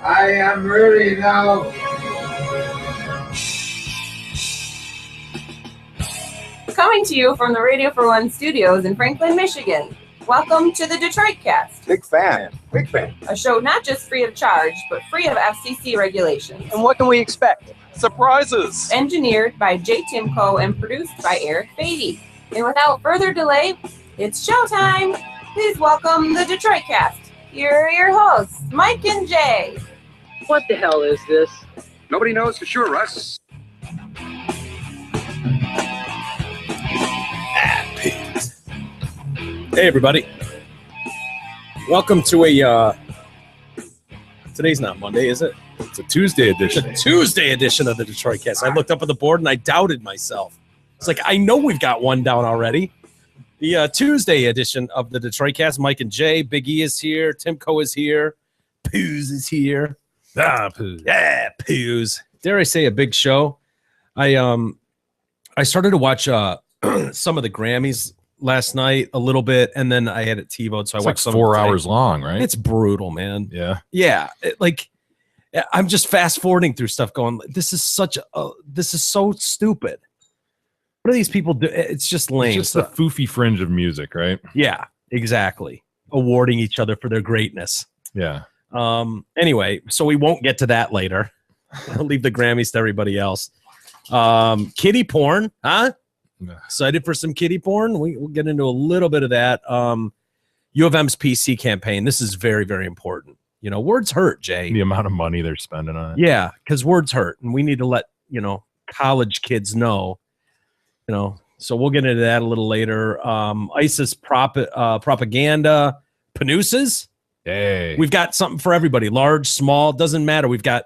I am ready now. Coming to you from the Radio for One studios in Franklin, Michigan. Welcome to the Detroit Cast. Big fan. Big fan. A show not just free of charge, but free of FCC regulations. And what can we expect? Surprises! Engineered by Jay Timko and produced by Eric Beatty. And without further delay, it's showtime. Please welcome the Detroit Cast. Here are your hosts, Mike and Jay. What the hell is this? Nobody knows for sure, Russ. Hey, everybody. Welcome to a, today's not Monday, is it? It's a Tuesday edition. It's a Tuesday edition of the Detroit Cast. I looked up at the board and I doubted myself. It's like, I know we've got one down already. The Tuesday edition of the Detroit Cast. Mike and Jay. Big E is here. Timko is here. Poos is here. Poos. Yeah, Poos. Dare I say a big show? I started to watch some of the Grammys last night a little bit, and then I had it TiVoed, so I watched like 4 hours long, right? It's brutal, man. Yeah. Yeah. I'm just fast forwarding through stuff going, this is so stupid. What do these people do? It's just lame. It's just the foofy fringe of music, right? Yeah, exactly. Awarding each other for their greatness. Yeah. Anyway, so we won't get to that later. I'll leave the Grammys to everybody else. Kiddie porn, huh? Excited for some kiddie porn? We'll get into a little bit of that. U of M's PC campaign. This is very, very important. You know, words hurt, Jay. The amount of money they're spending on it. Yeah, because words hurt, and we need to let college kids know. So we'll get into that a little later. ISIS propaganda, Panooses. Hey, We've got something for everybody, large, small, doesn't matter. We've got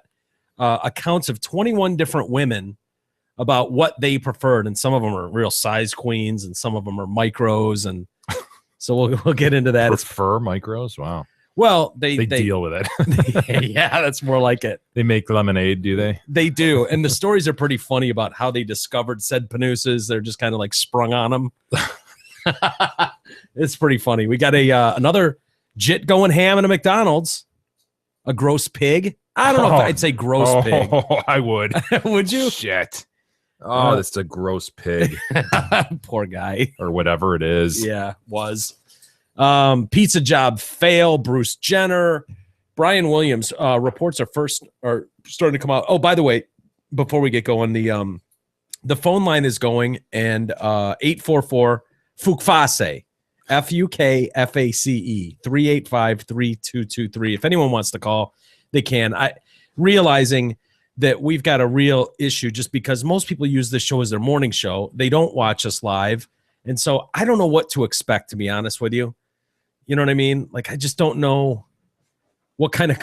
accounts of 21 different women about what they preferred, and some of them are real size queens, and some of them are micros, and so we'll get into that. Prefer micros? Wow. Well, they deal with it. Yeah, that's more like it. They make lemonade, do they? They do, and the stories are pretty funny about how they discovered said Panooses. They're just kind of like sprung on them. It's pretty funny. We got another jit going ham in a McDonald's. A gross pig. I don't know if I'd say gross pig. I would. Would you? Shit. Oh, that's a gross pig. Poor guy. Or whatever it is. Yeah, was. Pizza job fail. Bruce Jenner. Brian Williams. Reports are starting to come out. Oh, by the way, before we get going, the phone line is going, and 844 FUK-FACE. FUK-FACE 385-3223. If anyone wants to call, they can. Realizing that we've got a real issue just because most people use this show as their morning show. They don't watch us live. And so I don't know what to expect, to be honest with you. You know what I mean? Like, I just don't know what kind of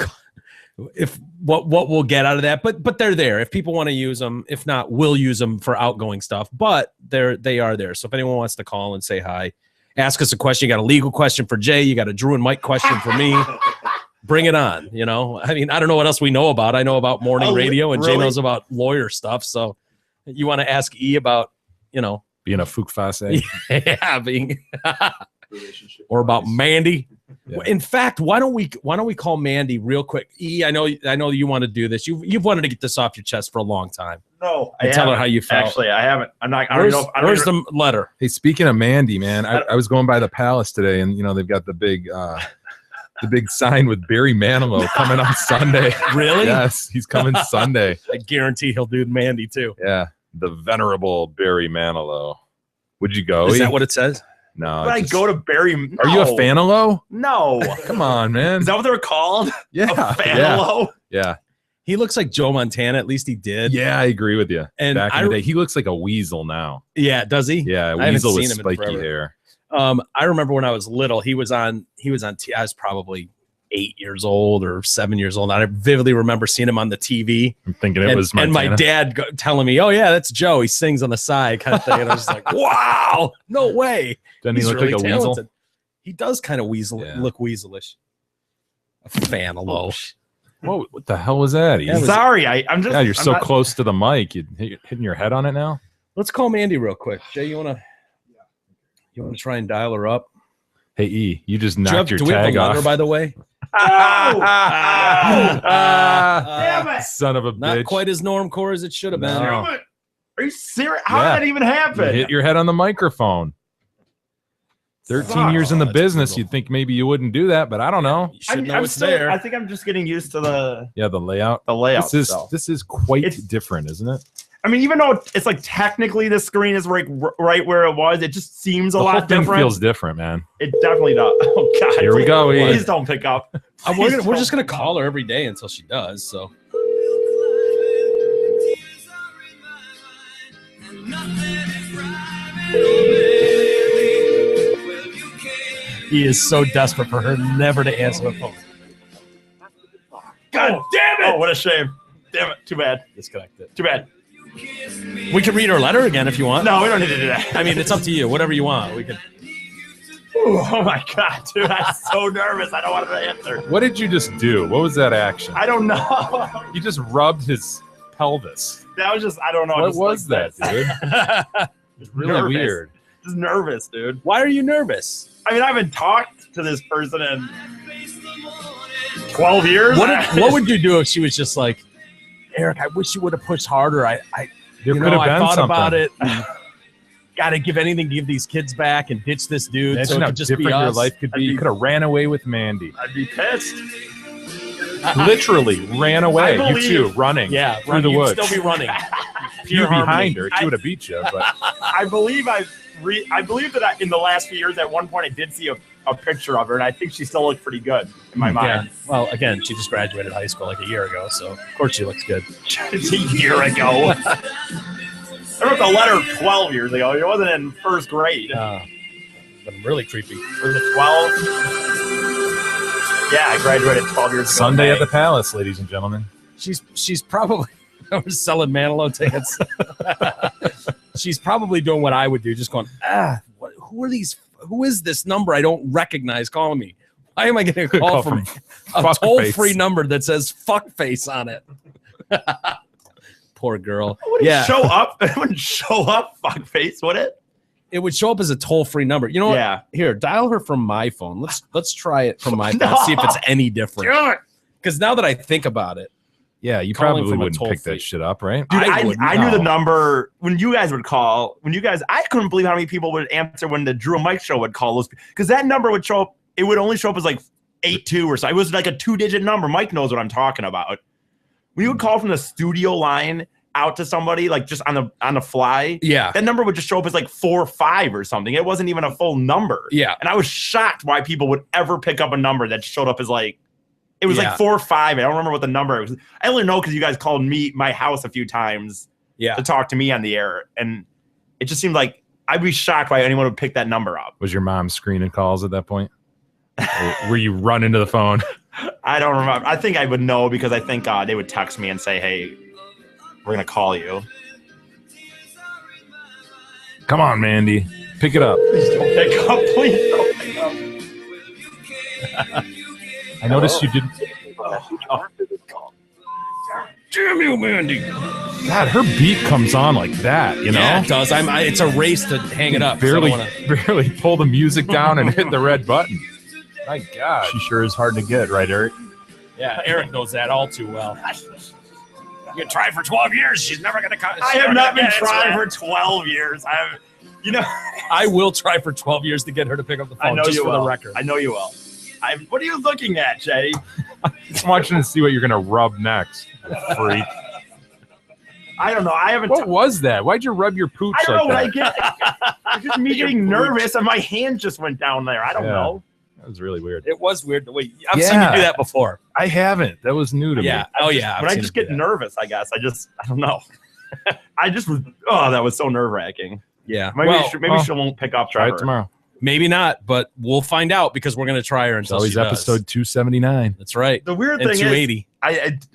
what we'll get out of that. But they're there. If people want to use them, if not, we'll use them for outgoing stuff. But they are there. So if anyone wants to call and say hi, ask us a question. You got a legal question for Jay. You got a Drew and Mike question for me. Bring it on. I mean, I don't know what else we know about. I know about morning radio, and Jay knows about lawyer stuff. So you want to ask E about, being a FUK-FACE. Yeah, being or about Mandy. Yeah. In fact, why don't we call Mandy real quick? E, I know you want to do this. You've wanted to get this off your chest for a long time. No, I tell her how you felt. Actually, I haven't. I'm not. Where's the letter? Hey, speaking of Mandy, man, I was going by the Palace today, and they've got the big sign with Barry Manilow coming on Sunday. Really? Yes, he's coming Sunday. I guarantee he'll do Mandy too. Yeah, the venerable Barry Manilow. Would you go? Is that what it says? No. But I go to Barry. No. Are you a Fanilow? No. Come on, man. Is that what they're called? Yeah. A Fanilow? Yeah. He looks like Joe Montana. At least he did. Yeah, I agree with you. And back in the day, he looks like a weasel now. Yeah, does he? Yeah, weasel with spiky hair. I remember when I was little, he was on. I was probably 8 years old or 7 years old. And I vividly remember seeing him on the TV. I'm thinking it was and Montana. my dad telling me, "Oh yeah, that's Joe. He sings on the side," kind of thing. And I was just like, "Wow, no way." Doesn't he He's look really like a weasel? talented. He does kind of look weaselish. A fanalope. Whoa, what the hell was that? That was- Sorry, I'm just. God, you're I'm so not- close to the mic. You're hitting your head on it now. Let's call Mandy real quick. Jay, you wanna try and dial her up? Hey E, you just knocked your Do we have tag a letter, off. by the way? Damn it! Son of a Not bitch! quite as normcore as it should have been. No. Damn it. Are you serious? How Yeah. did that even You happen? hit your head on the microphone. 13 years in the That's business, brutal. you'd think maybe you wouldn't do that, but I don't know. You should know it's there. I think I'm just getting used to the Yeah, the layout. layout. This is quite It's- different, isn't it? I mean, even though it's like technically the screen is right where it was, it just seems a The whole lot thing different. feels different, man. It definitely does. Oh God! Here we go, Ian. Please don't pick up. We're just gonna call her every day until she does. So he is so desperate for her never to answer the phone. God damn it! Oh, what a shame. Damn it. Too bad. Disconnected. Too bad. We can read her letter again if you want. No, we don't need to do that. I mean, it's up to you. Whatever you want. We can. Ooh, oh my God, dude! I'm so nervous. I don't want to answer. What did you just do? What was that action? I don't know. You just rubbed his pelvis. That was just. I don't know. What just was like that, dude? It's really Nervous. weird. Just nervous, dude. Why are you nervous? I mean, I haven't talked to this person in 12 years. What would you do if she was just like, Eric? I wish you would have pushed harder. I There you could know, have been I thought something. about it. Got to give anything to give these kids back and ditch this dude. Imagine so it how could just different be your us. life could be. You could have ran away with Mandy. I'd be pissed. Literally ran away. I You believe- two running. Yeah, through the you'd woods. still be running. You Pure behind harmony. her. She would have beat you. But I believe I believe that in the last few years, at one point, I did see a picture of her, and I think she still looked pretty good in my Yeah. mind. Well, again, she just graduated high school like a year ago, so of course she looks good. It's a year ago. I wrote the letter 12 years ago. It wasn't in first grade. But I'm really creepy. Was it 12? Yeah, I graduated 12 years ago. Sunday at the Palace, ladies and gentlemen. She's probably I was selling Manilow tickets. She's probably doing what I would do, just going, who are these? Who is this number I don't recognize calling me? Why am I getting a call from a FUK-FACE. toll-free number that says FUK-FACE on it? Poor girl. Yeah, Show up. It wouldn't show up, FUK-FACE, would it? it would show up as a toll-free number. You know what? Yeah. Here, dial her from my phone. Let's try it from my phone. See if it's any different. Do it. Because now that I think about it, Yeah, you Calling probably from a wouldn't pick toll-free. that shit up, right? Dude, I I wouldn't knew the know. number when you guys would call. I couldn't believe how many people would answer when the Drew and Mike show would call those, because that number would show up. It would only show up as like 82 or so. It was like a 2-digit number. Mike knows what I'm talking about. When you would call from the studio line out to somebody, like just on the fly, yeah, that number would just show up as like 4 or 5 or something. It wasn't even a full number. yeah. And I was shocked why people would ever pick up a number that showed up as like, it was Yeah. like 4 or 5. I don't remember what the number was. I only know because you guys called my house a few times Yeah. to talk to me on the air. And it just seemed like I'd be shocked why anyone would pick that number up. Was your mom screening calls at that point? Or were you running to the phone? I don't remember. I think I would know because I think they would text me and say, hey, we're going to call you. Come on, Mandy. Pick it up. Please don't pick up. Please don't pick up. I noticed you didn't. Damn you, Mandy. God, her beat comes on like that, you know? Yeah, it does. It's a race to hang it up. 'cause I don't Barely pull the music down and hit the red button. My God. She sure is hard to get, right, Eric? Yeah, Eric knows that all too well. You tried for 12 years. She's never going to come. I have not been trying for 12 years. I will try for 12 years to get her to pick up the I phone, know just you for will. the record. I know you will. What are you looking at, Jay? I'm watching to see what you're going to rub next. You freak. I don't know. I haven't. What was that? Why'd you rub your pooch I don't know what I like get. It's just me getting nervous, and my hand just went down there. I don't Yeah. know. that? That was really weird. It was weird the way I've seen you Yeah. do that before. I haven't. That was new to me. Yeah. Oh, yeah. When I I've just seen get you do that. nervous, I guess. I don't know. I just was. Oh, that was so nerve wracking. Yeah. Maybe Well, she well, won't pick up. Try it ever. tomorrow. Maybe not, but we'll find out because we're going to try her It's until always she does. episode 279. That's right. The weird And thing 280. is,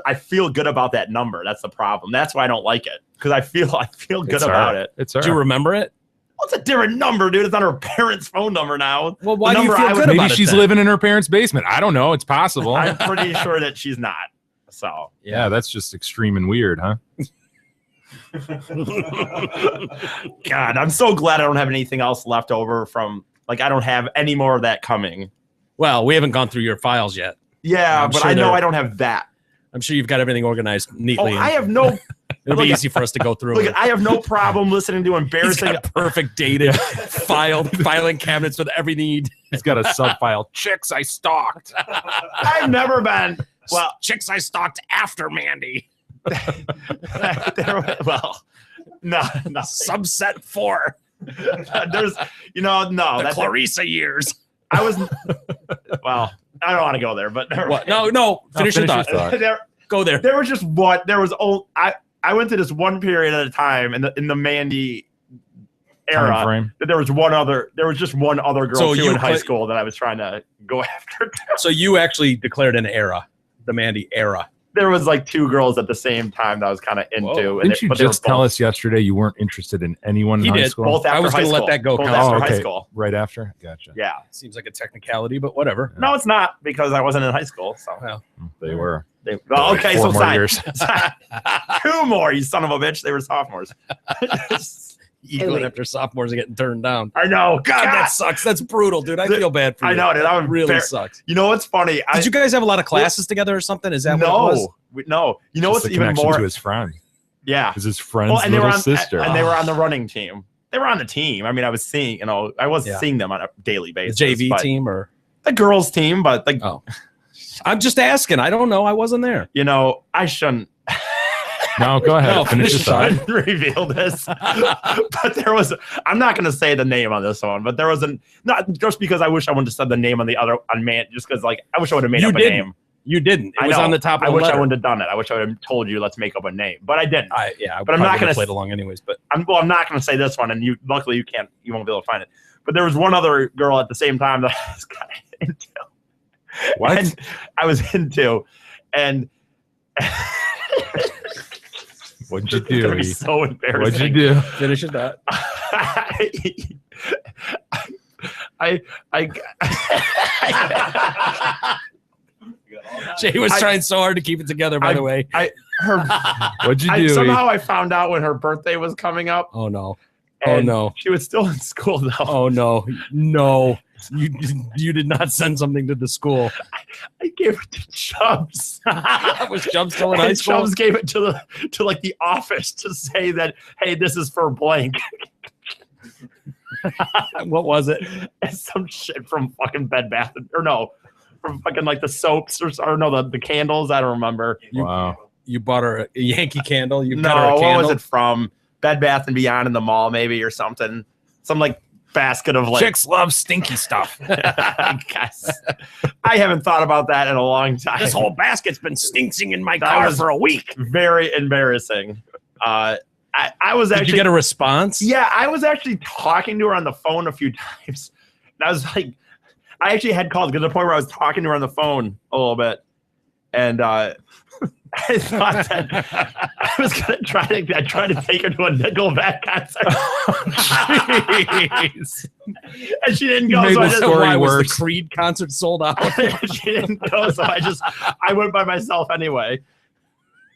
I feel good about that number. That's the problem. That's why I don't like it because I feel good It's about her. it. It's her. Do you remember it? What's a different number, dude? It's not her parents' phone number now. Well, why The do you number feel I would- good Maybe about it she's then? living in her parents' basement. I don't know. It's possible. I'm pretty sure that she's not. So Yeah, that's just extreme and weird, huh? God, I'm so glad I don't have anything else left over from I don't have any more of that coming. Well, we haven't gone through your files yet. Yeah, I'm but sure I know they're- I don't have that. I'm sure you've got everything organized Oh, neatly. I have no It'll be look, easy for us to go through. look. I have no problem listening to He's embarrassing. got perfect dated filing cabinets with everything you need. He's got a subfile. Chicks I stalked. I've never been. Well, Chicks I stalked after Mandy. well, no. Subset 4. There's, no. The That's Clarissa years. I was. Well, I don't want to go there, but What? No. Finish your finish thought. your thought. Go there. There was just one. There was old. I went to this one period at a time in the Mandy era. Time frame. That there was just one other girl So too you in high play- school that I was trying to go after. So you actually declared an era, the Mandy era. There was 2 girls at the same time that I was kind of into. Whoa. And Didn't you just tell us yesterday you weren't interested in anyone in He high did. school? both after I was high gonna let school. that go, Both Kyle. after Oh, high okay. school. Right after? Gotcha. Yeah. Seems like a technicality, but whatever. No, it's not because I wasn't in high school. So Well, They were. okay, 4 so more sign. years. 2 more, you son of a bitch. They were sophomores. you going after sophomores and getting turned down. I know. God, that sucks. That's brutal, dude. I feel bad for you. I know, dude. That It was really fair. sucks. You know what's funny? Did you guys have a lot of classes together or something? Is that what it was? No. You know Just what's a even connection more? to his friend. Yeah. Is his friend's Well, and they were little on, sister. and they were on the running team. They were on the team. I mean, I was seeing, I was Yeah. seeing them on a daily The basis. JV but- team or? the girls' team, but Oh. I'm just asking. I don't know. I wasn't there. I shouldn't. No, go ahead. No, finish your finish thought. shouldn't reveal this. But there was. I'm not going to say the name on this one, but there was not just because I wish I wouldn't have said the name on the other on man. Just because I wish I would have made You up a didn't. name. You didn't. It I was know. on the top of I the wish I letter. wouldn't have done it. I wish I would have told you let's make up a name, but I didn't. But I'm But I'm not not going gonna to play it along anyways. But I'm not going to say this one, and luckily you won't be able to find it. But there was one other girl at the same time that I was kind of into. What? And I was into, and What'd you it's gonna do? be so embarrassing. What'd you do? finish it that. Jay was trying so hard to keep it together. By the way. What'd you do? Somehow I found out when her birthday was coming up. Oh no. Oh and no. She was still in school though. Oh no. No. You did not send something to the school. I gave it to Chubbs. Was Chubbs still in high And school? Chubbs gave it to the office to say that, hey, this is for blank. What was it? And some shit from fucking Bed Bath from fucking the soaps or no the candles. I don't remember. Wow. You bought her a Yankee candle. You got No, her a what candle. was it from? Bed Bath and Beyond in the mall, maybe, or something. Some basket of Chicks love stinky stuff. I guess. I haven't thought about that in a long time. This whole basket's been stinking in my That car was for a week. very embarrassing. I was Did actually you get a response? Yeah, I was actually talking to her on the phone a few times. And I was I actually had called to the point where I was talking to her on the phone a little bit. And I thought that I was gonna try to take her to a Nickelback concert. Jeez. And she didn't You go, made so the I just story Why was worse. the Creed concert sold out? she didn't go, so I went by myself anyway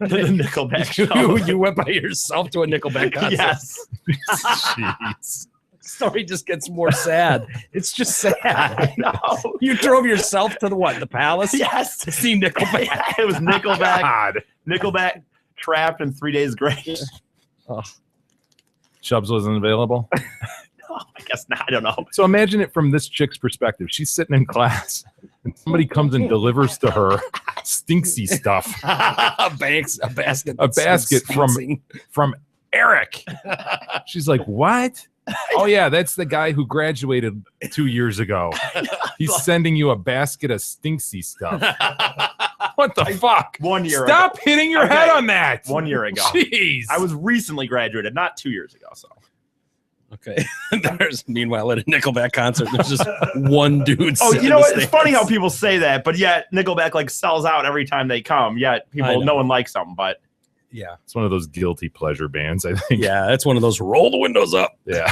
to the Nickelback show. you went by yourself to a Nickelback concert. Yes. Jeez. Story just gets more sad. It's just sad. I know. You drove yourself to the Palace? Yes. To see Nickelback. Yeah, it was Nickelback. God. Nickelback, Trapped, and 3 Days Grace. Chubbs wasn't available. No, I guess not. I don't know. So imagine it from this chick's perspective. She's sitting in class and somebody comes and delivers to her stinksy stuff. a basket. A basket from Eric. She's like, what? Oh yeah, that's the guy who graduated 2 years ago. He's sending you a basket of stinksy stuff. What the fuck? 1 year ago. Stop hitting your head Okay. on that. 1 year ago. Jeez. I was recently graduated, not 2 years ago. So Okay. Meanwhile, at a Nickelback concert, there's just one dude. Oh, sitting you know in the what? It's funny how stands. people say that, but yet Nickelback like sells out every time they come. Yet I know. no one likes them. But Yeah. It's one of those guilty pleasure bands, I think. Yeah, that's one of those roll the windows up. Yeah.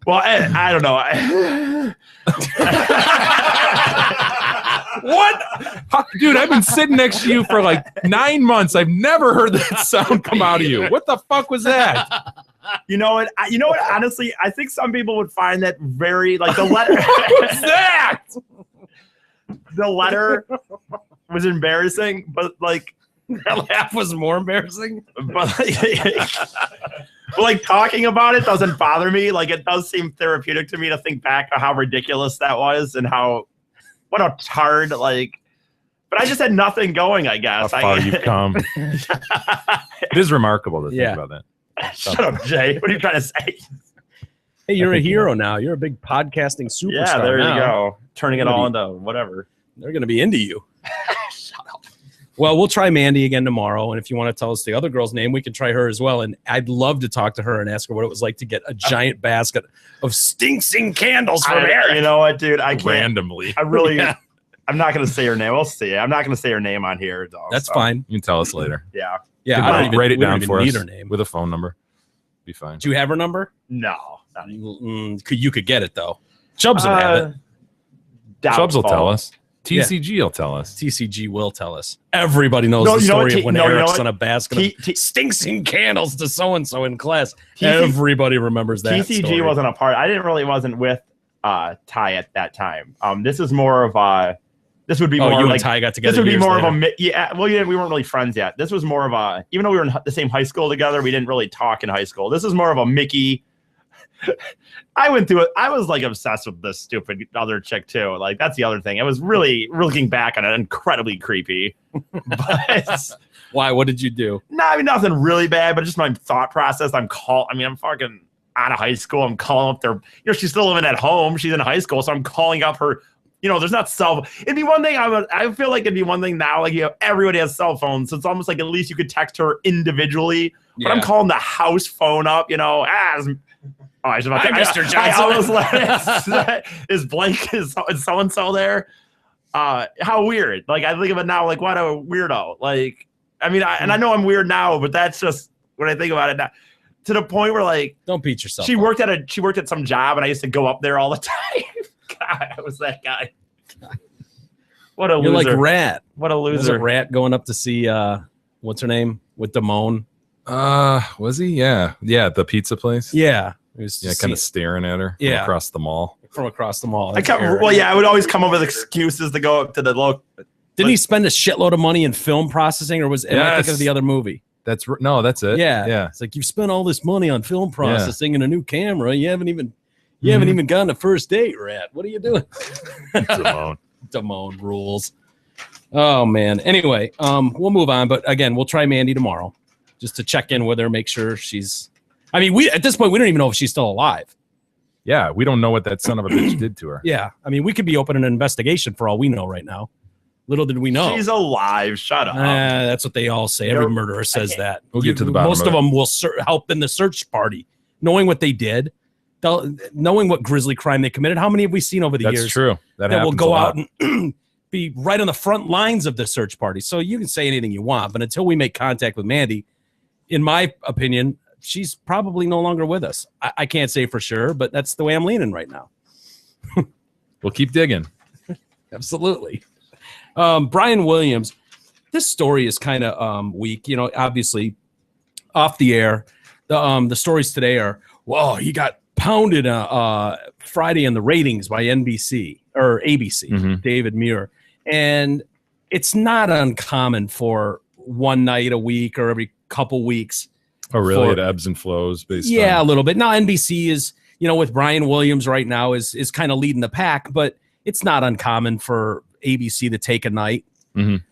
well, I don't know. What? Dude, I've been sitting next to you for like 9 months. I've never heard that sound come out of you. What the fuck was that? You know what? Honestly, I think some people would find that very like the letter. What was that? The letter was embarrassing, but like That laugh was more embarrassing. but like talking about it doesn't bother me. Like it does seem therapeutic to me to think back on how ridiculous that was and what a tard like. But I just had nothing going, I guess. How far you've come. It is remarkable to think about that. Shut up, Jay. What are you trying to say? Hey, you're a hero now. You're a big podcasting superstar. Yeah, there now. you go. Turning it all into whatever. They're going to be into you. Well, we'll try Mandy again tomorrow. And if you want to tell us the other girl's name, we can try her as well. And I'd love to talk to her and ask her what it was like to get a giant basket of stinksing candles from Eric. You know what, dude? I can't. Randomly. I really, I'm not going to say her name. We'll see. I'm not going to say her name on here, though. That's so, fine. You can tell us later. Yeah. Yeah, Write it we don't down even for need us her name. with a phone number. Be fine. Do you have her number? No. Not even. You could get it, though. Chubbs would have it. Chubbs will doubtful. tell us. TCG will tell us. TCG will tell us. Everybody knows No, the you know story what, of when no, you know Eric's what? on a basket of stinksing candles to so-and-so in class. TC Everybody remembers that TCG story. wasn't a part. Wasn't with Ty at that time. This is more of a. This would be more you like and Ty got together. this would be years more later. of a yeah. Well, yeah, we weren't really friends yet. This was more of a. Even though we were in the same high school together, we didn't really talk in high school. This is more of a Mickey. I went through it. I was like obsessed with this stupid other chick too. Like that's the other thing. It was really looking back on it, incredibly creepy. But Why? What did you do? no, I mean nothing really bad, but just my thought process. I'm fucking out of high school. I'm calling up their. She's still living at home. She's in high school, so I'm calling up her. There's not it'd be one thing. I feel like it'd be one thing now. Like everybody has cell phones, so it's almost like at least you could text her individually. But I'm calling the house phone up. I was about to, Hi, Mr. Johnson. I was like, is Blake is so and so there? How weird! Like I think of it now, like what a weirdo. Like I mean, I know I'm weird now, but that's just when I think about it now. To the point where like, don't beat yourself. She worked at some job, and I used to go up there all the time. God, I was that guy. What a You're loser! like Rat. What a Was loser! it Rat going up to see what's her name with Damone? Was he? Yeah, the pizza place. Yeah, it was kind of staring at her. Yeah. From across the mall. from across the mall. I would always come up with excuses to go up to the local. Didn't he spend a shitload of money in film processing, or am I thinking of the other movie? That's it. Yeah. It's like you've spent all this money on film processing and a new camera. You haven't even gotten a first date, Rat. What are you doing? Damone rules. Oh man. Anyway, we'll move on, but again, we'll try Mandy tomorrow just to check in with her, make sure she's. I mean, at this point we don't even know if she's still alive. Yeah, we don't know what that son of a bitch did to her. Yeah, I mean, we could be opening an investigation for all we know right now. Little did we know. She's alive. Shut up. That's what they all say. Every murderer says that. We'll get to the bottom. Most of them will help in the search party, knowing what they did, knowing what grisly crime they committed. How many have we seen over the years? That's true. That will go a out lot. and be right on the front lines of the search party. So you can say anything you want, but until we make contact with Mandy, in my opinion, she's probably no longer with us. I can't say for sure, but that's the way I'm leaning right now. We'll keep digging. Absolutely. Brian Williams, this story is kind of weak. Obviously, off the air, the stories today are, whoa, he got pounded Friday in the ratings by NBC or ABC, David Muir. And it's not uncommon for one night a week or every couple weeks. Oh, really? It ebbs and flows based on... a little bit. Now, NBC is, with Brian Williams right now is kind of leading the pack, but it's not uncommon for ABC to take a night,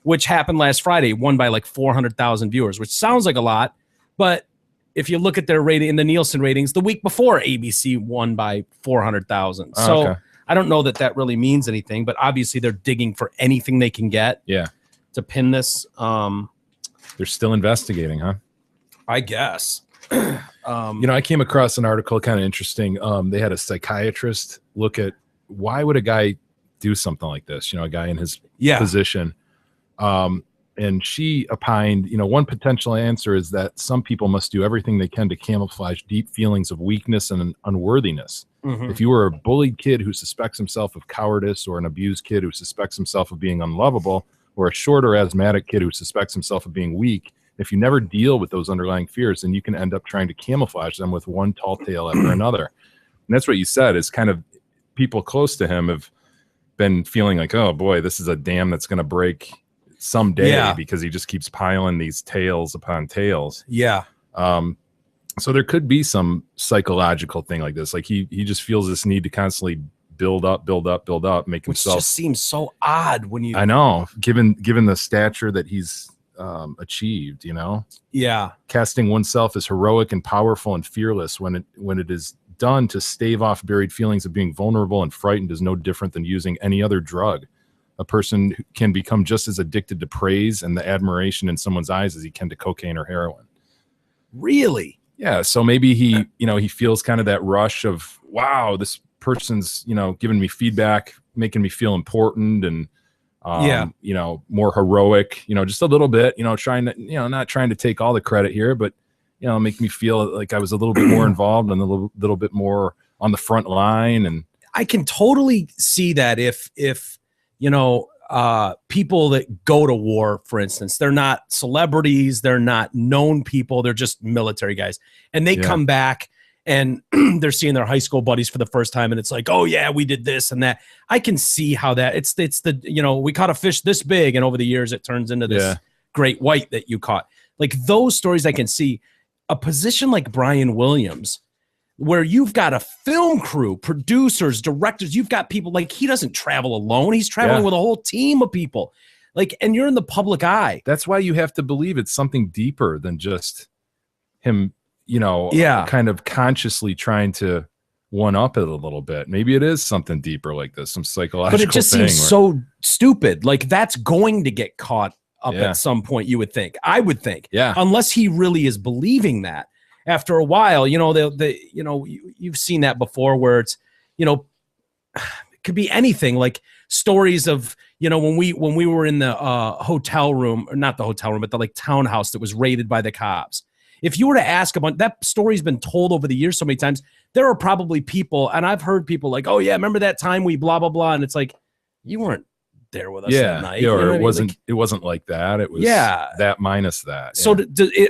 which happened last Friday, won by like 400,000 viewers, which sounds like a lot. But if you look at their rating in the Nielsen ratings, the week before ABC won by 400,000. So okay. I don't know that really means anything, but obviously they're digging for anything they can get to pin this. They're still investigating, huh? I guess. You know, I came across an article kind of interesting. They had a psychiatrist look at why would a guy do something like this? You know, a guy in his position. And she opined, you know, one potential answer is that some people must do everything they can to camouflage deep feelings of weakness and unworthiness. If you were a bullied kid who suspects himself of cowardice, or an abused kid who suspects himself of being unlovable, or a short or asthmatic kid who suspects himself of being weak, if you never deal with those underlying fears, then you can end up trying to camouflage them with one tall tale after another. And that's what you said, is kind of people close to him have been feeling like, oh boy, this is a dam that's going to break someday, because he just keeps piling these tales upon tales. So there could be some psychological thing like this. Like he just feels this need to constantly build up, make himself. Which just seems so odd when you. I know, given the stature that he's achieved, you know. Casting oneself as heroic and powerful and fearless when it is done to stave off buried feelings of being vulnerable and frightened is no different than using any other drug. A person can become just as addicted to praise and the admiration in someone's eyes as he can to cocaine or heroin. Really? Yeah. So maybe he, you know, he feels kind of that rush of, wow, this person's, you know, giving me feedback, making me feel important, and you know, more heroic, you know, just a little bit, you know, trying to, you know, not trying to take all the credit here, but, you know, make me feel like I was a little bit more involved and a little bit more on the front line. And I can totally see that if you know, people that go to war, for instance, they're not celebrities, they're not known people, they're just military guys, and they come back and they're seeing their high school buddies for the first time, and it's like, oh yeah, we did this and that. I can see how that it's the, you know, we caught a fish this big, and over the years it turns into this great white that you caught. Like those stories I can see. A position like Brian Williams, where you've got a film crew, producers, directors, you've got people, like he doesn't travel alone. He's traveling with a whole team of people. Like, and you're in the public eye. That's why you have to believe it's something deeper than just him, you know, kind of consciously trying to one up it a little bit. Maybe it is something deeper like this, some psychological thing. But it just seems so stupid. Like that's going to get caught up at some point, you would think. I would think. Unless he really is believing that. After a while, you know, you know, you've seen that before, where it's, you know, it could be anything, like stories of, you know, when we were in the hotel room, or not the hotel room, but the like townhouse that was raided by the cops. If you were to ask about that, story's been told over the years so many times, there are probably people, and I've heard people like, oh yeah, remember that time we blah blah blah, and it's like, you weren't there with us that night. Yeah, or it wasn't. Like, it wasn't like that. It was that minus that. So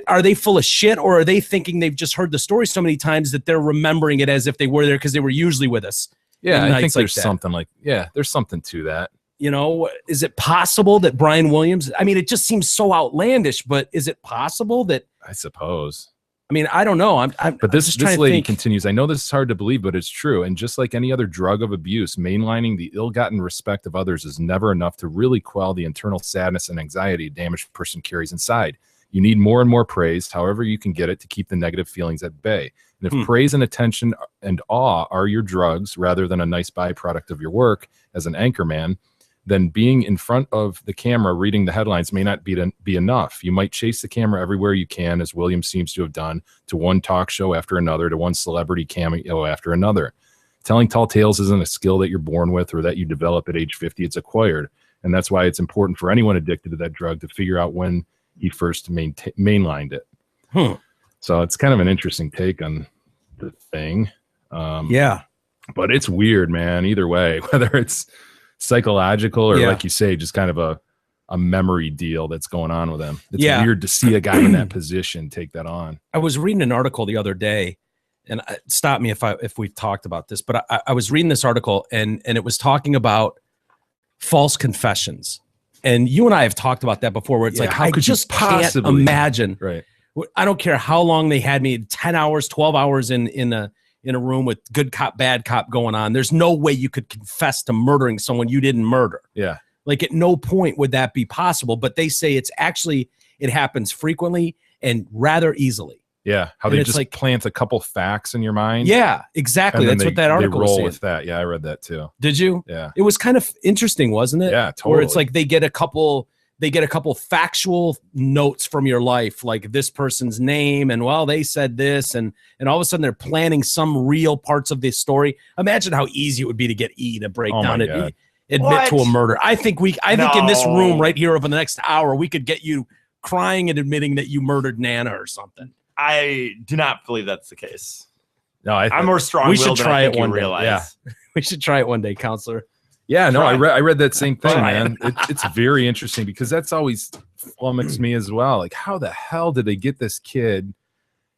are they full of shit, or are they thinking they've just heard the story so many times that they're remembering it as if they were there because they were usually with us? Yeah, I think there's something like there's something to that. You know, is it possible that Brian Williams? I mean, it just seems so outlandish, but is it possible that? I suppose. I mean, I don't know. But this lady continues. I know this is hard to believe, but it's true. And just like any other drug of abuse, mainlining the ill-gotten respect of others is never enough to really quell the internal sadness and anxiety a damaged person carries inside. You need more and more praise, however you can get it, to keep the negative feelings at bay. And if praise and attention and awe are your drugs rather than a nice byproduct of your work as an anchorman, then being in front of the camera reading the headlines may not be enough. You might chase the camera everywhere you can, as Williams seems to have done, to one talk show after another, to one celebrity cameo after another. Telling tall tales isn't a skill that you're born with or that you develop at age 50. It's acquired. And that's why it's important for anyone addicted to that drug to figure out when he first mainlined it. So it's kind of an interesting take on the thing. But it's weird, man, either way, whether it's psychological or like you say, just kind of a memory deal that's going on with him. It's weird to see a guy in that position take that on. I was reading an article the other day, and stop me if we've talked about this, but I was reading this article and it was talking about false confessions. And you and I have talked about that before, where it's like, I just can't imagine. Right. I don't care how long they had me, 10 hours, 12 hours in a room with good cop, bad cop going on. There's no way you could confess to murdering someone you didn't murder. Yeah. Like at no point would that be possible, but they say it happens frequently and rather easily. Yeah. How they just like plant a couple facts in your mind. Yeah, exactly. That's what that article was saying. They roll with that. Yeah. I read that too. Did you? Yeah. It was kind of interesting, wasn't it? Yeah, totally. Where it's like they get a couple they get a couple factual notes from your life, like this person's name, and well, they said this, and all of a sudden they're planning some real parts of this story. Imagine how easy it would be to get E to break down it, admit to a murder. I think in this room right here over the next hour, we could get you crying and admitting that you murdered Nana or something. I do not believe that's the case. No, I'm more strong. We should try it one day. Realize. Yeah, we should try it one day, counselor. Yeah, no, I read that same thing, man. It's very interesting because that's always flummoxed me as well. Like, how the hell did they get this kid?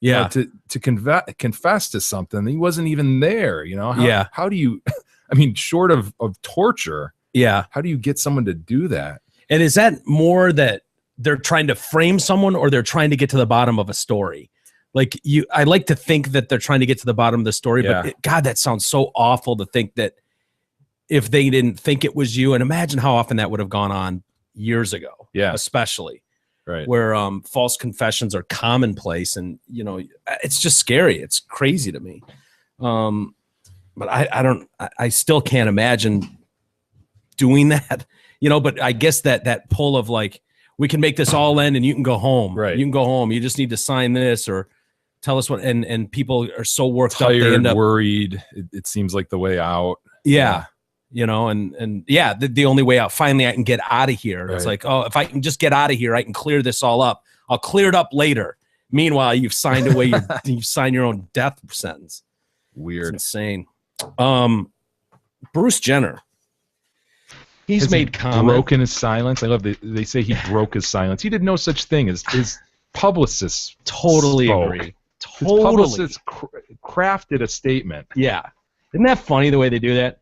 To confess to something? He wasn't even there. You know? How do you? I mean, short of torture. Yeah. How do you get someone to do that? And is that more that they're trying to frame someone, or they're trying to get to the bottom of a story? Like I like to think that they're trying to get to the bottom of the story, but God, that sounds so awful to think that if they didn't think it was you, and imagine how often that would have gone on years ago, especially where false confessions are commonplace, and you know, it's just scary. It's crazy to me. But I still can't imagine doing that, you know, but I guess that pull of like, we can make this all end and you can go home. Right. You can go home. You just need to sign this or tell us what, and people are so worked up. They end up worried. It seems like the way out. Yeah. You know, and the only way out, finally I can get out of here. Right. It's like, oh, if I can just get out of here, I can clear this all up. I'll clear it up later. Meanwhile, you've signed away you've signed your own death sentence. Weird. It's insane. Bruce Jenner. He's made comments. Broken his silence. I love they say he broke his silence. He did no such thing as his publicist. Totally spoke. Agree. His publicist crafted a statement. Yeah. Isn't that funny the way they do that?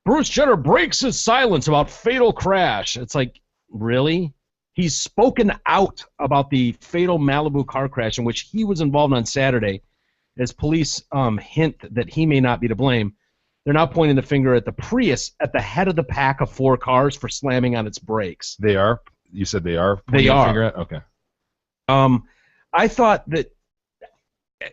Bruce Jenner breaks his silence about fatal crash. It's like, really? He's spoken out about the fatal Malibu car crash in which he was involved on Saturday, as police hint that he may not be to blame. They're now pointing the finger at the Prius at the head of the pack of 4 cars for slamming on its brakes. They are? You said they are? They are. Finger at? Okay. I thought that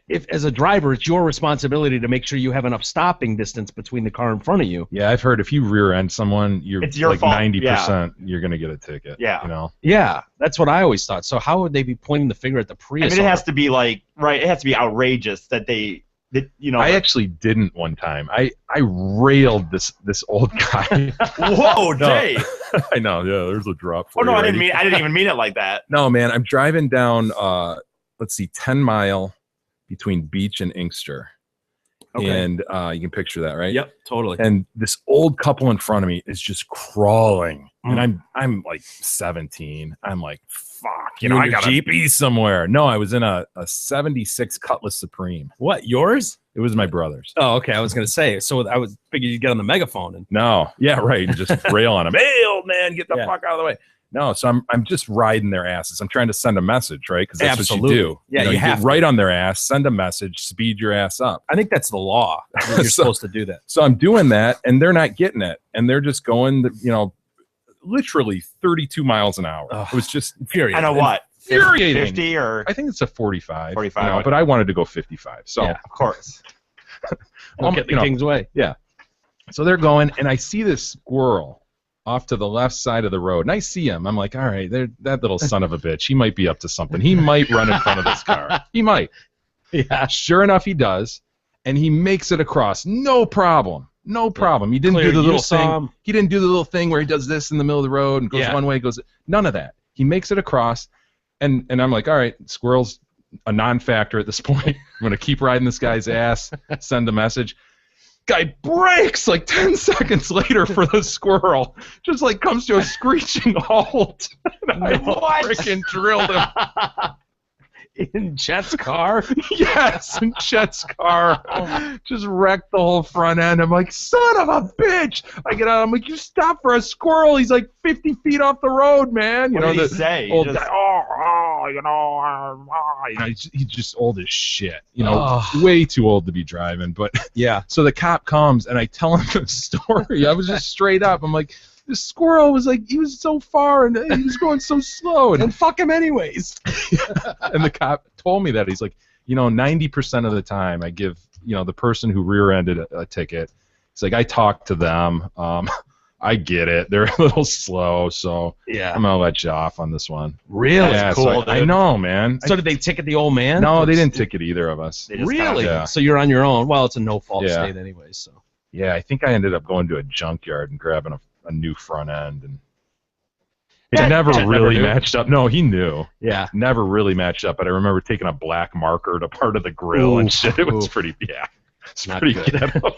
if, as a driver, it's your responsibility to make sure you have enough stopping distance between the car in front of you. Yeah, I've heard if you rear end someone, it's your like fault. 90% you're going to get a ticket. Yeah. You know? Yeah, that's what I always thought. So how would they be pointing the finger at the Prius? I mean, it has to be like, it has to be outrageous that you know. I actually didn't one time. I railed this old guy. Whoa, Jay. I know. Yeah, there's a drop. Oh no, I didn't even mean it like that. No, man, I'm driving down. Let's see, 10 Mile between Beach and Inkster. Okay. And you can picture that, right? Yep, totally. And this old couple in front of me is just crawling, and I'm like 17. I'm like, fuck, you know, I gotta be somewhere. No, I was in a 76 Cutlass Supreme. What, yours? It was my brother's. Oh, okay. I was gonna say. So I was figured you'd get on the megaphone and no, yeah, right, and just rail on him. Hey, old man, get the fuck out of the way. No, so I'm just riding their asses. I'm trying to send a message, right? Because that's what you do. Yeah, you have get right on their ass, send a message, speed your ass up. I think that's the law. You're supposed to do that. So I'm doing that, and they're not getting it, and they're just going, you know, literally 32 miles an hour. It was just infuriating. I know what. Infuriating. 50 or I think it's a 45. 45. You know, but I wanted to go 55. So yeah, of course. Don't get the king's way. Yeah. So they're going, and I see this squirrel off to the left side of the road, and I see him. I'm like, all right, that little son of a bitch, he might be up to something. He might run in front of this car. He might. Yeah. Sure enough, he does, and he makes it across. No problem. No problem. He didn't do the little thing. He didn't do the little thing where he does this in the middle of the road and goes one way, goes none of that. He makes it across, and I'm like, all right, squirrel's a non-factor at this point. I'm gonna keep riding this guy's ass. Send a message. Guy breaks like 10 seconds later for the squirrel. Just like comes to a screeching halt. And I freaking drilled him. In Chet's car? Yes, in Chet's car. Just wrecked the whole front end. I'm like, son of a bitch. I get out. I'm like, you stop for a squirrel. He's like 50 feet off the road, man. You what know, did he say? Old guy, he's just old as shit. You know, way too old to be driving. But yeah. So the cop comes, and I tell him the story. I was just straight up. I'm like, this squirrel was like, he was so far, and he was going so slow. And fuck him anyways. And the cop told me that. He's like, you know, 90% of the time I give, you know, the person who rear-ended a ticket, it's like I talk to them. I get it. They're a little slow, so Yeah. I'm gonna let you off on this one. Really? Yeah, cool, so I dude. know, man. So did they ticket the old man? No, they didn't ticket either of us. They just Really? Yeah. So you're on your own. Well, it's a no-fault Yeah. state anyway. So Yeah, I think I ended up going to a junkyard and grabbing a new front end, and it Yeah, never Ted never really knew. matched up. No, he knew. yeah. Never really matched up, but I remember taking a black marker to part of the grill and Oof, shit. It was oof. pretty, yeah. It's Not pretty good. ghetto.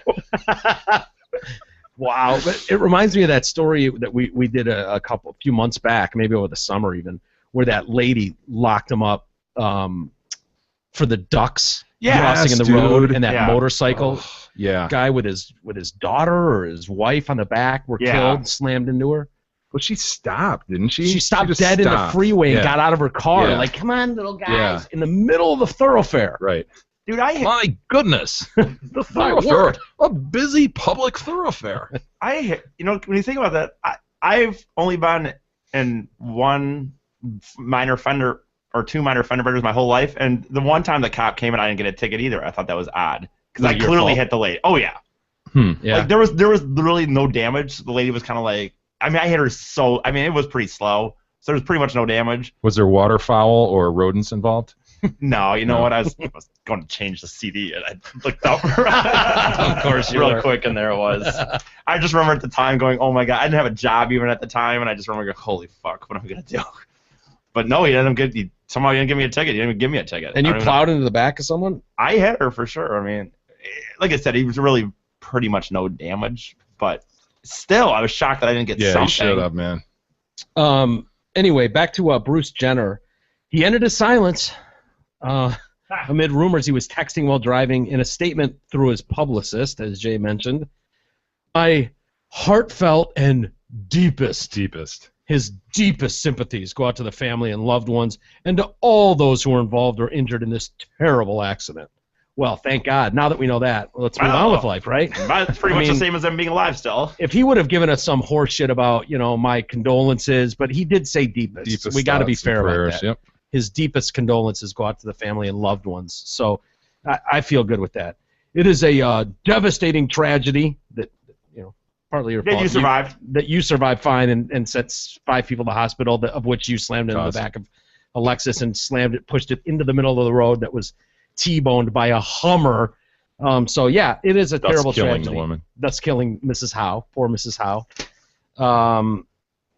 Wow. But it reminds me of that story that we did a few months back, maybe over the summer even, where that lady locked him up for the ducks crossing in the Yes, road, dude. and that Yeah. motorcycle Yeah. guy with his daughter or his wife on the back were Yeah. killed, slammed into her. Well, she stopped, didn't she? She stopped just dead in the stopped. freeway and Yeah. got out of her car. Yeah. Like, come on, little guys, Yeah. in the middle of the thoroughfare. Right. Dude, My goodness. The My word. A busy public thoroughfare. when you think about that, I've only been in one minor fender or two minor fender benders my whole life, and the one time the cop came and I didn't get a ticket either, I thought that was odd because Was I it your clearly fault? hit the lady. Oh yeah, Yeah. like there was literally no damage. The lady was kind of like, I mean, I hit her so, I mean, it was pretty slow, so there's pretty much no damage. Was there waterfowl or rodents involved? No, you know No. what? I was going to change the CD, and I looked up Of course you real were. quick, and there it was. I just remember at the time going, "Oh my god!" I didn't have a job even at the time, and I just remember going, "Holy fuck, what am I gonna do?" But no, he didn't somehow he didn't give me a ticket. He didn't even give me a ticket. And I you don't even know. plowed into the back of someone? I hit her for sure. I mean, like I said, he was really pretty much no damage, but still, I was shocked that I didn't get Yeah, something. you shut up, man. Anyway, back to Bruce Jenner. He ended his silence amid rumors he was texting while driving. In a statement through his publicist, as Jay mentioned, my heartfelt and deepest sympathies go out to the family and loved ones and to all those who were involved or injured in this terrible accident. Well, thank God. Now that we know that, let's move on with life, right? But it's pretty I much mean, the same as them being alive still. If he would have given us some horse shit about, my condolences, but he did say deepest. We got to be thoughts and fair about prayers, that. Yep. His deepest condolences go out to the family and loved ones. So I feel good with that. It is a devastating tragedy that, partly your Yeah, fault. you survived. That you survived fine and sent 5 people to the hospital, of which you slammed into the back of a Lexus and pushed it into the middle of the road that was T-boned by a Hummer. So, yeah, it is a Thus terrible killing tragedy. the woman. Thus killing Mrs. Howe, poor Mrs. Howe.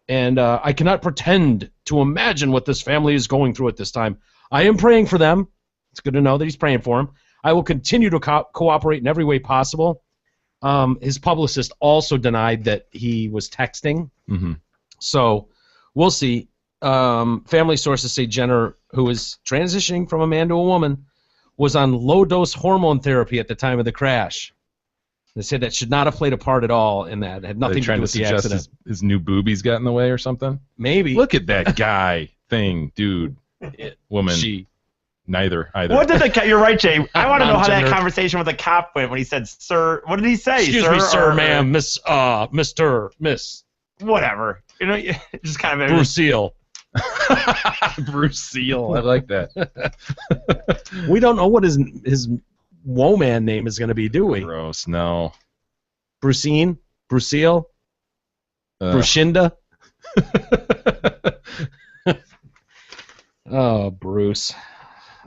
And I cannot pretend to imagine what this family is going through at this time. I am praying for them. It's good to know that he's praying for them. I will continue to cooperate in every way possible. His publicist also denied that he was texting. Mm-hmm. So we'll see. Family sources say Jenner, who is transitioning from a man to a woman, was on low-dose hormone therapy at the time of the crash. They said that should not have played a part at all in that. It had nothing to do with the accident. His new boobies got in the way or something? Maybe. Look at that guy, thing, dude, woman. She. Neither, either. What did you're right, Jay. I want to know how that Non-gender. conversation with the cop went when he said, "Sir," what did he say? Excuse me, sir, or- ma'am, miss, Mr., miss, Whatever. Just kind of Bruce Seal. Bruce Seal. I like that. We don't know what his woman name is going to be, do we? Gross. No. Brucine? Brucille? Ugh. Brushinda? Oh, Bruce.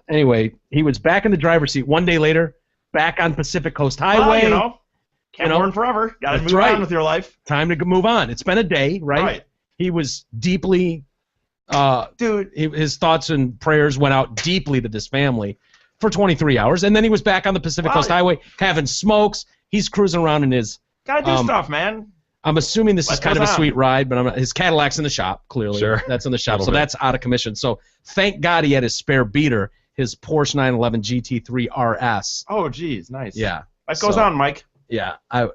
Anyway, he was back in the driver's seat 1 day later, back on Pacific Coast Highway. Well, can't You know, mourn forever. Got to that's move right. on with your life. Time to move on. It's been a day, right? He was deeply, Dude, his thoughts and prayers went out deeply to this family for 23 hours, and then he was back on the Pacific Wow. Coast Highway having smokes. He's cruising around in his, got to do stuff, man. I'm assuming this is Life kind of a goes on. sweet ride, but his Cadillac's in the shop, clearly. Sure. That's in the shop, Little so bit. that's out of commission. So thank God he had his spare beater, his Porsche 911 GT3 RS. Oh, geez, nice. Yeah. Life goes So- on, Mike. Yeah. Are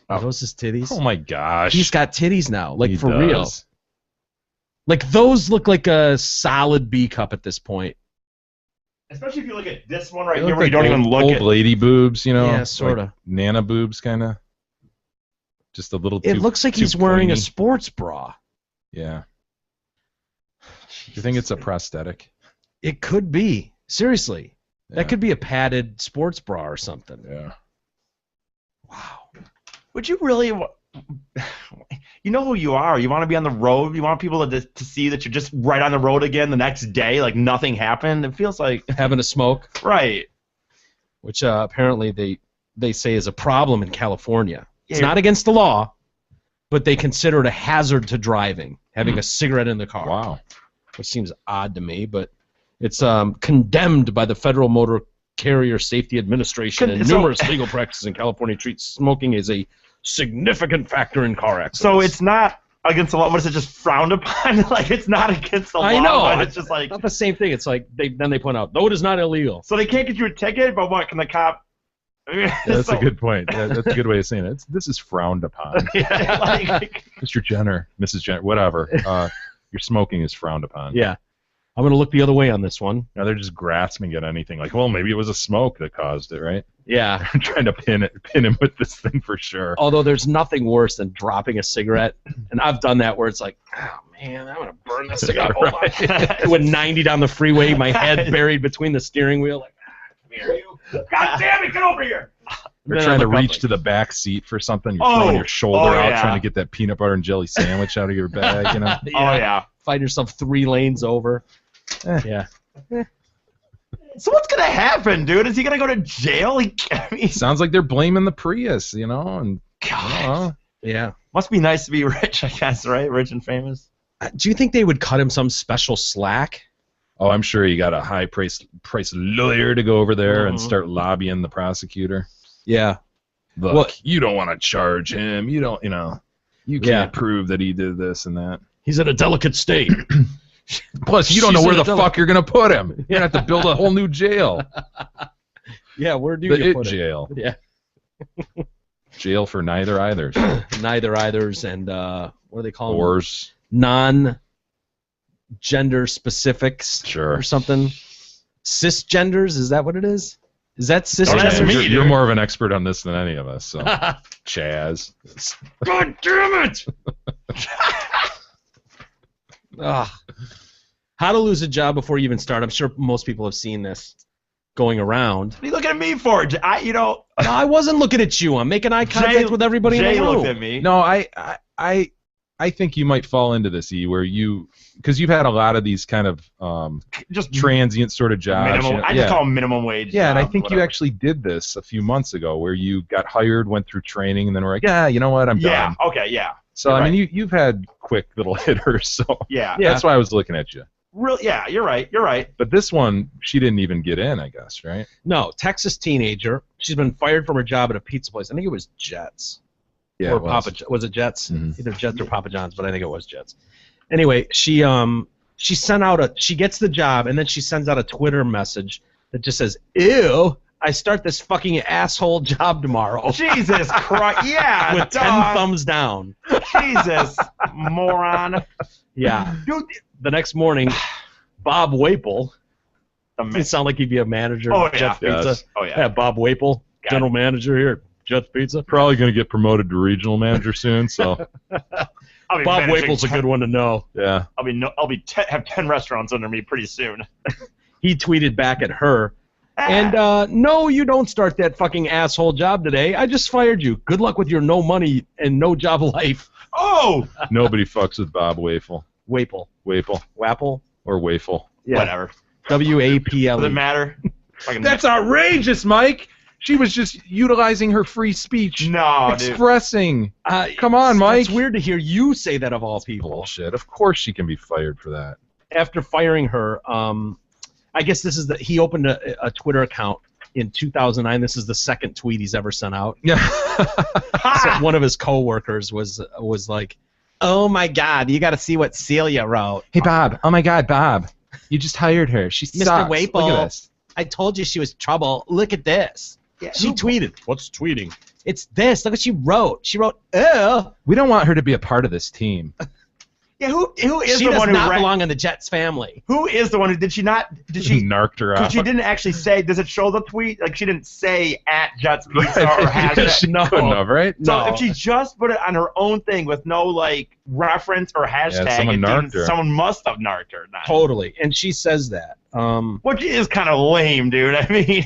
those his titties? Oh my gosh. He's got titties now, like He for does. real. Like those look like a solid B cup at this point. Especially if you look at this one right They here look where you like don't even look old at. lady boobs, Yeah, sorta. Like Nana boobs, kind of. Just a little. It too, looks like too he's wearing a pointy. sports bra. Yeah. Do you think it's a prosthetic? It could be. Seriously. Yeah. That could be a padded sports bra or something. Yeah. Would you really? you know who you are. You want to be on the road. You want people to see that you're just right on the road again the next day, like nothing happened. It feels like Having a smoke, right. which apparently they say is a problem in California. It's Yeah. not against the law, but they consider it a hazard to driving, having a cigarette in the car. Wow. Which seems odd to me, but it's condemned by the Federal Motor Carrier Safety Administration, and numerous legal practices in California treat smoking as a significant factor in car accidents. So it's not against the law. What is it? Just frowned upon? Like it's not against the law. I know. But it's just like not the same thing. It's like they point out, though it is not illegal. so they can't get you a ticket, but what can the cop? I mean, Yeah, that's so- a good point. That's a good way of saying it. This is frowned upon. Yeah, like, Mr. Jenner, Mrs. Jenner, whatever. Your smoking is frowned upon. Yeah. I'm going to look the other way on this one. Now they're just grasping at anything. Like, well, maybe it was a smoke that caused it, right? Yeah. I'm trying to pin him with this thing for sure. Although there's nothing worse than dropping a cigarette. And I've done that where it's like, oh, man, I'm going to burn this cigarette. Hold on. Doing 90 down the freeway, my head buried between the steering wheel. Like, come here, you. God damn it! Get over here! You're Then I trying to look up reach like- to the back seat for something. You're throwing your shoulder out, yeah. trying to get that peanut butter and jelly sandwich out of your bag. You know. Oh yeah. Find yourself 3 lanes over. Yeah. So what's gonna happen, dude? Is he gonna go to jail? I mean, Sounds like they're blaming the Prius. You know, and God, Yeah. must be nice to be rich, I guess, right? Rich and famous. Do you think they would cut him some special slack? oh, I'm sure you got a high price lawyer to go over there and Mhm. start lobbying the prosecutor. Yeah. Look, Well- you don't want to charge him. You don't, you can't Yeah. prove that he did this and that. He's in a delicate state. Plus, you don't know She's where in the a fuck you're going to put him. You're going to have to build a whole new jail. Yeah, where do The you it put it? jail. Yeah. Jail for neither either. Neither either's and what do they call them? Wars. Non-gender specifics Sure. or something. Cisgenders, is that what it is? Is that Oh, that's cisgender? me. You're dude. more of an expert on this than any of us. So, Chaz. God damn it! Ugh. How to lose a job before you even start. I'm sure most people have seen this going around. What are you looking at me for? No, I wasn't looking at you. I'm making eye contact with everybody Jay in the looked room. at me. No, I think you might fall into this, E, where because you've had a lot of these kind of Just transient sort of jobs. minimum. you know- I just call them minimum wage. Yeah, and I jobs, think you whatever. actually did this a few months ago, where you got hired, went through training, and then were like, yeah, you know what, I'm Yeah. done. Okay. Yeah. So you're I mean, you've had quick little hitters, so Yeah. that's why I was looking at you. Yeah. You're right. You're right. But this one, she didn't even get in, I guess, right? No, Texas teenager. She's been fired from her job at a pizza place. I think it was Jets. Yeah, Or it was. was it Jets? Mhm. Either Jets or Papa John's, but I think it was Jets. Anyway, she sent out she gets the job and then she sends out a Twitter message that just says, "Ew, I start this fucking asshole job tomorrow." Jesus Christ. Yeah. With 10 dog. thumbs down. Jesus, moron. Yeah. Dude. The next morning, Bob Waple. The It sound like he'd be a manager Oh, at yeah. Jets Pizza. Yes. Oh yeah. Yeah, Bob Waple, general manager here at Jets Pizza. Probably going to get promoted to regional manager soon, so I'll be Bob managing Waple's a good one to know. yeah. have 10 restaurants under me pretty soon. He tweeted back at her, Ah. and no, you don't start that fucking asshole job today. I just fired you. Good luck with your no money and no job life. Oh, Nobody fucks with Bob Waple. Waple. Wapel or Wafel. Yeah. whatever. W-A-P-L-E. Doesn't matter. Fucking That's outrageous, Mike. She was just utilizing her free speech, no, dude. expressing. Come on, Mike. It's weird to hear you say that of all people. Bullshit. Of course she can be fired for that. After firing her, I guess this is he opened a Twitter account in 2009. This is the second tweet he's ever sent out. Yeah. So one of his coworkers was like, "Oh my God, you got to see what Celia wrote." Hey, Bob. Oh, my God, Bob. You just hired her. She Mr. sucks. Waple. Look at this. I told you she was trouble. Look at this. She tweeted. What's tweeting? It's this. Look what she wrote. She wrote, "Oh." We don't want her to be a part of this team. Yeah, who is She the does one who not belong in the Jets family. Who is the one who did she Narked her Because off. she didn't actually say. Does it show the tweet? Like she didn't say at Jets Pizza or hashtag. She couldn't have, right? So No. if she just put it on her own thing with no like reference or hashtag, someone it narked didn't- her. someone must have narked her. Not. Totally. And she says that. Which is kind of lame, dude. I mean,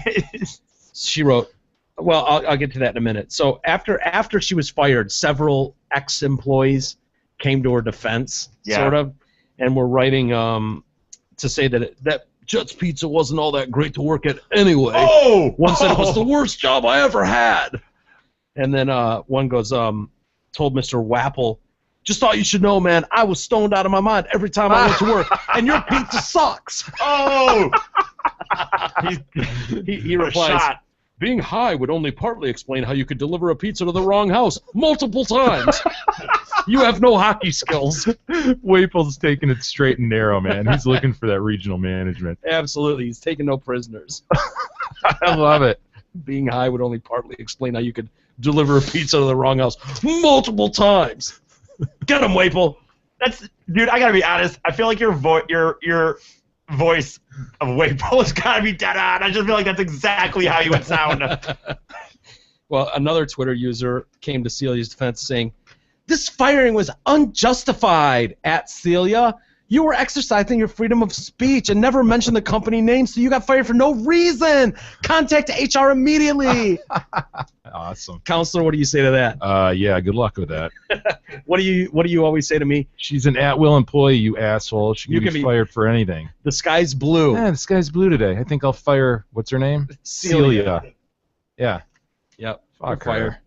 She wrote, well, I'll get to that in a minute. So after she was fired, several ex-employees came to her defense, sort of, and were writing to say that Jets Pizza wasn't all that great to work at anyway. Oh! One said it was the worst job I ever had. And then one goes, told Mr. Wapple, just thought you should know, man, I was stoned out of my mind every time I went to work, and your pizza sucks. Oh! He replies, being high would only partly explain how you could deliver a pizza to the wrong house multiple times. You have no hockey skills. Waple's taking it straight and narrow, man. He's looking for that regional management. Absolutely. He's taking no prisoners. I love it. Being high would only partly explain how you could deliver a pizza to the wrong house multiple times. Get him, Waple. Dude, I gotta be honest. I feel like your voice of Waple has gotta be dead on. I just feel like that's exactly how you would sound. Well, another Twitter user came to Celia's defense saying, this firing was unjustified, at Celia. You were exercising your freedom of speech and never mentioned the company name, so you got fired for no reason. Contact HR immediately. Awesome. Counselor, what do you say to that? Yeah, good luck with that. What do you always say to me? She's an at-will employee, you asshole. She can be fired for anything. The sky's blue. Yeah, the sky's blue today. I think I'll fire, what's her name? Celia. Yeah. Yep. Fuck her.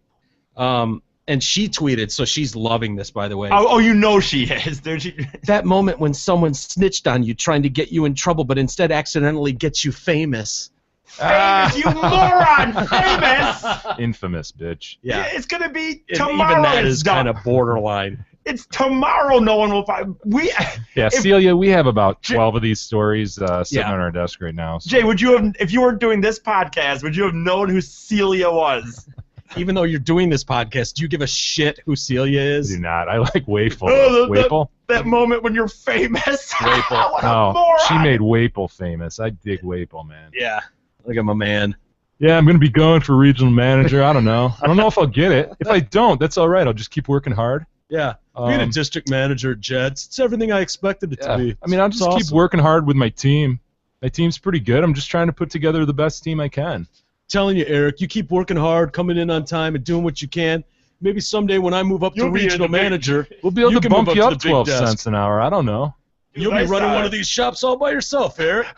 And she tweeted, so she's loving this, by the way. Oh, you know she is. That moment when someone snitched on you trying to get you in trouble, but instead accidentally gets you famous. Famous, you moron! Famous! Infamous, bitch. Yeah. It's going to be And tomorrow. even that is kind of borderline. It's tomorrow. No one will find. Celia, we have about 12 of these stories sitting on our desk right now. So. Jay, would you have, if you weren't doing this podcast, would you have known who Celia was? Even though you're doing this podcast, do you give a shit who Celia is? I do not. I like Waple. Waple? That moment when you're famous. Waple. What a moron. She made Waple famous. I dig Waple, man. Yeah. Look at my man. Yeah, I'm going to be going for regional manager. I don't know. I don't know if I'll get it. If I don't, that's all right. I'll just keep working hard. Yeah. Being a district manager at Jets, it's everything I expected it to be. I mean, I'll just keep working hard with my team. My team's pretty good. I'm just trying to put together the best team I can. Telling you, Eric, you keep working hard, coming in on time, and doing what you can. Maybe someday when I move up to regional manager, we'll be able to bump you up 12 cents an hour. I don't know. You'll be running one of these shops all by yourself, Eric.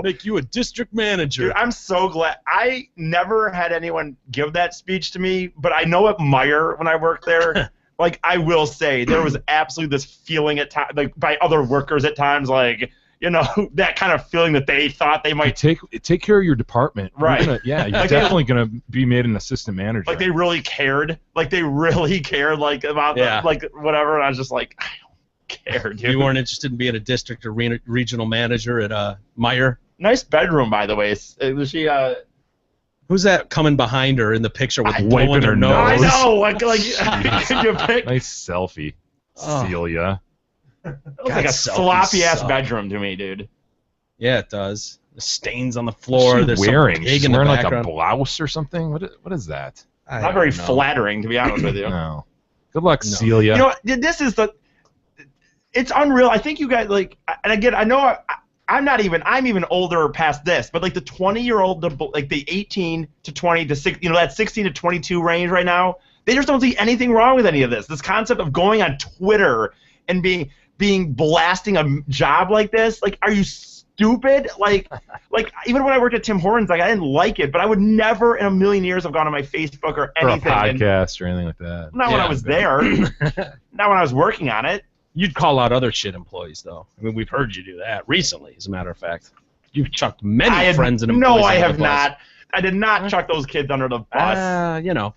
Make you a district manager. Dude, I'm so glad. I never had anyone give that speech to me, but I know at Meijer when I worked there, like I will say, there was absolutely this feeling at times, like by other workers at times, like, you know, that kind of feeling that they thought they might take care of your department. Right. You're like definitely gonna be made an assistant manager. Like they really cared. Like they really cared, like about like whatever. And I was just like, I don't care, dude. You weren't interested in being a district or regional manager at Meijer? Nice bedroom, by the way. Was she? Who's that coming behind her in the picture with wiping her nose? I know. Like you pick? Nice selfie, Celia. It looks like a sloppy ass bedroom to me, dude. Yeah, it does. The stains on the floor. What's she wearing? She's wearing like a blouse or something. What is that? Not very flattering, to be honest with you. No. Good luck, Celia. You know, this is it's unreal. I think you guys like, and again, I know I'm even older past this, but like the 20-year-old, like the 18 to 20 to 6, you know, that 16 to 22 range right now, they just don't see anything wrong with any of this. This concept of going on Twitter and being blasting a job like this, like, are you stupid? Like even when I worked at Tim Hortons, like I didn't like it, but I would never in a million years have gone on my Facebook or anything. Or a podcast or anything like that. Not when I was there. Not when I was working on it. You'd call out other shit employees, though. I mean, we've heard you do that recently, as a matter of fact. You've chucked many friends and employees. No, I have under the bus. Not. I did not chuck those kids under the bus. You know,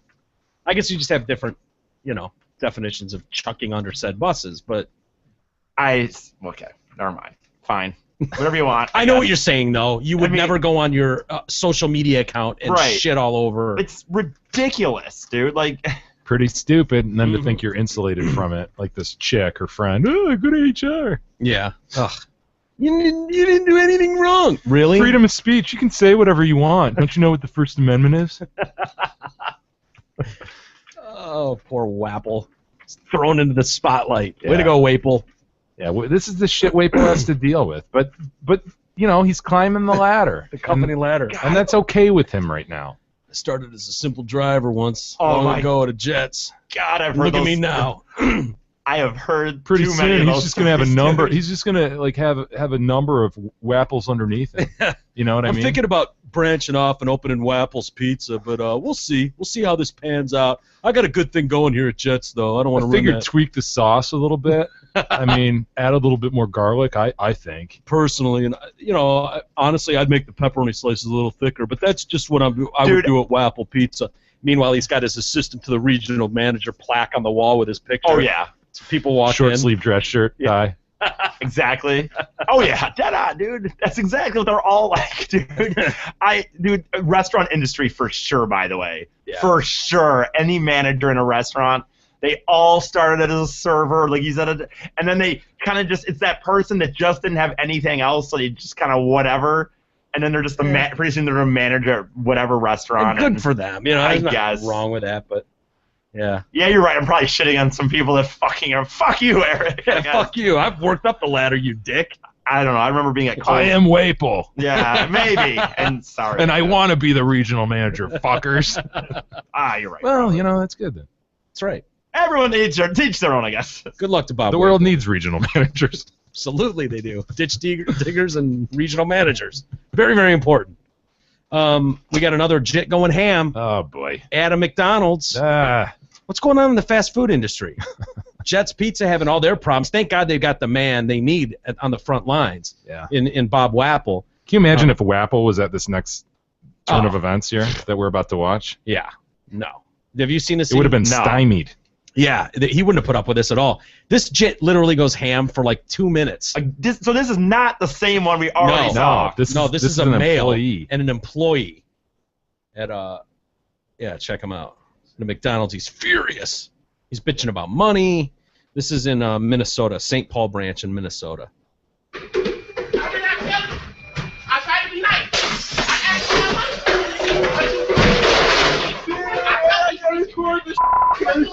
I guess you just have different, you know, definitions of chucking under said buses, but okay, never mind. Fine. Whatever you want. I know what you're saying, though. You would never go on your social media account and shit all over. It's ridiculous, dude. Like, pretty stupid, and then to think you're insulated from it, like this chick, her friend. Oh, good HR. Yeah. Ugh. You didn't do anything wrong. Really? Freedom of speech. You can say whatever you want. Don't you know what the First Amendment is? Oh, poor Wapple. Thrown into the spotlight. Way to go, Waple. Yeah, this is the shit Waple has to deal with. But you know, he's climbing the ladder. The company ladder. And that's okay with him right now. started as a simple driver once, Oh, long my ago at a Jets. God, I've heard Look at those. me now. I have heard Pretty too many soon of he's those just gonna have a stories, number. dude. He's just gonna like have a number of Wapples underneath him. You know what I I'm mean? thinking about branching off and opening Wapple's Pizza, but we'll see. We'll see how this pans out. I got a good thing going here at Jets, though. I don't want I to ruin figured that. tweak the sauce a little bit. I mean, add a little bit more garlic. I think. Personally, and honestly, I'd make the pepperoni slices a little thicker, but that's just what I would do at Wapple Pizza. Meanwhile, he's got his assistant to the regional manager plaque on the wall with his picture. Oh yeah, people walk Short in. sleeve dress shirt, tie. exactly. Oh yeah, dead on, dude. That's exactly what they're all like, dude. Restaurant industry for sure. By the way, for sure. Any manager in a restaurant, they all started as a server, like you said, and then they kind of just—it's that person that just didn't have anything else, so they just kind of whatever. And then they're just pretty soon they're a manager at whatever restaurant. Good for them, I there's guess nothing wrong with that, but yeah. Yeah, you're right. I'm probably shitting on some people that fucking are. Fuck you, Eric. Yeah, fuck you. I've worked up the ladder, you dick. I don't know. I remember being at I am Waple. Yeah, maybe. And sorry. And I want to be the regional manager, fuckers. You're right. Well, that's good then. That's right. Everyone needs teach their own, I guess. Good luck to Bob. The world needs regional managers. Absolutely, they do. Ditch diggers and regional managers. Very, very important. We got another jit going ham. Oh boy. At McDonald's. What's going on in the fast food industry? Jets Pizza having all their problems. Thank God they've got the man they need on the front lines. Yeah. In Bob Wapple. Can you imagine if Wapple was at this next turn of events here that we're about to watch? Yeah. No. Have you seen this? It would have been stymied. Yeah, he wouldn't have put up with this at all. This jit literally goes ham for like 2 minutes. So this is not the same one we already saw. This is a male employee. And an employee at check him out. At McDonald's, he's furious. He's bitching about money. This is in Minnesota, St. Paul branch in Minnesota. I tried to be nice. I asked for my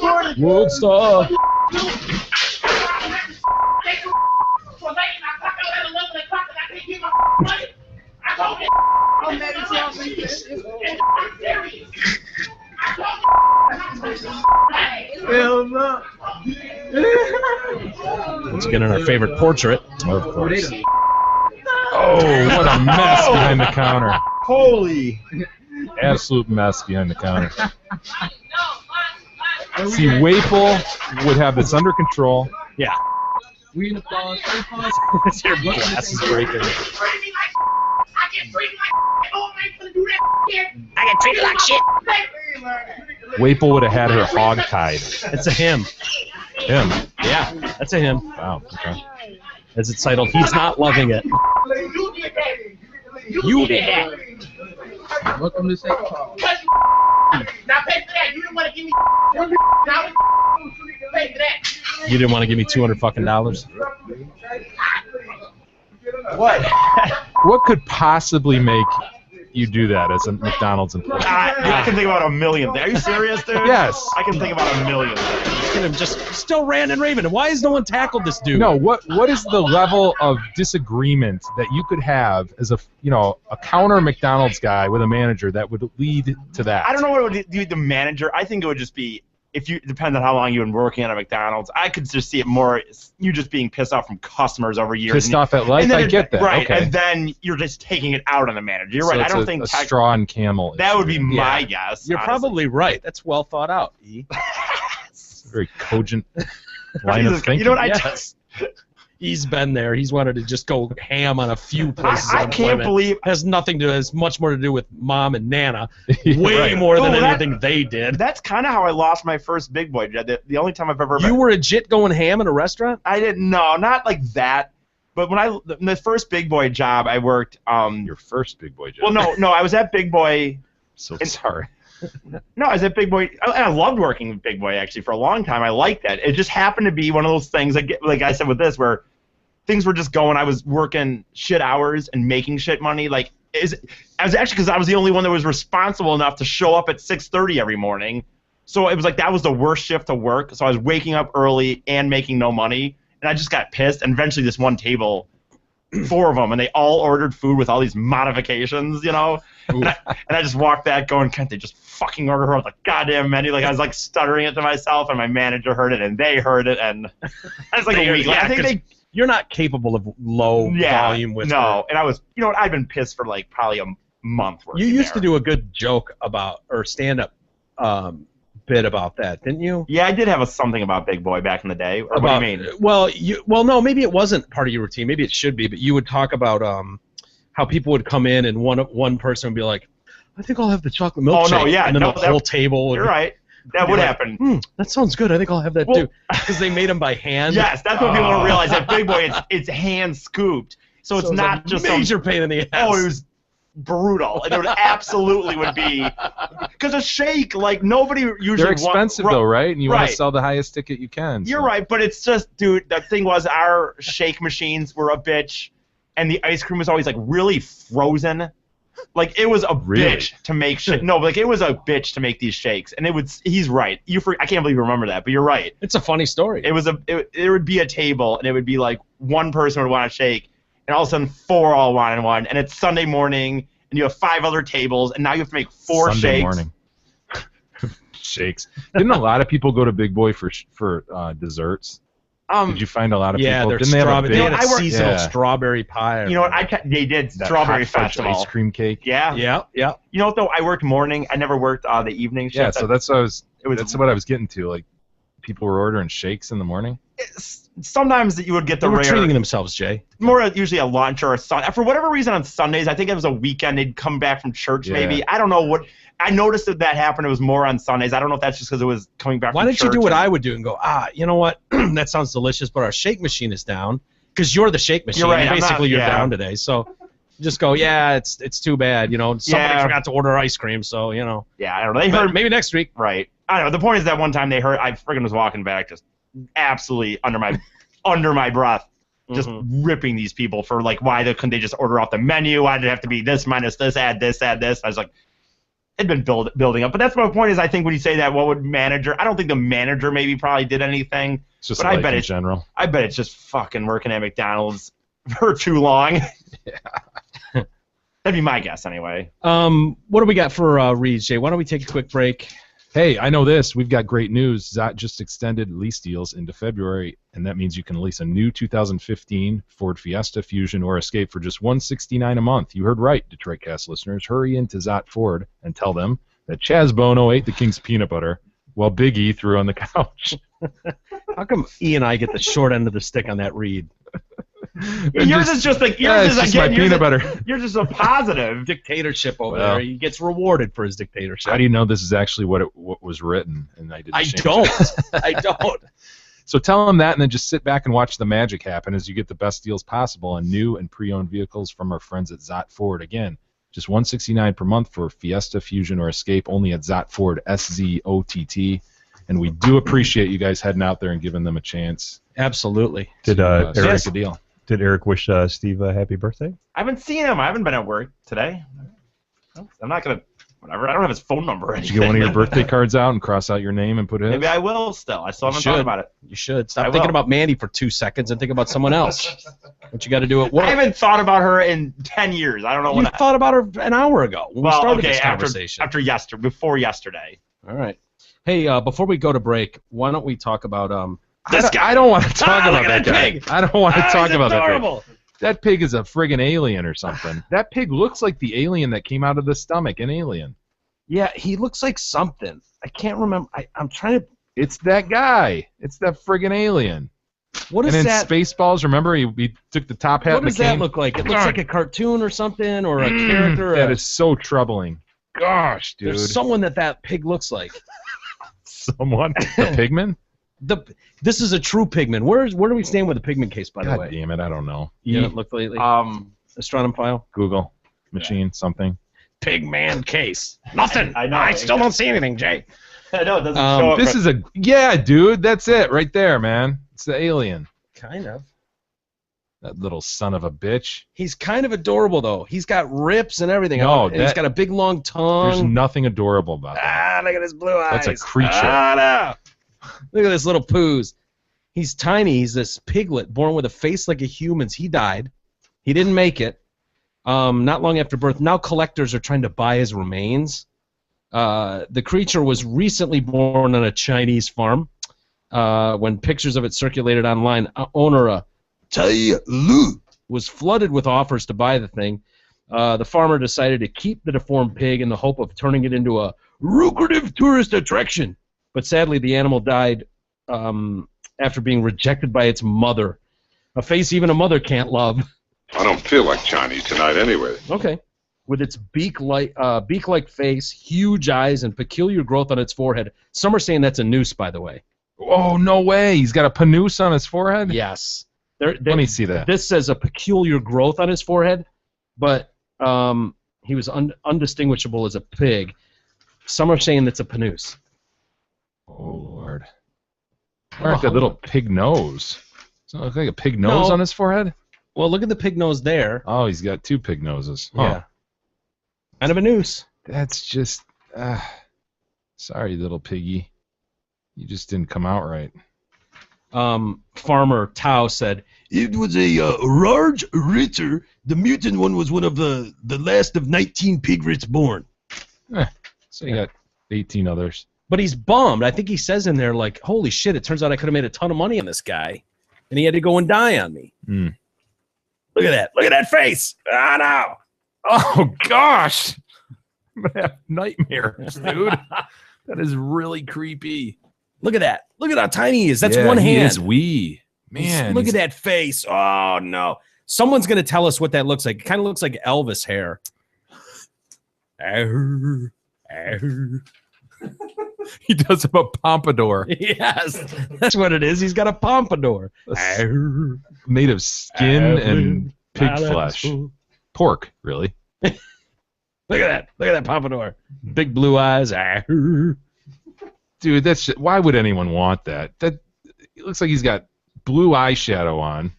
money. World Let's get in our favorite portrait. Of course. Oh, what a mess behind the counter. Holy. Absolute mess behind the counter. See, Waple would have this under control. Yeah. Your glass is breaking. I get treated like shit. Waple would have had her hog tied. It's a him. Him? Yeah, that's a him. Wow, okay. As it's titled, He's Not Loving It. You did that. Welcome to St. Paul. Now pay for that. You didn't want to give me $100. Pay for that. You didn't want to give me $200 fucking dollars? What? What could possibly make you do that as a McDonald's employee? I can think about a million things. Are you serious, dude? Yes. I can think about a million things. Look at him just still ranting and raving. Why has no one tackled this dude? No, what is the level of disagreement that you could have as a counter McDonald's guy with a manager that would lead to that? I don't know what it would do with the manager. I think it would just be, depends on how long you've been working at a McDonald's. I could just see it more you just being pissed off from customers over years. Pissed off at life? I get that. Right, okay. and then you're just taking it out on the manager. You're So right. I it's don't a think straw and camel. that would be issue. my guess. You're honestly. probably right. That's well thought out, E. Very cogent line of thinking. You know what? Yes. He's been there. He's wanted to just go ham on a few places. I of can't employment. believe has much more to do with Mom and Nana, way Right. more than Well, anything they did. that's kind of how I lost my first big boy job. The only time I've ever You were a jit going ham in a restaurant? I didn't know, not like that. But when the first big boy job I worked Your first big boy job. well no, I was at Big Boy. So sorry. No, I was at Big Boy. I loved working with Big Boy actually for a long time. I liked that. It just happened to be one of those things like I said with this where things were just going. I was working shit hours and making shit money. I was actually because I was the only one that was responsible enough to show up at 6:30 every morning. So it was like that was the worst shift to work. So I was waking up early and making no money, and I just got pissed. And eventually, this one table 4 of them, and they all ordered food with all these modifications, you know. And I just walked back going, can't they just fucking order her? I was like, goddamn, Mandy. Like, I was like stuttering it to myself, and my manager heard it, and they heard it, and I was like a week. I think you're not capable of low volume whisper. No, and I was, you know what? I've been pissed for like probably a month. You used to do a good joke about, or stand-up bit about that, didn't you? Yeah, I did have something about Big Boy back in the day. Or what do you mean? Well, no, maybe it wasn't part of your routine. Maybe it should be. But you would talk about how people would come in and one person would be like, "I think I'll have the chocolate milkshake." Oh no, yeah, and then the whole table. You're right. That would happen. That sounds good. I think I'll have that too. Because they made them by hand. Yes, that's what people don't realize. That Big Boy, it's hand scooped, so it's not just major pain in the ass. Oh, it was brutal, and it would absolutely would be because a shake, like nobody usually. They're expensive though, right? And you want to sell the highest ticket you can. You're right, but it's just, dude. The thing was, our shake machines were a bitch, and the ice cream was always like really frozen. Like it was a bitch to make shit. No, like it was a bitch to make these shakes, and it would. He's right. I can't believe you remember that, but you're right. It's a funny story. It was there would be a table, and it would be like one person would want a shake, and all of a sudden 4 all wanted one, and it's Sunday morning, and you have 5 other tables, and now you have to make 4 Sunday shakes. Morning. Shakes. Didn't a lot of people go to Big Boy for desserts? Did you find a lot of people? Didn't they have a seasonal strawberry pie? You know what? They did strawberry festival. Ice cream cake. Yeah. Yeah. You know what though? I worked morning. I never worked the evening shift. Yeah, so that's what I was getting to. Like, people were ordering shakes in the morning. Sometimes you would get the they were rare. treating themselves, Jay. More usually a lunch or a Sunday. For whatever reason on Sundays, I think it was a weekend. They'd come back from church. Maybe I don't know what. I noticed that happened. It was more on Sundays. I don't know if that's just because it was coming back. Why didn't you do what I would do and go, you know what? That sounds delicious, but our shake machine is down because you're the shake machine. You're right. Basically, you're down today, so just go. Yeah, it's too bad. You know, somebody forgot to order ice cream, so you know. Yeah, I don't know. They heard maybe next week. Right. I don't know. The point is that one time they heard. I friggin' was walking back, just absolutely under my breath. Just ripping these people for like why couldn't they just order off the menu? Why did it have to be this minus this, add this, add this? I was like, it'd been building up. But that's my point is I think when you say that, what would manager? I don't think the manager maybe probably did anything. It's just but life I bet in general. I bet it's just fucking working at McDonald's for too long. Yeah. That'd be my guess anyway. What do we got for reads, Jay? Why don't we take a quick break? Hey, I know this. We've got great news. Zot just extended lease deals into February, and that means you can lease a new 2015 Ford Fiesta, Fusion, or Escape for just $169 a month. You heard right, DetroitCast listeners. Hurry into Zot Ford and tell them that Chaz Bono ate the King's peanut butter while Big E threw on the couch. How come E and I get the short end of the stick on that read? Yours is just like my peanut butter. You're just a positive dictatorship over there. He gets rewarded for his dictatorship. How do you know this is actually what was written? And I don't. I don't. So tell them that, and then just sit back and watch the magic happen as you get the best deals possible on new and pre-owned vehicles from our friends at Zot Ford. Again, just $169 per month for Fiesta, Fusion, or Escape, only at Zot Ford, SZOTT. And we do appreciate you guys heading out there and giving them a chance. Absolutely. Did Eric a deal? Did Eric wish Steve a happy birthday? I haven't seen him. I haven't been at work today. I'm not gonna. Whatever. I don't have his phone number. Did you get one of your birthday cards out and cross out your name and put it? Maybe I will still. I still haven't thought about it. You should stop thinking about Mandy for 2 seconds and think about someone else. What you got to do at work. I haven't thought about her in 10 years. I don't know. You thought about her an hour ago when we started this conversation. Before yesterday. All right. Hey, before we go to break, why don't we talk about this guy? I don't want to talk about that guy. Pig. I don't want to talk about that pig. That pig is a friggin' alien or something. That pig looks like the alien that came out of the stomach in Alien. Yeah, he looks like something. I can't remember. I'm trying to. It's that guy. It's that friggin' alien. What is that? And in Spaceballs, remember he took the top hat. What does that look like? It looks like a cartoon or something, or a character. That is so troubling. Gosh, dude. There's someone that pig looks like. Someone? The pigman? This is a true pigman. Where do we stand with the pigman case, by the way? God damn it, I don't know. You haven't looked lately? Astronom file? Google. Machine, something. Pigman case. Nothing. I know. I still don't see anything, Jay. I know. It doesn't show up. This is yeah, dude. That's it right there, man. It's the alien. Kind of. That little son of a bitch. He's kind of adorable, though. He's got rips and everything. No, he's got a big, long tongue. There's nothing adorable about that. Look at his blue eyes. That's a creature. No. Look at this little poos. He's tiny. He's this piglet born with a face like a human's. He died. He didn't make it. Not long after birth. Now collectors are trying to buy his remains. The creature was recently born on a Chinese farm. When pictures of it circulated online, owner Tai Lu was flooded with offers to buy the thing. The farmer decided to keep the deformed pig in the hope of turning it into a lucrative tourist attraction. But sadly, the animal died after being rejected by its mother. A face even a mother can't love. I don't feel like Chinese tonight anyway. Okay. With its beak-like face, huge eyes, and peculiar growth on its forehead. Some are saying that's a noose, by the way. Oh, no way. He's got a panoose on his forehead? Yes. Let me see that. This says a peculiar growth on his forehead, but he was undistinguishable as a pig. Some are saying it's a panoose. Oh, Lord. Or like a little pig nose. Doesn't it look like a pig nose on his forehead? Well, look at the pig nose there. Oh, he's got two pig noses. Huh. Yeah. Kind of a noose. That's just... sorry, little piggy. You just didn't come out right. Farmer Tao said, "It was a large ritter. The mutant one was one of the last of 19 piglets born." So you got 18 others. But he's bummed. I think he says in there, like, holy shit, it turns out I could have made a ton of money on this guy. And he had to go and die on me. Mm. Look at that. Look at that face. Ah, no. Oh, gosh. I'm going to have nightmares, dude. That is really creepy. Look at that. Look at how tiny he is. That's yeah, one hand. He is wee. Man. Look at that face. Oh, no. Someone's going to tell us what that looks like. It kind of looks like Elvis hair. He does have a pompadour. Yes. That's what it is. He's got a pompadour. Made of skin and pig flesh. Pork, really. Look at that. Look at that pompadour. Big blue eyes. Dude, that's just, why would anyone want that? That it looks like he's got blue eyeshadow on.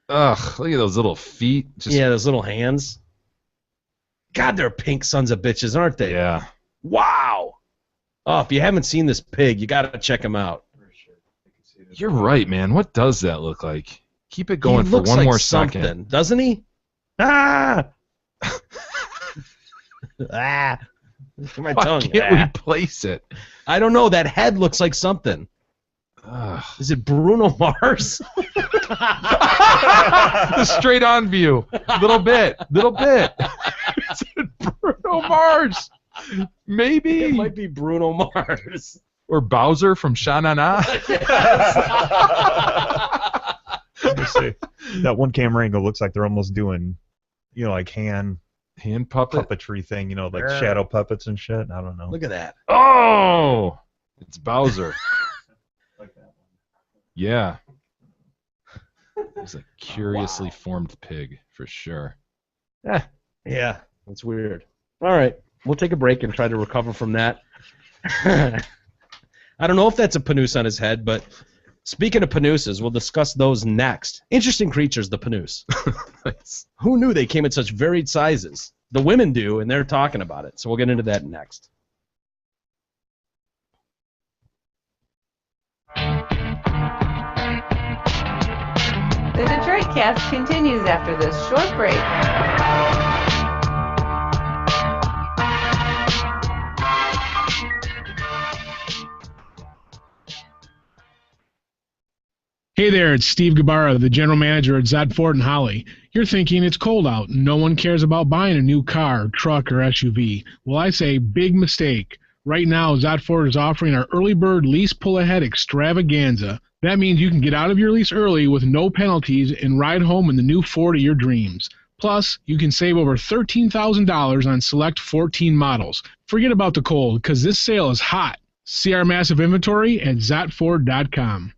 Ugh, look at those little feet. Yeah, those little hands. God, they're pink sons of bitches, aren't they? Yeah. Wow. Oh, if you haven't seen this pig, you got to check him out. You're right, man. What does that look like? Keep it going for one more second. Doesn't he? Ah! Ah! My tongue. Why can't we place it? I don't know. That head looks like something. Is it Bruno Mars? The straight on view. Little bit. Is it Bruno Mars? Maybe. It might be Bruno Mars. Or Bowser from Sha-Na-Na. That one camera angle looks like they're almost doing, like hand puppetry thing, like shadow puppets and shit. I don't know. Look at that. Oh, it's Bowser. Like that one. Yeah. It's a curiously formed pig for sure. Yeah, that's weird. All right, we'll take a break and try to recover from that. I don't know if that's a panoose on his head, but speaking of panooses, we'll discuss those next. Interesting creatures, the panoose. Nice. Who knew they came in such varied sizes? The women do, and they're talking about it. So we'll get into that next. The Detroit Cast continues after this short break. Hey there, it's Steve Gabarra, the general manager at Zod Ford in Holly. You're thinking it's cold out and no one cares about buying a new car, truck, or SUV. Well, I say big mistake. Right now, Zod Ford is offering our early bird lease pull-ahead extravaganza. That means you can get out of your lease early with no penalties and ride home in the new Ford of your dreams. Plus, you can save over $13,000 on select 14 models. Forget about the cold, because this sale is hot. See our massive inventory at zotford.com.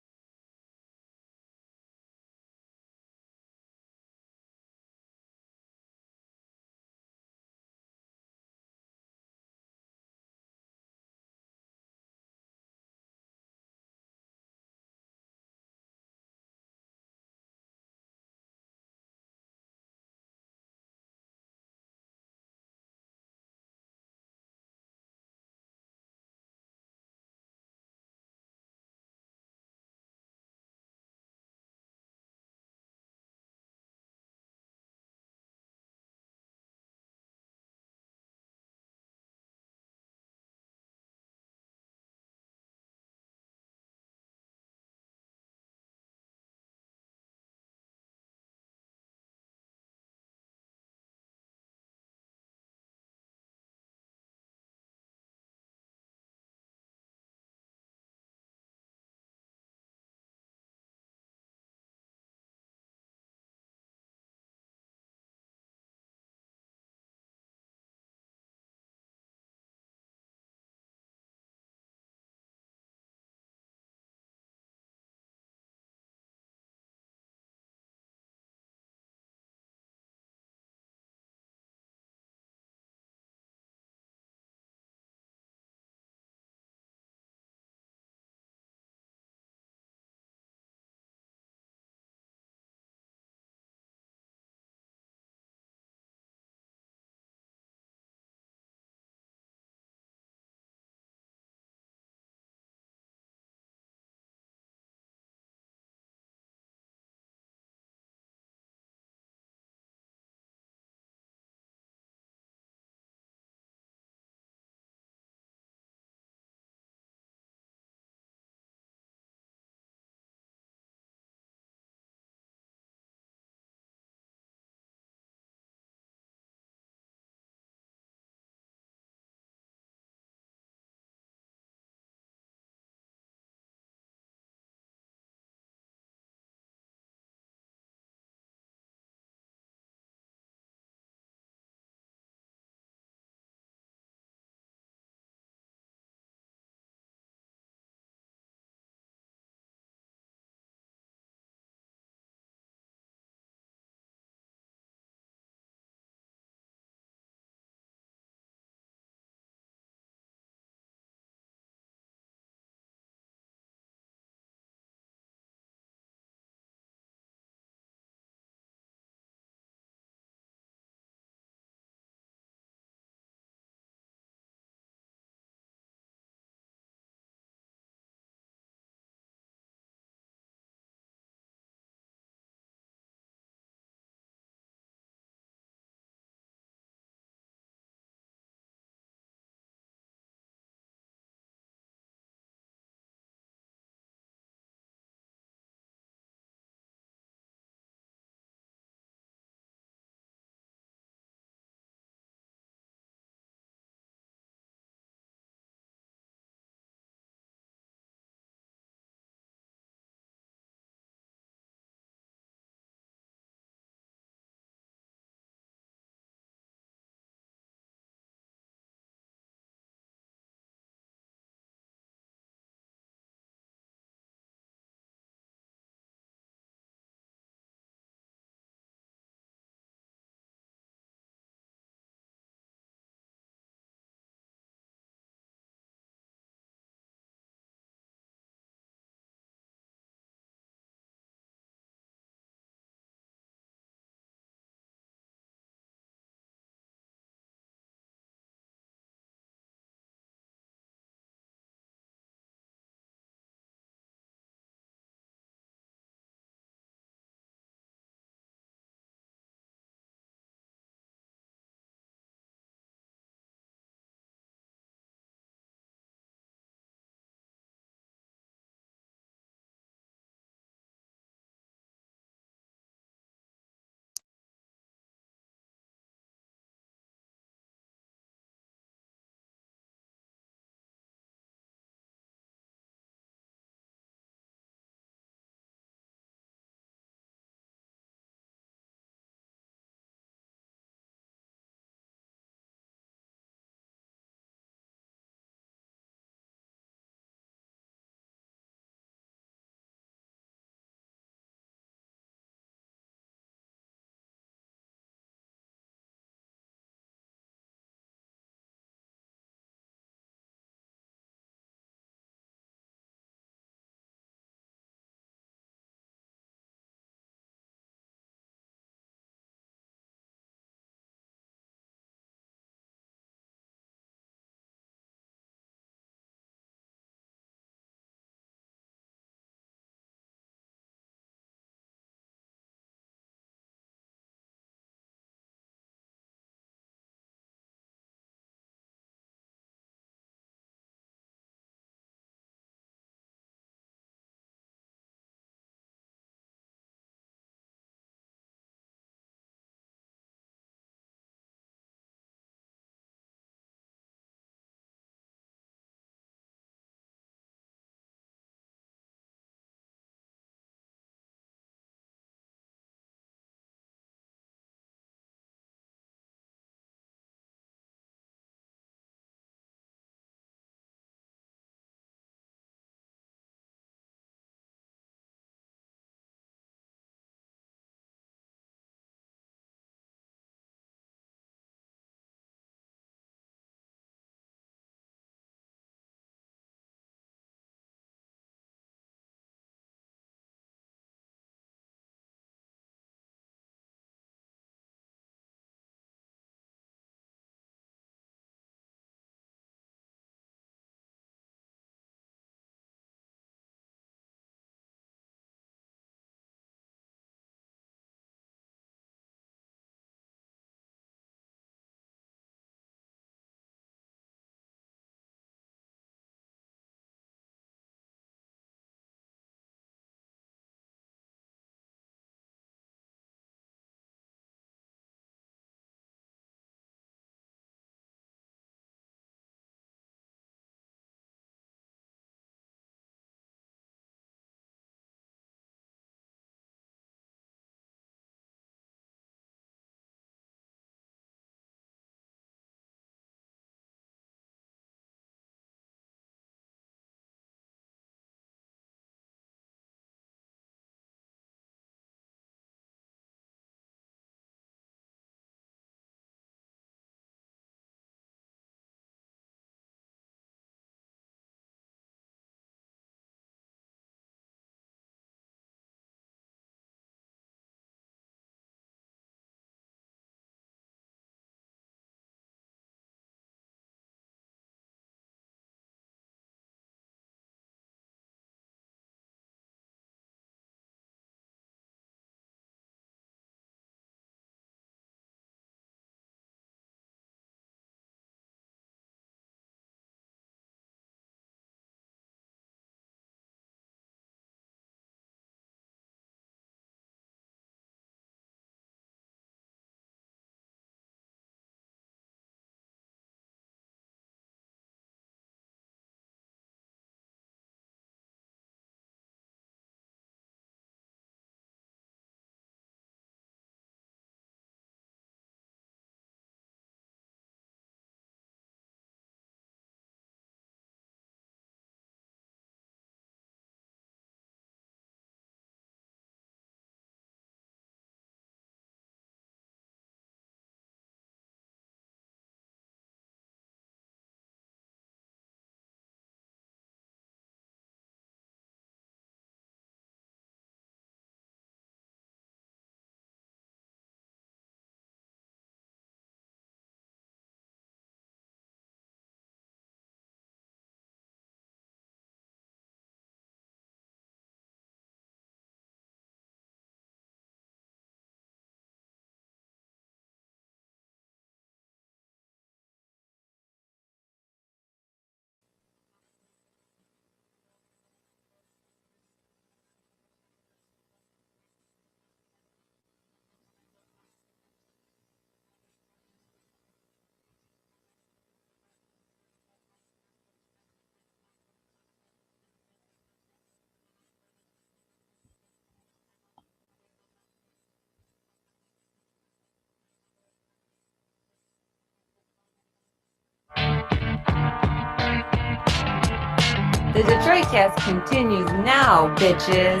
Detroit Cast continues now, bitches.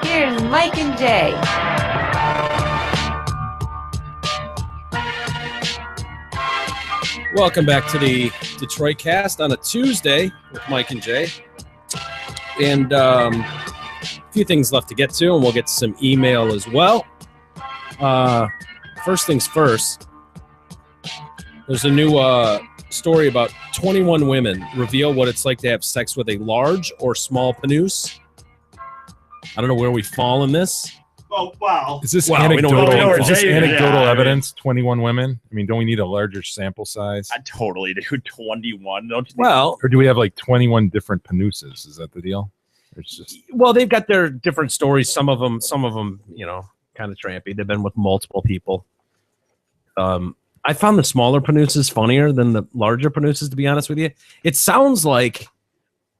Here's Mike and Jay. Welcome back to the Detroit Cast on a Tuesday with Mike and Jay. And a few things left to get to, and we'll get to some email as well. First things first, there's a new story about 21 women reveal what it's like to have sex with a large or small penis. I don't know where we fall in this. Oh, wow. Is this anecdotal evidence? 21 women? I mean, don't we need a larger sample size? I totally do. 21, don't you think? Well, or do we have like 21 different penises? Is that the deal? Or it's just well, they've got their different stories. Some of them, you know, kind of trampy. They've been with multiple people. I found the smaller penises funnier than the larger penises, to be honest with you. It sounds like,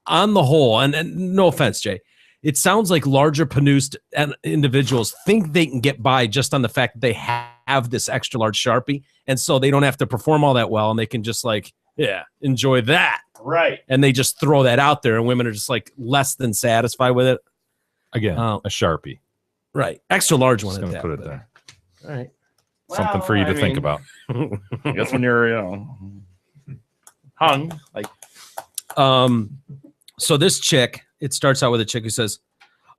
on the whole, and no offense, Jay, it sounds like larger penised individuals think they can get by just on the fact that they have this extra large Sharpie, and so they don't have to perform all that well, and they can just enjoy that. Right. And they just throw that out there, and women are just like less than satisfied with it. Again, a Sharpie. Right. Extra large one. Just going to put it there. All right. Something for you to think about. I guess when you're, hung, like. So this chick, it starts out with a chick who says,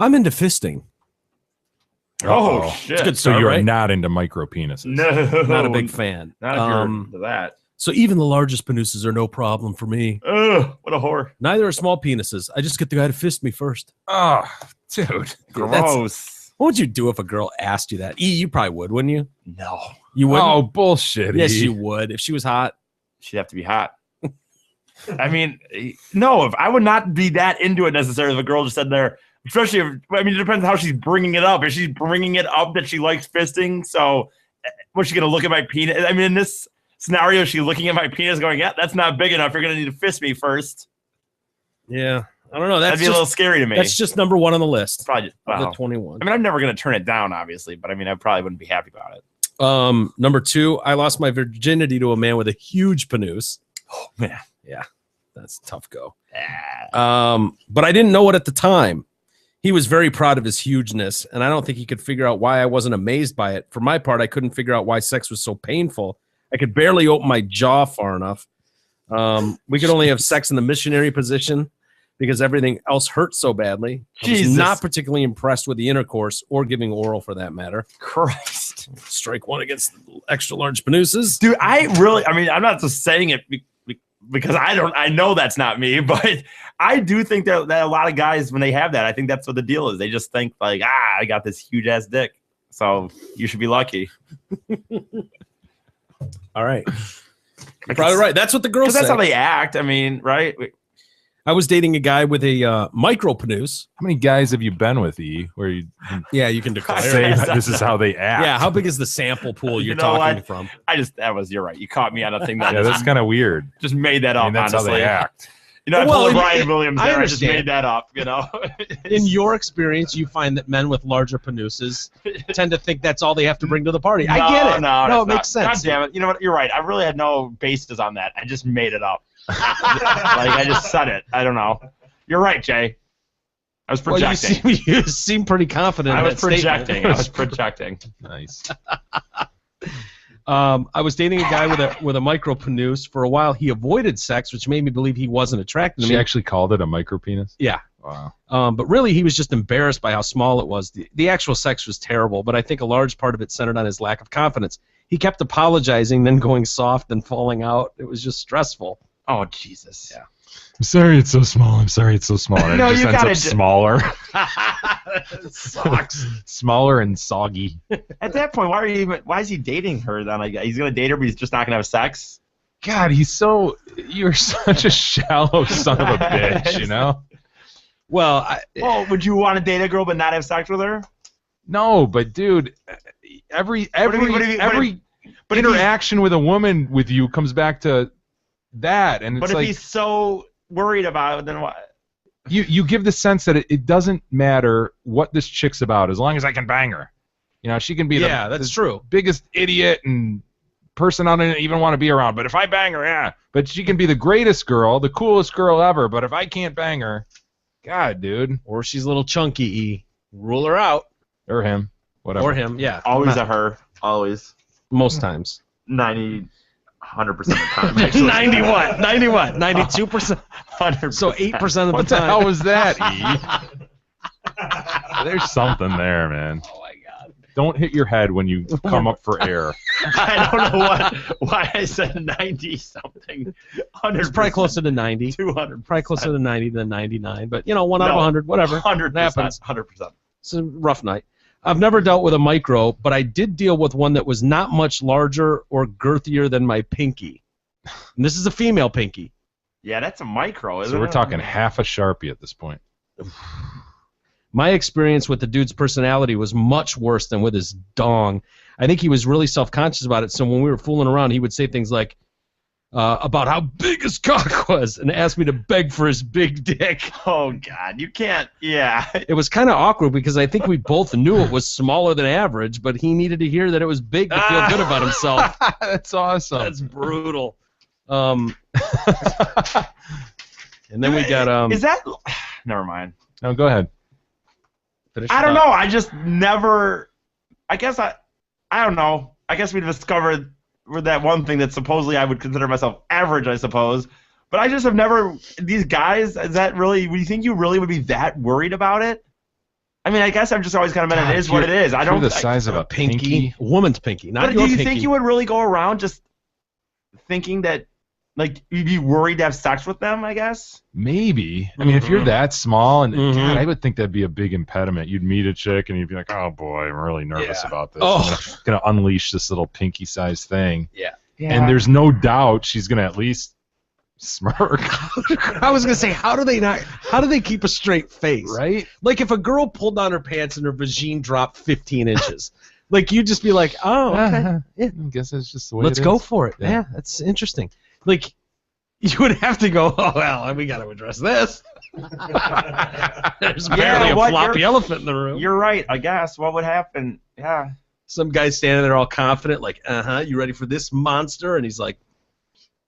"I'm into fisting." Oh, shit. It's a good So start, you're right? not into micro penises. No. Not a big fan. Not if you're into that. So even the largest penises are no problem for me. Ugh, what a whore. Neither are small penises. I just get the guy to fist me first. Oh, dude. Gross. What would you do if a girl asked you that? You probably would, wouldn't you? No. You wouldn't? Oh, bullshit. Yes, you would. If she was hot. She'd have to be hot. I mean, no, if I would not be that into it necessarily if a girl just said there, especially if, I mean, it depends how she's bringing it up. If she's bringing it up that she likes fisting, so was she going to look at my penis? I mean, in this scenario, is she looking at my penis going, yeah, that's not big enough. You're going to need to fist me first. Yeah. I don't know. That'd be a little scary to me. That's just number one on the list. Probably just, of the 21. I mean, I'm never going to turn it down, obviously, but I mean, I probably wouldn't be happy about it. Number two, I lost my virginity to a man with a huge penis. Oh, man. Yeah, that's a tough go. But I didn't know it at the time. He was very proud of his hugeness, and I don't think he could figure out why I wasn't amazed by it. For my part, I couldn't figure out why sex was so painful. I could barely open my jaw far enough. We could only have sex in the missionary position because everything else hurt so badly. I was not particularly impressed with the intercourse or giving oral for that matter. Christ. Strike one against extra large penises. Dude, I mean, I'm not just saying it because I know that's not me, but I do think that a lot of guys, when they have that, I think that's what the deal is. They just think like, I got this huge ass dick, so you should be lucky. All right. You're probably right. That's what the girls say. That's how they act. I mean, right? I was dating a guy with a micro penis. How many guys have you been with, E? Where you can declare say this is how they act. Yeah, how big is the sample pool you're talking from? You're right. You caught me on a thing that that's kind of weird. Just made that up. That's honestly. how they act. You know, I Well, pulled a Brian Williams I there. I just understand. made that up. You know. In your experience, you find that men with larger penises tend to think that's all they have to bring to the party. I get it. No, it makes sense. God damn it. You know what? You're right. I really had no basis on that. I just made it up. Like I just said it. I don't know. You're right, Jay. I was projecting. Well, you seem pretty confident. I in was that statement. projecting. I was projecting. Nice. I was dating a guy with a micro penis. For a while, he avoided sex, which made me believe he wasn't attracted to me. She actually called it a micro penis? Yeah. Wow. But really, he was just embarrassed by how small it was. The actual sex was terrible, but I think a large part of it centered on his lack of confidence. He kept apologizing, then going soft, then falling out. It was just stressful. Oh, Jesus. Yeah. I'm sorry it's so small. I'm sorry it's so small. And No, it just you ends gotta up smaller. Sucks. Smaller and soggy. At that point, why is he dating her then? Like, he's gonna date her, but he's just not gonna have sex. God, you're such a shallow son of a bitch, you know? Well, would you want to date a girl but not have sex with her? No, but dude, every interaction with a woman with you comes back to that, and it's but if like, he's so worried about it, then what? You give the sense that it doesn't matter what this chick's about as long as I can bang her. You know, she can be that's true. biggest idiot and person I don't even want to be around. But if I bang her, yeah. But she can be the greatest girl, the coolest girl ever. But if I can't bang her, God, dude. Or she's a little chunky. Rule her out. Or him. Whatever. Or him, yeah. Always a her. Always. Most times. 100% of the time. Actually. 90 what? 90 what? 92%? 100%. So 8% of the time. What the hell was that, E? There's something there, man. Oh, my God. Don't hit your head when you come up for air. I don't know why I said 90-something. 100%. It's probably closer to 90. 200. Probably closer to 90 than 99. But, 1 out of 100, whatever. 100%. It happens. 100%. It's a rough night. I've never dealt with a micro, but I did deal with one that was not much larger or girthier than my pinky. And this is a female pinky. Yeah, that's a micro, isn't it? So we're talking half a Sharpie at this point. My experience with the dude's personality was much worse than with his dong. I think he was really self-conscious about it, so when we were fooling around, he would say things like, about how big his cock was and asked me to beg for his big dick. Oh, God, you can't, yeah. It was kind of awkward because I think we both knew it was smaller than average, but he needed to hear that it was big to feel good about himself. That's awesome. That's brutal. And then we got... Is that... Never mind. No, go ahead. I don't know. I just never... I guess I don't know. I guess we discovered... that one thing that supposedly I would consider myself average, I suppose. But I just have never... These guys, is that really... Do you think you really would be that worried about it? I mean, I guess I've just always kind of meant it is what it is. I don't... the size of a pinky. A woman's pinky, not but your do you pinky. think you would really go around just thinking that, like, you'd be worried to have sex with them, I guess? Maybe. I mean, if you're that small, and God, I would think that'd be a big impediment. You'd meet a chick, and you'd be like, oh, boy, I'm really nervous about this. Oh. I'm going to unleash this little pinky-sized thing. Yeah. And there's no doubt she's going to at least smirk. I was going to say, how do they keep a straight face? Right? Like, if a girl pulled down her pants and her vagine dropped 15 inches, like, you'd just be like, oh, okay. Yeah. I guess that's just the way Let's it go is. for it. Yeah, that's interesting. Like, you would have to go, oh, well, we got to address this. There's barely a floppy elephant in the room. You're right, I guess. What would happen? Yeah. Some guy standing there all confident, like, you ready for this monster? And he's like,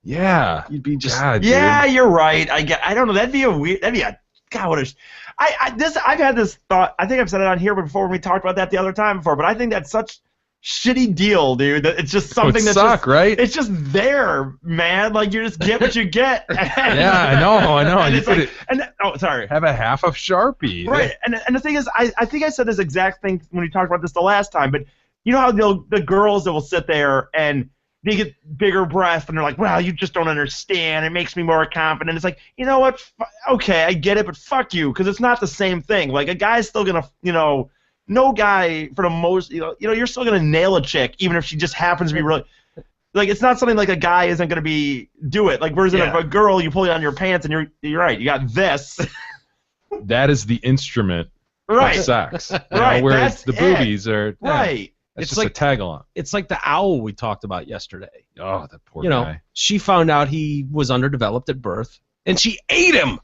yeah. You'd be just... God, yeah, dude. you're right. I don't know. That'd be a... God, what a... I've had this thought. I think I've said it on here before when we talked about that the other time before, but I think that's such... shitty deal, dude. That it's just something that's suck, right? It's just there, man. Like you just get what you get. Yeah, I know. And You it's could like, sorry. have a half of Sharpie. Right, and the thing is, I think I said this exact thing when we talked about this the last time. But you know how the girls that will sit there and they get bigger breasts and they're like, well, you just don't understand. It makes me more confident. It's like, you know what? Okay, I get it, but fuck you, because it's not the same thing. Like a guy's still gonna, no guy for the most, you're still gonna nail a chick even if she just happens to be really, like it's not something like a guy isn't gonna do it. Like whereas if a girl, you pull it on your pants and you're right, you got this. That is the instrument right. of sex. Right. Whereas the boobies are right. It's just like a tag along. It's like the owl we talked about yesterday. Oh, that poor guy. She found out he was underdeveloped at birth, and she ate him.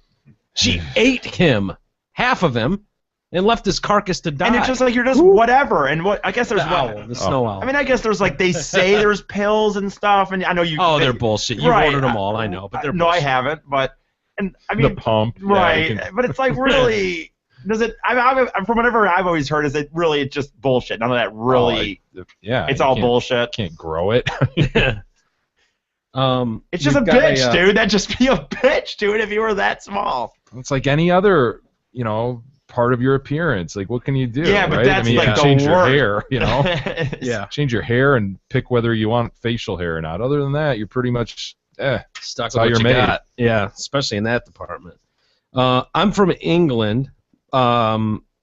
She ate him, half of him, and left his carcass to die. And it's just like you're just whatever. And what I guess there's the snow owl. I mean, I guess there's like they say there's pills and stuff, and I know you. Oh, they're bullshit. You ordered them all, I know, but they're no, bullshit. I haven't. But and I mean, the pump, right? But it's like really. Does it? From whatever I've always heard, is it really? It's just bullshit. None of that really. It's all bullshit. Can't grow it. It's just a bitch, dude. That'd just be a bitch, dude. If you were that small. It's like any other, part of your appearance. Like, what can you do? Yeah, but right? that's I mean, like you the can change worst. your hair. Yeah. Change your hair and pick whether you want facial hair or not. Other than that, you're pretty much stuck with what you got. Yeah, especially in that department. I'm from England.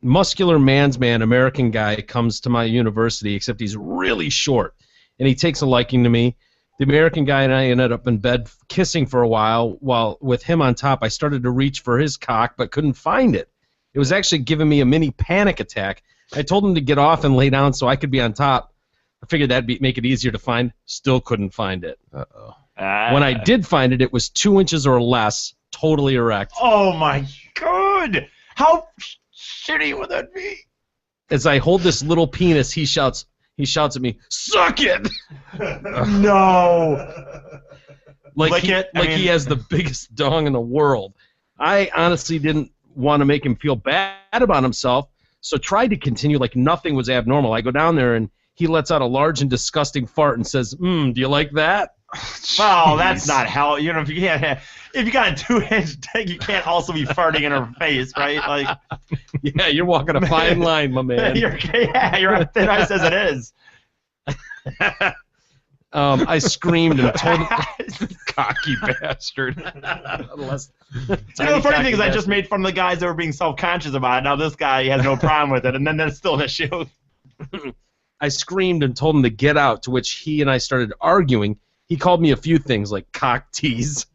Muscular man's man, American guy, comes to my university, except he's really short, and he takes a liking to me. The American guy and I ended up in bed kissing for a while with him on top. I started to reach for his cock, but couldn't find it. It was actually giving me a mini panic attack. I told him to get off and lay down so I could be on top. I figured that'd make it easier to find. Still couldn't find it. Uh-oh. When I did find it, it was 2 inches or less, totally erect. Oh my god! How shitty would that be? As I hold this little penis, he shouts, He shouts at me, "Suck it!" No. Like I mean, he has the biggest dong in the world. I honestly didn't want to make him feel bad about himself, so tried to continue like nothing was abnormal. I go down there and he lets out a large and disgusting fart and says, do you like that? Oh, that's not hell. You know, if you got a 2-inch dick, you can't also be farting in her face, right? Like, yeah, you're walking a fine line, my man. you're on thin ice as it is. I screamed and told cocky bastard. The funny thing is, I just made fun of the guys that were being self-conscious about it. Now this guy has no problem with it, and then there's still an issue. I screamed and told him to get out, to which he and I started arguing. He called me a few things, like cock tease,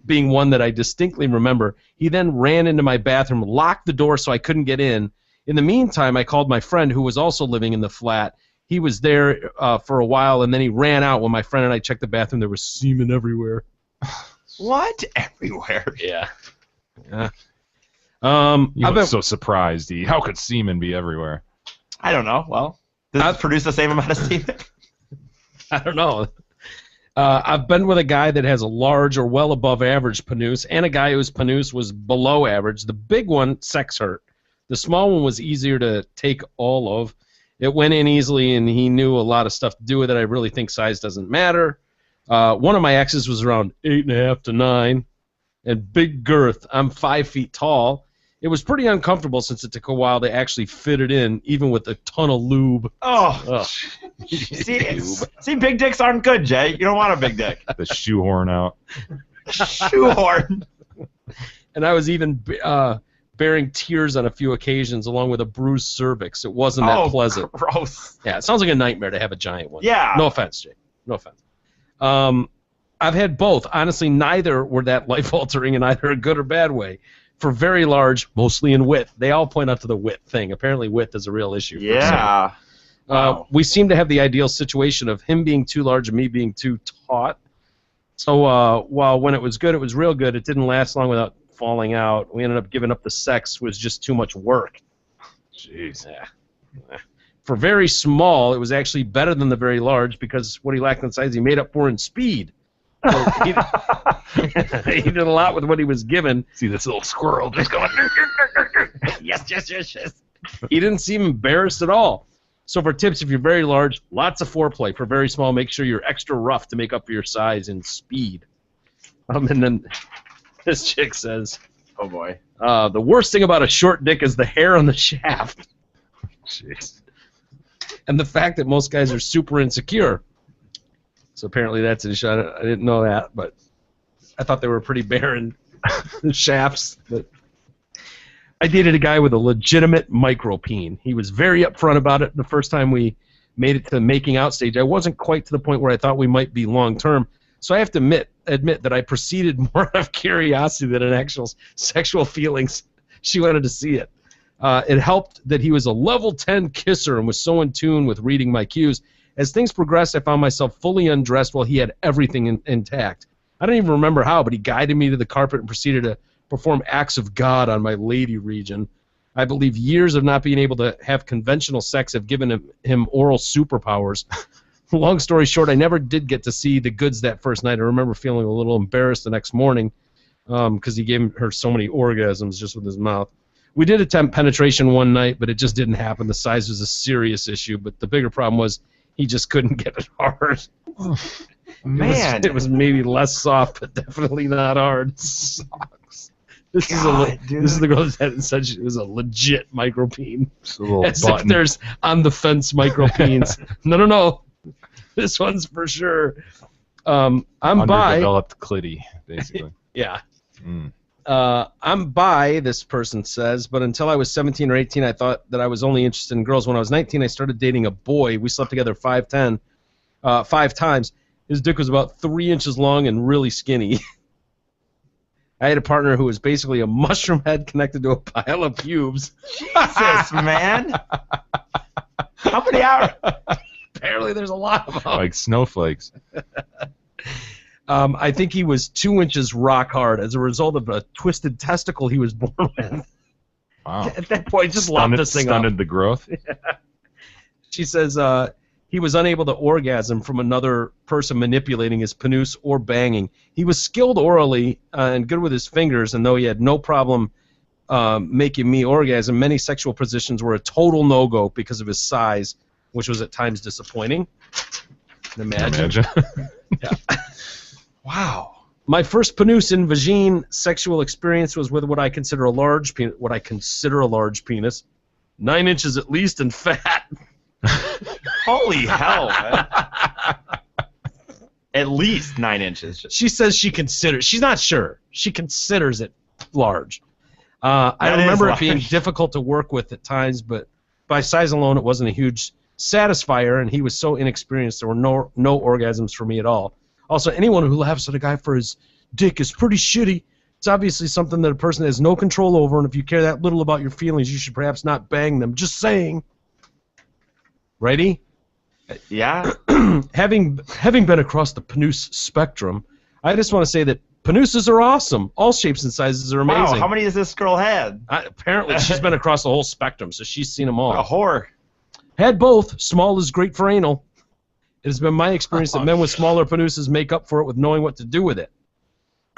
being one that I distinctly remember. He then ran into my bathroom, locked the door so I couldn't get in. In the meantime, I called my friend who was also living in the flat. He was there for a while, and then he ran out. When my friend and I checked the bathroom, there was semen everywhere. What? Everywhere? Yeah. You look so surprised, E. How could semen be everywhere? I don't know. Well, does it produce the same amount of semen? I don't know. I've been with a guy that has a large or well above average penis, and a guy whose penis was below average. The big one, sex hurt. The small one was easier to take all of. It went in easily, and he knew a lot of stuff to do with it. I really think size doesn't matter. One of my exes was around 8.5 to 9, and big girth. I'm 5 feet tall. It was pretty uncomfortable since it took a while to actually fit it in, even with a ton of lube. Oh. See, big dicks aren't good, Jay. You don't want a big dick. The shoehorn out. Shoehorn. And I was even bearing tears on a few occasions, along with a bruised cervix. It wasn't that pleasant. Gross. Yeah, it sounds like a nightmare to have a giant one. Yeah. No offense, Jay. No offense. I've had both. Honestly, neither were that life-altering in either a good or bad way. For very large, mostly in width. They all point out to the width thing. Apparently width is a real issue. Yeah. Wow. We seem to have the ideal situation of him being too large and me being too taut. So while when it was good, it was real good, it didn't last long without falling out. We ended up giving up the sex. It was just too much work. Jeez. Yeah. For very small, it was actually better than the very large because what he lacked in size, he made up for in speed. So he did a lot with what he was given. See this little squirrel just going. Yes. He didn't seem embarrassed at all. So for tips, if you're very large, lots of foreplay. For very small, make sure you're extra rough to make up for your size and speed. And then this chick says, "Oh boy, the worst thing about a short dick is the hair on the shaft." Jeez. And the fact that most guys are super insecure. So apparently that's an issue. I didn't know that, but I thought they were pretty barren shafts. But I dated a guy with a legitimate micropeen. He was very upfront about it the first time we made it to the making out stage. I wasn't quite to the point where I thought we might be long term. So I have to admit that I proceeded more out of curiosity than an actual sexual feelings. She wanted to see it. It helped that he was a level 10 kisser and was so in tune with reading my cues. As things progressed, I found myself fully undressed while he had everything intact. I don't even remember how, but he guided me to the carpet and proceeded to perform acts of God on my lady region. I believe years of not being able to have conventional sex have given him oral superpowers. Long story short, I never did get to see the goods that first night. I remember feeling a little embarrassed the next morning because he gave her so many orgasms just with his mouth. We did attempt penetration one night, but it just didn't happen. The size was a serious issue, but the bigger problem was he just couldn't get it hard. Man. It was maybe less soft, but definitely not hard. Sucks. This is the girl that had such. It was a legit micropene. As if there's on the fence micropenes. No. This one's for sure. I'm bi. Underdeveloped clitty, basically. Yeah. I'm bi, this person says, but until I was 17 or 18, I thought that I was only interested in girls. When I was 19, I started dating a boy. We slept together 5 times. His dick was about 3 inches long and really skinny. I had a partner who was basically a mushroom head connected to a pile of pubes. Jesus, man. How many hours? Apparently there's a lot of them. Like snowflakes. I think he was 2 inches rock hard as a result of a twisted testicle he was born with. Wow. At that point, just lock this thing up. Stunted the growth. Yeah. She says He was unable to orgasm from another person manipulating his penis or banging. He was skilled orally and good with his fingers, and though he had no problem making me orgasm, many sexual positions were a total no-go because of his size, which was at times disappointing. Imagine. Yeah. Wow. My first penis and vagine sexual experience was with what I consider a large penis, 9 inches at least and fat. Holy hell, man. At least 9 inches. She says she considers. She's not sure. She considers it large. I remember it being difficult to work with at times, but by size alone, it wasn't a huge satisfier, and he was so inexperienced there were no orgasms for me at all. Also, anyone who laughs at a guy for his dick is pretty shitty. It's obviously something that a person has no control over, and if you care that little about your feelings, you should perhaps not bang them. Just saying. Righty? Yeah. Having been across the penis spectrum, I just want to say that penises are awesome. All shapes and sizes are amazing. Wow, how many has this girl had? Apparently, she's been across the whole spectrum, so she's seen them all. A whore. Had both. Small is great for anal. It has been my experience that men with smaller penises make up for it with knowing what to do with it.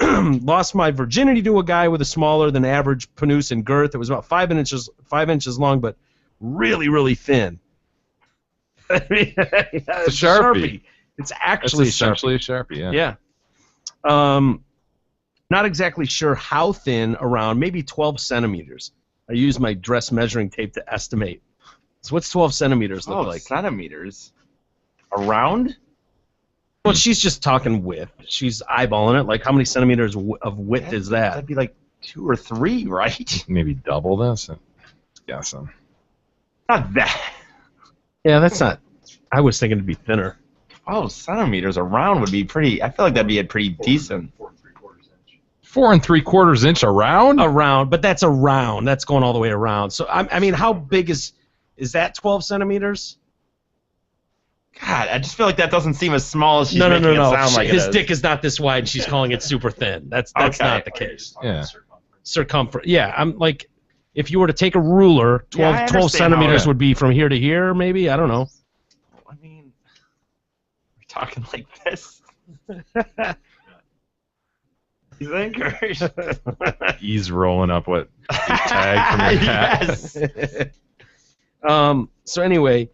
Lost my virginity to a guy with a smaller than average penis in girth. It was about 5 inches long, but really, really thin. It's a Sharpie. It's actually essentially a Sharpie. Yeah. Yeah. Not exactly sure how thin. Around maybe 12 centimeters. I used my dress measuring tape to estimate. So what's 12 centimeters look like? Centimeters. Around? Well, she's just talking width. She's eyeballing it. Like, how many centimeters of width is that? That'd be like 2 or 3, right? Maybe double this. Guessing. Not that. Yeah, that's not. I was thinking it'd be thinner. 12 centimeters around would be pretty. I feel like that'd be a pretty decent. 4 3/4 inch around? Around, but that's around. That's going all the way around. So, I mean, how big is that 12 centimeters? God, I just feel like that doesn't seem as small as she's making it sound like His dick is not this wide, and she's calling it super thin. That's Okay. not the case. Yeah. Circumference. Yeah, I'm like, if you were to take a ruler, 12 centimeters would be from here to here, maybe? I don't know. I mean, we're talking like this. You think? He's rolling up what tag from your hat. Yes. So anyway,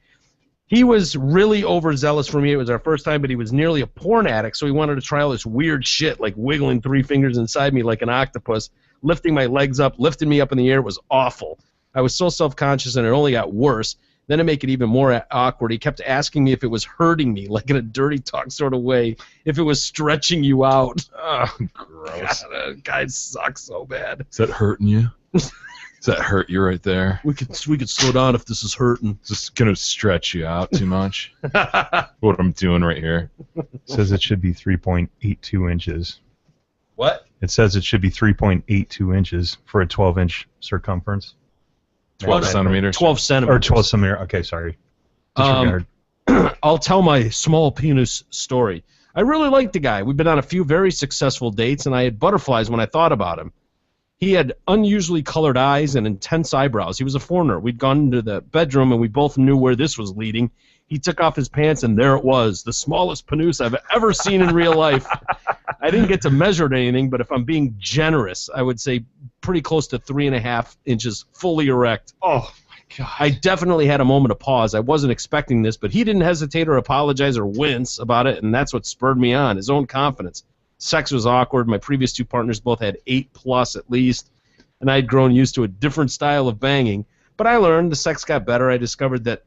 he was really overzealous for me. It was our first time, but he was nearly a porn addict, so he wanted to try all this weird shit, like wiggling 3 fingers inside me like an octopus, lifting my legs up, lifting me up in the air. It was awful. I was so self-conscious, and it only got worse. Then to make it even more awkward, he kept asking me if it was hurting me, like in a dirty talk sort of way, if it was stretching you out. Oh, gross. God, that guy sucks so bad. Is that hurting you? Does that hurt you right there? We could slow down if this is hurting. Is this gonna stretch you out too much? What I'm doing right here. It says it should be 3.82 inches. What? It says it should be 3.82 inches for a 12-inch circumference. 12 centimeters. 12 centimeters. Or 12 centimeters. Okay, sorry. Disregard. I'll tell my small penis story. I really liked the guy. We've been on a few very successful dates, and I had butterflies when I thought about him. He had unusually colored eyes and intense eyebrows. He was a foreigner. We'd gone into the bedroom, and we both knew where this was leading. He took off his pants, and there it was, the smallest penis I've ever seen in real life. I didn't get to measure it anything, but if I'm being generous, I would say pretty close to 3.5 inches, fully erect. Oh, my God. I definitely had a moment of pause. I wasn't expecting this, but he didn't hesitate or apologize or wince about it, and that's what spurred me on, his own confidence. Sex was awkward. My previous 2 partners both had 8+ at least, and I had grown used to a different style of banging. But I learned the sex got better. I discovered that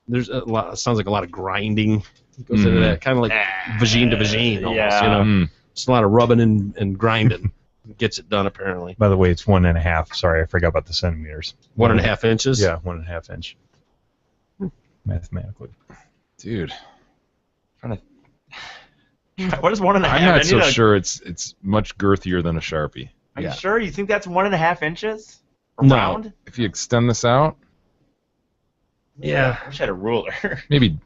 there's a lot. It sounds like a lot of grinding. It goes into that kind of like vagine to vagine almost. You know, just a lot of rubbing and grinding. Gets it done apparently. By the way, it's 1.5. Sorry, I forgot about the centimeters. 1.5 inches. Yeah, 1.5 inch. Mathematically, dude. What is 1.5? I'm not so sure it's much girthier than a Sharpie. Are you sure? You think that's 1.5 inches? No. Around? If you extend this out, yeah. I wish I had a ruler. maybe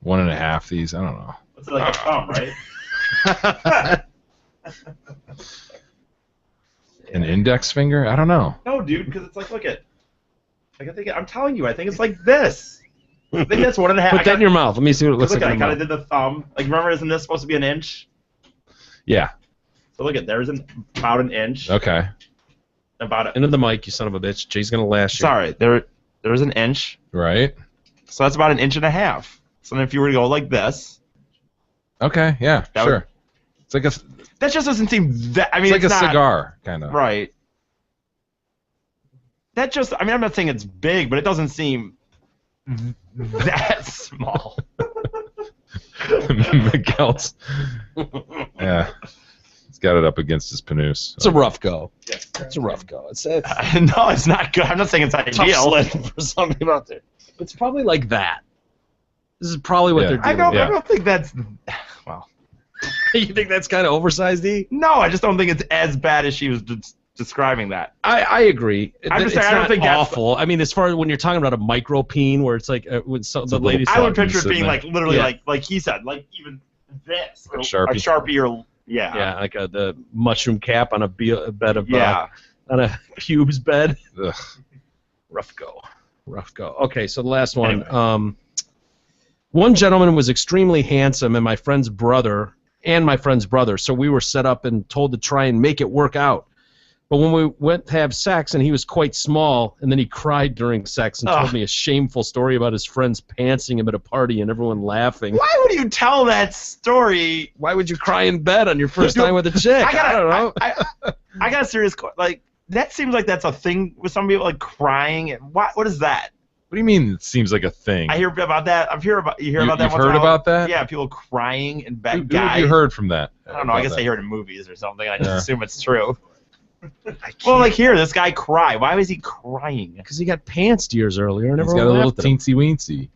1.5 these. I don't know. It's like a thumb, right? An index finger? I don't know. No, dude, because it's like, look at. Like I'm telling you, I think it's like this. I think that's 1.5. Put that in your mouth. Let me see what it looks Look like. at it. I kind of did the thumb. Like, remember, isn't this supposed to be an inch? Yeah. So look at there's about an inch. Okay. About it. Into the mic, you son of a bitch. Jay's gonna lash you. Sorry, there's an inch. Right. So that's about 1.5 inches. So then if you were to go like this. Okay. Yeah. That Sure. It's like a. That just doesn't seem that. I mean, It's like a not, cigar, kind of. Right. That just. I mean, I'm not saying it's big, but it doesn't seem that small. Miguel's. Yeah. He's got it up against his panoose. It's a rough go. It's a rough go. It's no, it's not good. I'm not saying it's tough ideal. sledding for some people out there. It's probably like that. This is probably what they're doing. I don't think that's. Well. You think that's kind of oversized, E? No, I just don't think it's as bad as she was describing that. I agree. I'm just it's saying, I don't not think that's awful. I mean, as far as when you're talking about a micro peen, where it's like when the ladies. I would picture it being there. like literally Yeah. like he said, like even this, A or Sharpie. a Sharpie, or Yeah, like the mushroom cap on a bed of Yeah. on a pubes bed. Ugh. Rough go. Okay, so the last one. Anyway. One gentleman was extremely handsome, and my friend's brother, so we were set up and told to try and make it work out. But when we went to have sex, and he was quite small, and then he cried during sex and told me a shameful story about his friends pantsing him at a party and everyone laughing. Why would you tell that story? Why would you cry in bed on your first time with a chick? I don't know. I got a serious like. That seems like that's a thing with some people, like crying. What is that? What do you mean it seems like a thing? I hear about that. You hear about that? You've heard about that? Yeah, people crying in bed. Who have you heard from that? I don't know. I guess I heard it in movies or something. I just assume it's true. Well, like here, this guy cried. Why was he crying? Because he got pantsed years earlier. And He's got a little teensy weensy.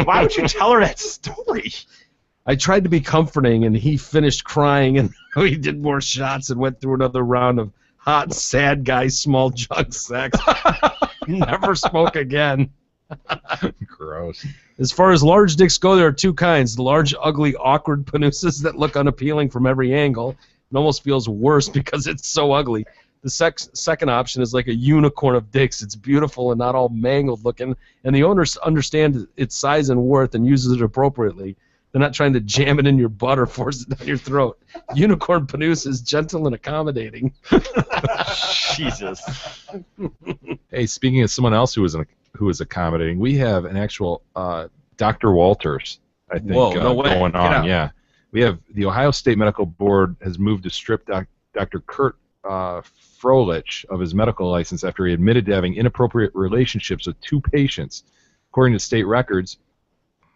Why would you tell her that story? I tried to be comforting, and he finished crying, and we did more shots and went through another round of hot, sad guy, small junk sex. Never spoke again. Gross. As far as large dicks go, there are two kinds. The large, ugly, awkward panooses that look unappealing from every angle. It almost feels worse because it's so ugly. The second option is like a unicorn of dicks. It's beautiful and not all mangled looking, and the owners understand its size and worth and uses it appropriately. They're not trying to jam it in your butt or force it down your throat. Unicorn panoose is gentle and accommodating. Jesus. Hey, speaking of someone else who is accommodating, we have an actual Dr. Walters, I think, Whoa, no way. going Get on. out. Yeah, we have the Ohio State Medical Board has moved to strip Dr. Kurt Froelich of his medical license after he admitted to having inappropriate relationships with 2 patients. According to state records,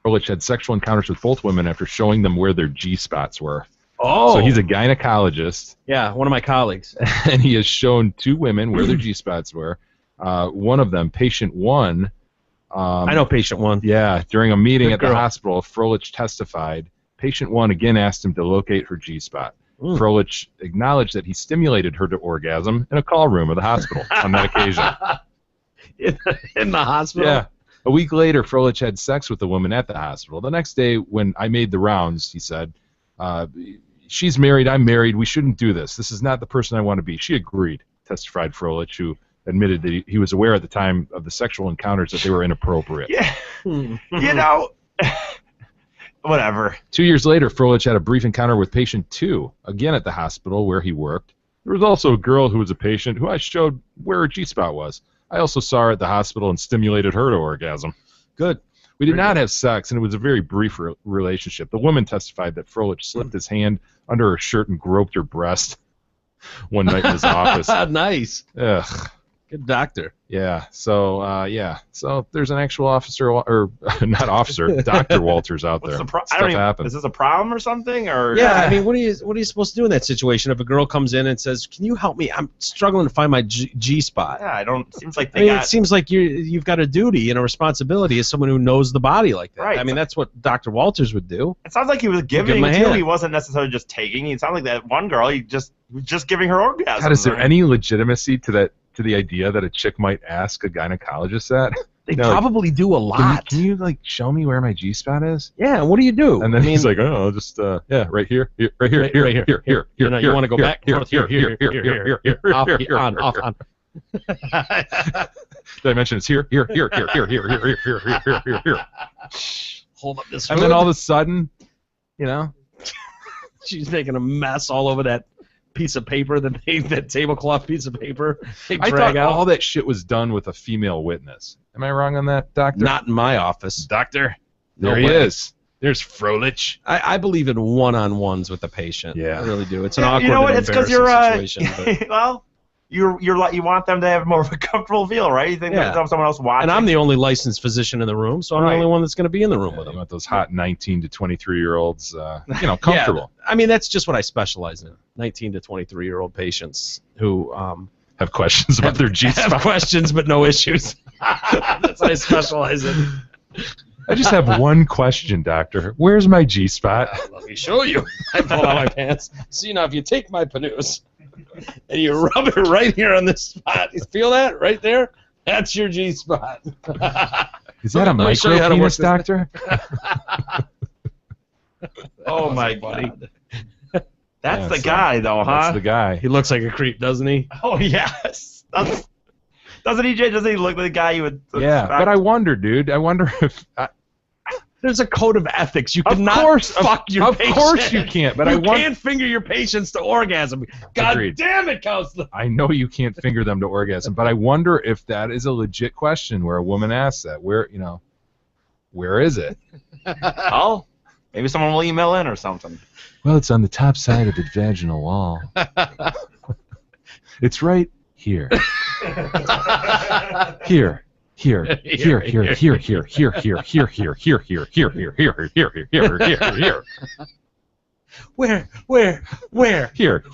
Froelich had sexual encounters with both women after showing them where their G-spots were. Oh. So he's a gynecologist. Yeah, one of my colleagues. And he has shown 2 women where their G-spots were. One of them, patient 1. I know patient 1. Yeah, during a meeting Good at the girl. hospital, Froelich testified. Patient 1 again asked him to locate her G-spot. Froelich acknowledged that he stimulated her to orgasm in a call room of the hospital on that occasion. In the hospital? Yeah. A week later, Froelich had sex with the woman at the hospital. The next day, when I made the rounds, he said, she's married, I'm married, we shouldn't do this. This is not the person I want to be. She agreed, testified Froelich, who admitted that he was aware at the time of the sexual encounters that they were inappropriate. Yeah. You know, whatever. 2 years later, Froelich had a brief encounter with patient 2, again at the hospital where he worked. There was also a girl who was a patient who I showed where her G-spot was. I also saw her at the hospital and stimulated her to orgasm. Good. We did not have sex, and it was a very brief relationship. The woman testified that Froelich slipped his hand under her shirt and groped her breast one night in his office. Nice. Ugh. Good doctor. Yeah. So, So there's an actual officer, or not officer, Dr. Walters out there. Stuff happens. Is this a problem or something? Or Yeah, I mean, what are you supposed to do in that situation if a girl comes in and says, "Can you help me? I'm struggling to find my G spot." Yeah, I don't. Seems like I mean, it seems like you've got a duty and a responsibility as someone who knows the body like that. Right. I mean, that's what Dr. Walters would do. It sounds like he was Give giving him a too. hand. He wasn't necessarily just taking. It sounded like that one girl. He was just giving her orgasm. God, is there any legitimacy to that? To the idea that a chick might ask a gynecologist that? They probably do a lot. Can you like show me where my G-spot is? Yeah, what do you do? And then he's like, oh, I'll just right here, right here, here. You know, you want to go back, here, forth, here, here, off, on. Did I mention it's here? Here. Hold up this And then all of a sudden, you know, she's making a mess all over that piece of paper, that tablecloth piece of paper. I thought all that shit was done with a female witness. Am I wrong on that, Doctor? Not in my office. Doctor? No There he way. is. There's Froelich. I believe in one-on-ones with the patient. Yeah. I really do. It's an awkward You know what? and It's because embarrassing you're situation. But, well, you want them to have more of a comfortable feel, right? You think Yeah. they'll have someone else watching. and I'm the only licensed physician in the room, so I'm the Right. only one that's going to be in the room with You them. want those hot 19 to 23-year-olds, comfortable. Yeah, I mean, that's just what I specialize in. 19 to 23-year-old patients who Have questions about their G-spot. have questions but no issues. That's what I specialize in. I just have one question, Doctor. Where's my G-spot? Let me show you. I pull out my pants. See, now if you take my panus and you rub it right here on this spot, you feel that right there? That's your G-spot. Is that a Let me show you how to work micro-penis, this. Doctor? Oh my buddy. God. That's Yeah, the so guy, though, huh? That's the guy. He looks like a creep, doesn't he? Oh yes. Doesn't he, Jay? Doesn't he look like the guy you would? Yeah, expect? but I wonder, dude. I wonder if... There's a code of ethics. You Of cannot course- fuck your of patient. course you can't, but you I want- can't finger your patients to orgasm. God Agreed. damn it, counselor. I know you can't finger them to orgasm, but I wonder if that is a legit question where a woman asks that. Where is it? Oh, maybe someone will email in or something. Well, it's on the top side of the vaginal wall. It's right here. Here. Where? Here.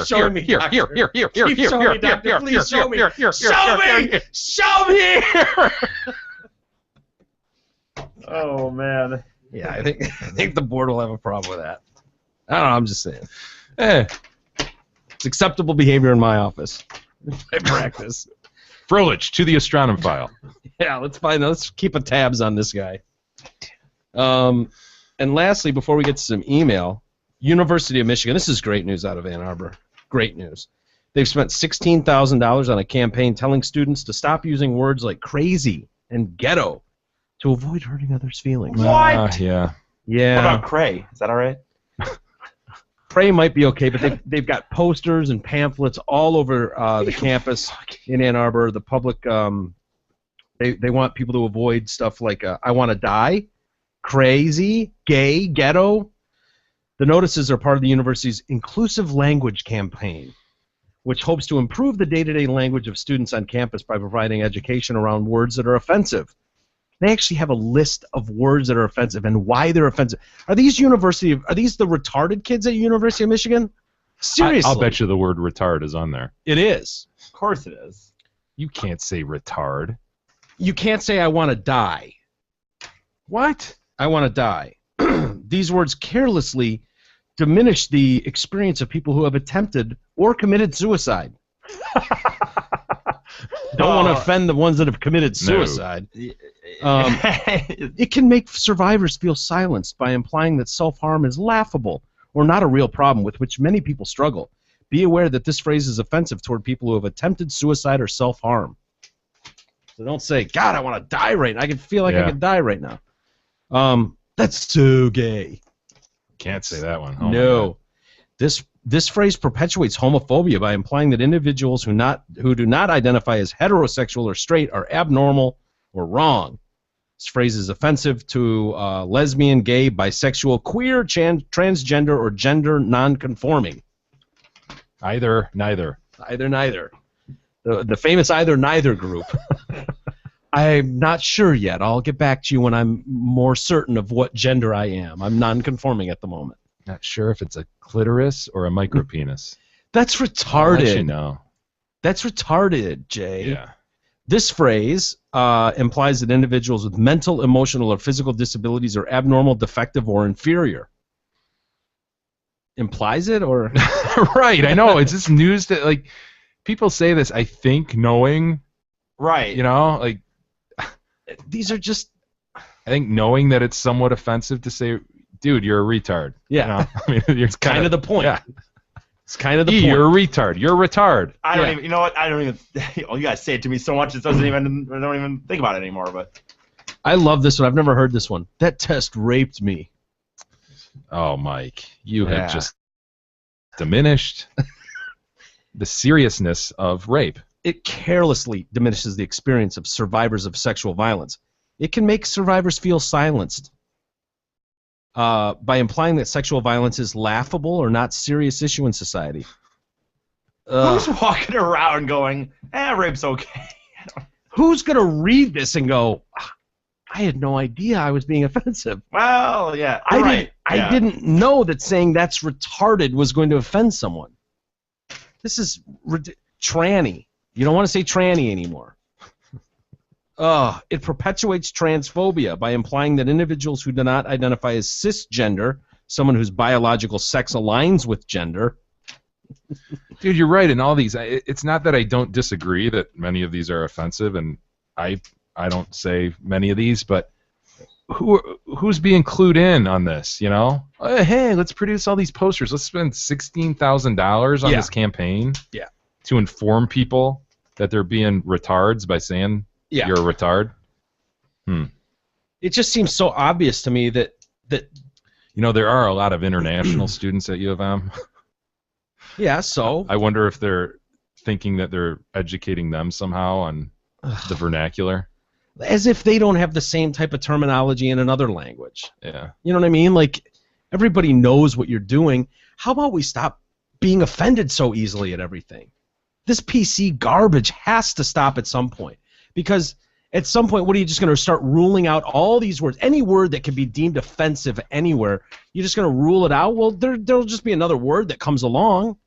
Show me. Oh man. Yeah, I think the board will have a problem with that. I don't know. I'm just saying. It's acceptable behavior in my office. I practice. Froelich to the astronomy file. Yeah, let's keep a tabs on this guy. And lastly, before we get to some email, University of Michigan. This is great news out of Ann Arbor. Great news. They've spent $16,000 on a campaign telling students to stop using words like crazy and ghetto to avoid hurting others' feelings. What? Yeah. Yeah. What about cray? Is that all right? Pray might be okay, but they've got posters and pamphlets all over the campus in Ann Arbor. The public, they want people to avoid stuff like I want to die, crazy, gay, ghetto. The notices are part of the university's inclusive language campaign, which hopes to improve the day-to-day language of students on campus by providing education around words that are offensive. They actually have a list of words that are offensive and why they're offensive. Are these the retarded kids at University of Michigan? Seriously. I'll bet you the word retard is on there. It is. Of course it is. You can't say retard. You can't say I want to die. What? I want to die. These words carelessly diminish the experience of people who have attempted or committed suicide. Don't want to offend the ones that have committed suicide. It can make survivors feel silenced by implying that self-harm is laughable or not a real problem with which many people struggle. Be aware that this phrase is offensive toward people who have attempted suicide or self-harm. So don't say, God, I want to die right now. I can feel like I could die right now. That's so gay. Can't say that one. Oh No. This phrase perpetuates homophobia by implying that individuals who do not identify as heterosexual or straight are abnormal or wrong. This phrase is offensive to lesbian, gay, bisexual, queer, transgender, or gender nonconforming. Either, neither. Either, neither. The famous either, neither group. I'm not sure yet. I'll get back to you when I'm more certain of what gender I am. I'm nonconforming at the moment. Not sure if it's a clitoris or a micropenis. That's I'll retarded. let you know. That's retarded, Jay. Yeah. This phrase implies that individuals with mental, emotional, or physical disabilities are abnormal, defective, or inferior. Implies it, or Right, I know. It's just news that, like, people say this, I think, knowing. Right. You know, like, these are just. I think knowing that it's somewhat offensive to say, dude, you're a retard. Yeah. You know? I mean, it's kind of the point. Yeah. It's kind of the E, point. you're a retard. You're a retard. I don't even. You know what? I don't even. Oh, you guys say it to me so much it doesn't even. I don't even think about it anymore. But I love this one. I've never heard this one. That test raped me. Oh, Mike, you have just diminished the seriousness of rape. It carelessly diminishes the experience of survivors of sexual violence. It can make survivors feel silenced by implying that sexual violence is laughable or not serious issue in society. who's walking around going, rape's okay? Who's going to read this and go, I had no idea I was being offensive? Well, yeah, I didn't know that saying that's retarded was going to offend someone. This is tranny. You don't want to say tranny anymore. It perpetuates transphobia by implying that individuals who do not identify as cisgender, someone whose biological sex aligns with gender. Dude, you're right in all these. It's not that I don't disagree that many of these are offensive, and I don't say many of these, but who's being clued in on this, you know? Hey, let's produce all these posters. Let's spend $16,000 on this campaign to inform people that they're being retards by saying you're a retard. It just seems so obvious to me that you know, there are a lot of international students at U of M. Yeah, so I wonder if they're thinking that they're educating them somehow on the vernacular. As if they don't have the same type of terminology in another language. Yeah. You know what I mean? Like, everybody knows what you're doing. How about we stop being offended so easily at everything? This PC garbage has to stop at some point. Because at some point, what are you just going to start ruling out all these words? Any word that can be deemed offensive anywhere, you're just going to rule it out? Well, there'll just be another word that comes along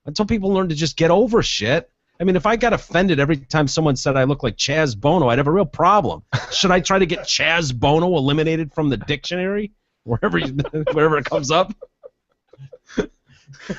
until people learn to just get over shit. I mean, if I got offended every time someone said I look like Chaz Bono, I'd have a real problem. Should I try to get Chaz Bono eliminated from the dictionary? Wherever it comes up?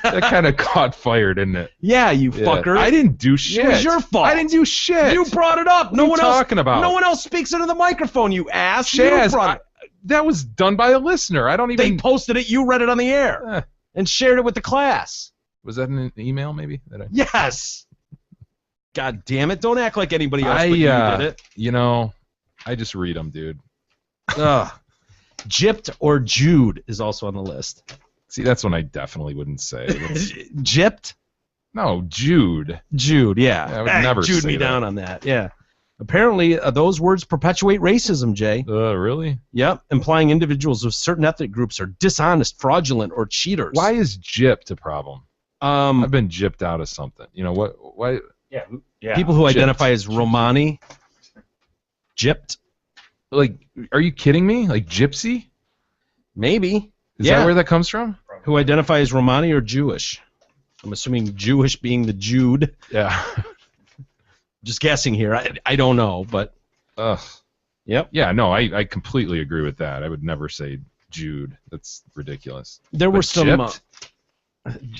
That kind of caught fire, didn't it? Yeah, you fucker. I didn't do shit. It was your fault. I didn't do shit. You brought it up. What are you talking about? No one else speaks into the microphone, you ass. Chaz, that was done by a listener. I don't even... They posted it. You read it on the air and shared it with the class. Was that an email, maybe? Yes. God damn it. Don't act like anybody else but you did it. You know, I just read them, dude. Gypped or Jude is also on the list. See, that's one I definitely wouldn't say. Gypped? No, Jude. Jude, yeah. I would never Jude say me that. down on that, yeah. Apparently, those words perpetuate racism, Jay. Really? Yep, implying individuals of certain ethnic groups are dishonest, fraudulent, or cheaters. Why is gypped a problem? I've been gypped out of something. You know what? Why? Yeah. People who Gypped. identify as Romani, gypped. Like, are you kidding me? Like gypsy? Maybe. Is that where that comes from? Who identify as Romani or Jewish? I'm assuming Jewish being the Jude. Yeah. Just guessing here. I don't know, but... Yep. Yeah, no, I completely agree with that. I would never say Jude. That's ridiculous. There were some... gypped?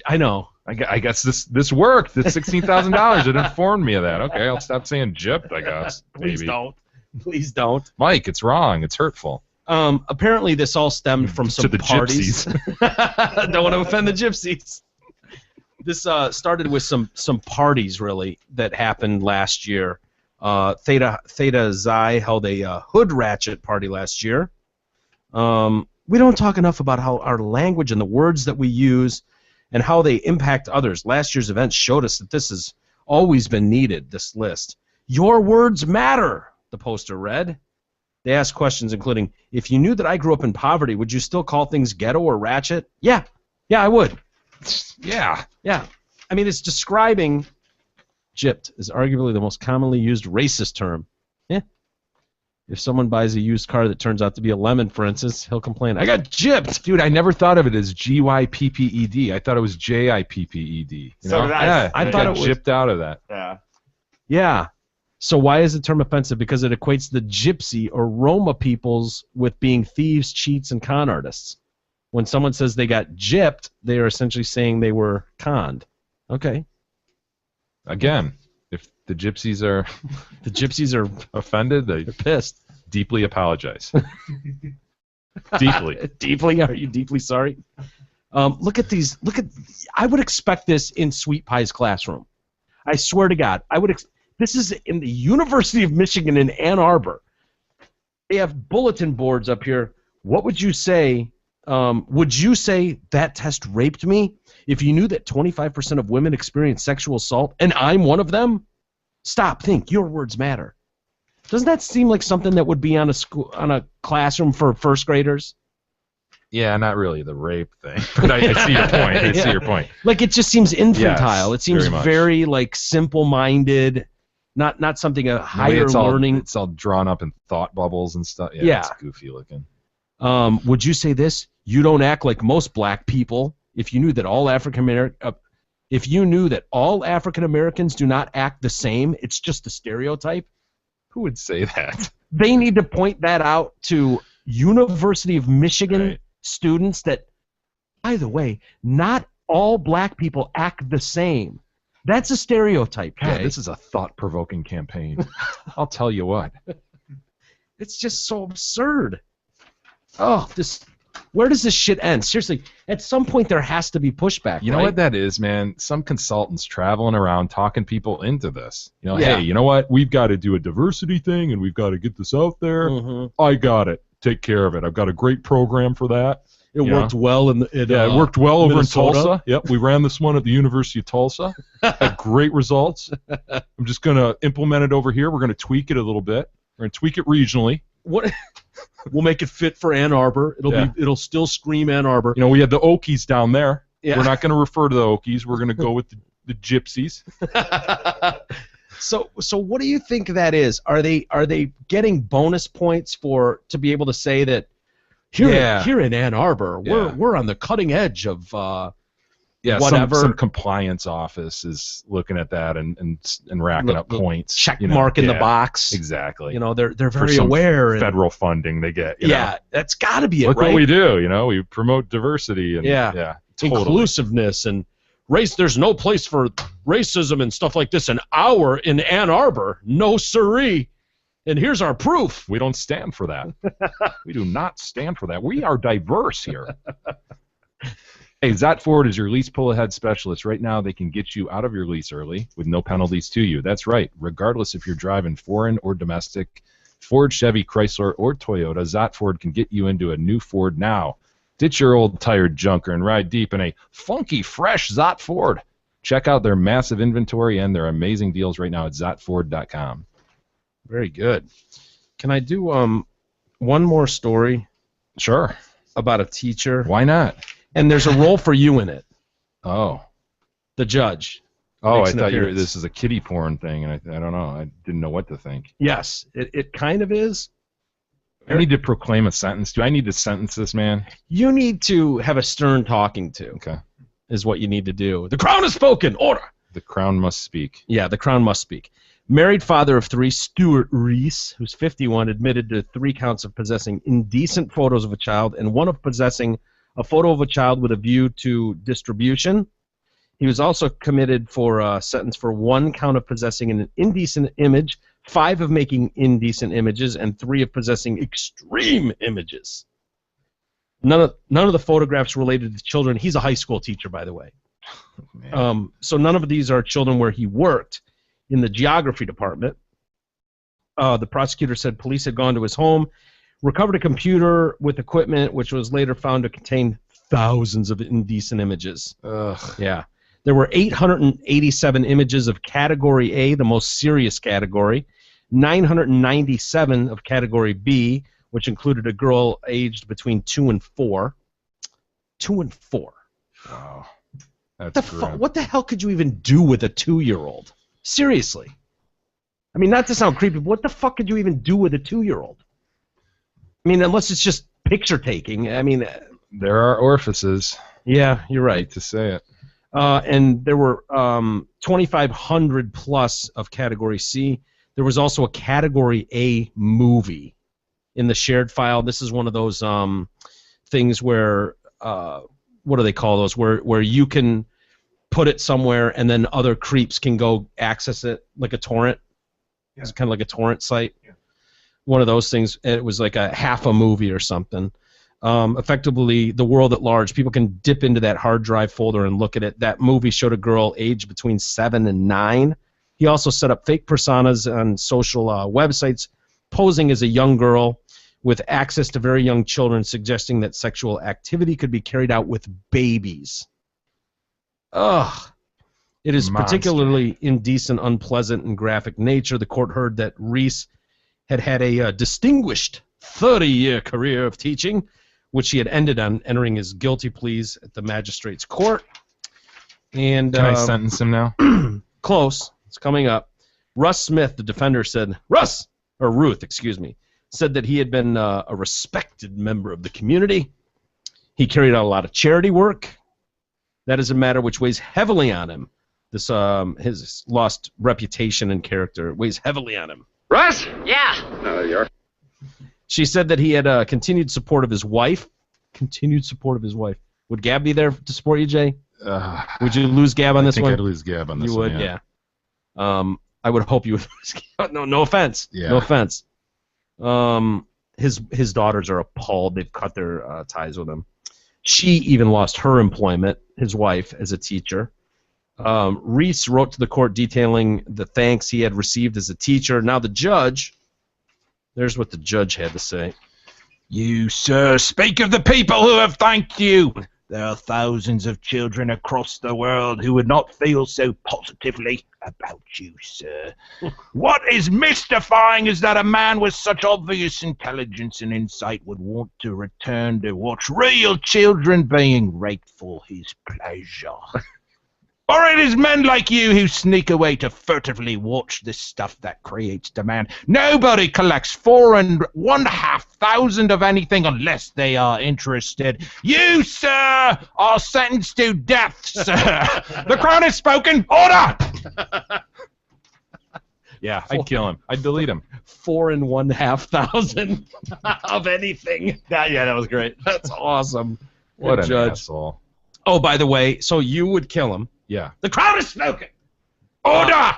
I know. I guess this worked. This $16,000. It informed me of that. Okay, I'll stop saying gypped, I guess. Please maybe. don't. Please don't. Mike, it's wrong. It's hurtful. Apparently, this all stemmed from some the parties. gypsies. Don't want to offend the gypsies. This started with some parties, really, that happened last year. Theta Xi held a hood ratchet party last year. We don't talk enough about how our language and the words that we use and how they impact others. Last year's event showed us that this has always been needed, this list. Your words matter, the poster read. They asked questions including, if you knew that I grew up in poverty, would you still call things ghetto or ratchet? Yeah, I would. Yeah. I mean, it's describing... Gypped is arguably the most commonly used racist term. Yeah. If someone buys a used car that turns out to be a lemon, for instance, he'll complain, I got gypped! Dude, I never thought of it as Gypped. I thought it was Jipped. You So know? did I. Yeah, I thought it was... gypped out of that. Yeah. Yeah. So why is the term offensive? Because it equates the gypsy or Roma peoples with being thieves, cheats, and con artists. When someone says they got gypped, they are essentially saying they were conned. Okay. Again, if the gypsies are offended, they're pissed. Deeply apologize. Deeply. Deeply? Are you deeply sorry? Look at these. I would expect this in Sweet Pie's classroom. I swear to God, this is in the University of Michigan in Ann Arbor. They have bulletin boards up here. What would you say? Would you say that test raped me? If you knew that 25% of women experience sexual assault, and I'm one of them? Stop. Think. Your words matter. Doesn't that seem like something that would be on a classroom for first graders? Yeah, not really the rape thing, but I see your point. I see your point. Like, it just seems infantile. Yes, it seems very like simple-minded, not something a higher learning. It's all drawn up in thought bubbles and stuff. Yeah, it's goofy looking. Would you say this? You don't act like most black people. If you knew that all African Americans do not act the same, it's just a stereotype. Who would say that? They need to point that out to University of Michigan students that, by the way, not all black people act the same. That's a stereotype. God, this is a thought-provoking campaign. I'll tell you what. It's just so absurd. Oh, where does this shit end? Seriously, at some point there has to be pushback. You know what that is, man? Some consultants traveling around talking people into this. Hey, you know what? We've got to do a diversity thing, and we've got to get this out there. I got it. Take care of it. I've got a great program for that. It worked well it worked well over in Minnesota. Tulsa. Yep, we ran this one at the University of Tulsa. Had great results. I'm just going to implement it over here. We're going to tweak it a little bit. We're going to tweak it regionally. What? We'll make it fit for Ann Arbor. It'll still scream Ann Arbor. We had the Okies down there. Yeah. We're not going to refer to the Okies. We're going to go with the Gypsies. So what do you think that is? Are they getting bonus points to be able to say that here in Ann Arbor we're on the cutting edge of whatever? Some compliance office is looking at that and racking up points. Check mark in the box. Exactly. They're very aware. Federal funding they get. That's got to be it. Look right? what we do. We promote diversity and totally. Inclusiveness and race. There's no place for racism and stuff like this in Ann Arbor. No siree. And here's our proof. We don't stand for that. We do not stand for that. We are diverse here. Hey, Zot Ford is your lease pull-ahead specialist. Right now, they can get you out of your lease early with no penalties to you. That's right. Regardless if you're driving foreign or domestic, Ford, Chevy, Chrysler, or Toyota, Zot Ford can get you into a new Ford now. Ditch your old tired junker and ride deep in a funky, fresh Zot Ford. Check out their massive inventory and their amazing deals right now at zotford.com. Very good. Can I do one more story? Sure. About a teacher. Why not? And there's a role for you in it. Oh. The judge. Oh, I thought this is a kiddie porn thing, and I don't know. I didn't know what to think. Yes, it kind of is. I need to proclaim a sentence. Do I need to sentence this man? You need to have a stern talking to. Okay. Is what you need to do. The Crown has spoken. Order. The Crown must speak. Yeah, the Crown must speak. Married father of 3, Stuart Reese, who's 51, admitted to 3 counts of possessing indecent photos of a child and 1 of possessing a photo of a child with a view to distribution. He was also committed for a sentence for 1 count of possessing an indecent image, 5 of making indecent images, and 3 of possessing extreme images. None of the photographs related to children. He's a high school teacher, by the way. So none of these are children where he worked in the geography department. The prosecutor said police had gone to his home, recovered a computer with equipment, which was later found to contain thousands of indecent images. Ugh. Yeah. There were 887 images of Category A, the most serious category, 997 of Category B, which included a girl aged between 2 and 4. 2 and 4. Wow. That's what the hell could you even do with a 2-year-old? Seriously. I mean, not to sound creepy, but what the fuck could you even do with a 2-year-old? I mean, unless it's just picture taking. I mean, there are orifices. Yeah, you're right. I hate to say it. And there were 2,500 plus of Category C. There was also a Category A movie in the shared file. This is one of those things where, what do they call those? Where you can put it somewhere and then other creeps can go access it, like a torrent. Yeah. It's kind of like a torrent site. Yeah. One of those things. It was like a half a movie or something. effectively the world at large. People can dip into that hard drive folder and look at it. That movie showed a girl aged between 7 and 9. He also set up fake personas on social websites, posing as a young girl with access to very young children, suggesting that sexual activity could be carried out with babies. Ugh. It is particularly indecent, unpleasant, and graphic nature. The court heard that Reese had had a distinguished 30-year career of teaching, which he had ended on entering his guilty pleas at the magistrate's court. And can I sentence him now? Close. It's coming up. Ruth, the defender, said, Ruth, said that he had been a respected member of the community. He carried out a lot of charity work. That is a matter which weighs heavily on him. This his lost reputation and character weighs heavily on him. Russ? Yeah. No, there you are. She said that he had continued support of his wife. Would Gab be there to support you, Jay? Would you lose Gab on this one? I think I'd lose Gab on this one. You would, yeah. I would hope you would lose Gab. No offense. Yeah. No offense. His daughters are appalled. They've cut their ties with him. She even lost her employment, his wife, as a teacher. Reese wrote to the court detailing the thanks he had received as a teacher. Now the judge, there's what the judge had to say. You, sir, speak of the people who have thanked you. There are thousands of children across the world who would not feel so positively about you, sir. What is mystifying is that a man with such obvious intelligence and insight would want to return to watch real children being raped for his pleasure. Or it is men like you who sneak away to furtively watch this stuff that creates demand. Nobody collects 4,500 of anything unless they are interested. You, sir, are sentenced to death, sir. The crown has spoken. Order! Yeah, I'd kill him. I'd delete him. 4,500 of anything. That was great. That's awesome. What Good an judge. asshole. Oh, by the way, so you would kill him. Yeah. The crowd is smoking. Order!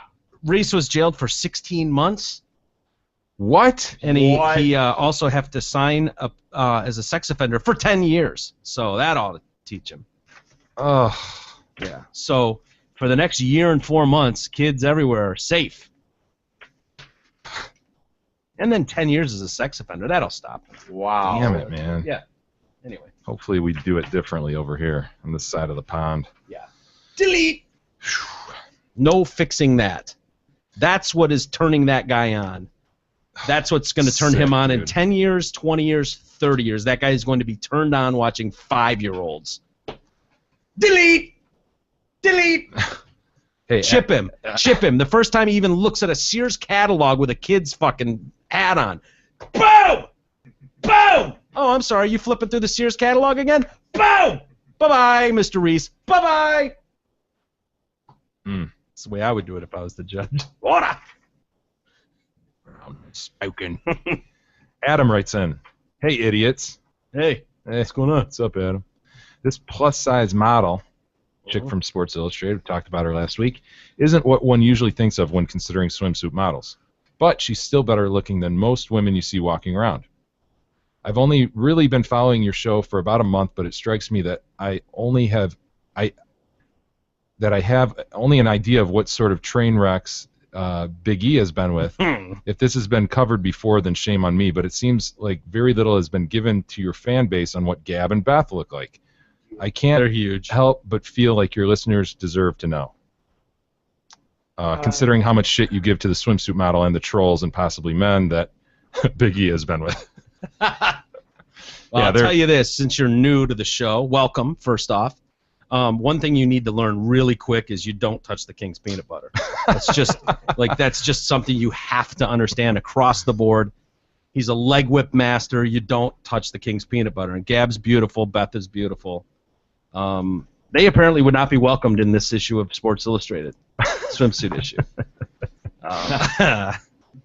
Reese was jailed for 16 months. What? And he also have to sign up as a sex offender for 10 years. So that ought to teach him. Oh. Yeah. So for the next year and 4 months, kids everywhere are safe. And then 10 years as a sex offender. That'll stop. Wow. Damn it, man. Yeah. Anyway. Hopefully we do it differently over here on this side of the pond. Yeah. Delete. No fixing that. That's what is turning that guy on. That's what's going to turn him on in 10 years, 20 years, 30 years. That guy is going to be turned on watching 5-year-olds. Delete. Delete. Hey, Chip him. Chip him. The first time he even looks at a Sears catalog with a kid's fucking ad on. Boom! Boom! Oh, I'm sorry. You flipping through the Sears catalog again? Boom! Bye-bye, Mr. Reese. Bye-bye. That's the way I would do it if I was the judge. Order! Spoken. Adam writes in, hey, idiots. Hey, what's going on? What's up, Adam? This plus-size model, chick from Sports Illustrated, we talked about her last week, isn't what one usually thinks of when considering swimsuit models. But she's still better looking than most women you see walking around. I've only really been following your show for about a month, but it strikes me that I have only an idea of what sort of train wrecks Big E has been with. If this has been covered before, then shame on me, but it seems like very little has been given to your fan base on what Gab and Beth look like. I can't help but feel like your listeners deserve to know. Considering how much shit you give to the swimsuit model and the trolls and possibly men that Big E has been with. Well, I'll tell you this, since you're new to the show, welcome, first off. One thing you need to learn really quick is you don't touch the King's peanut butter. That's just something you have to understand across the board. He's a leg whip master. You don't touch the King's peanut butter. And Gab's beautiful. Beth is beautiful. They apparently would not be welcomed in this issue of Sports Illustrated, swimsuit issue.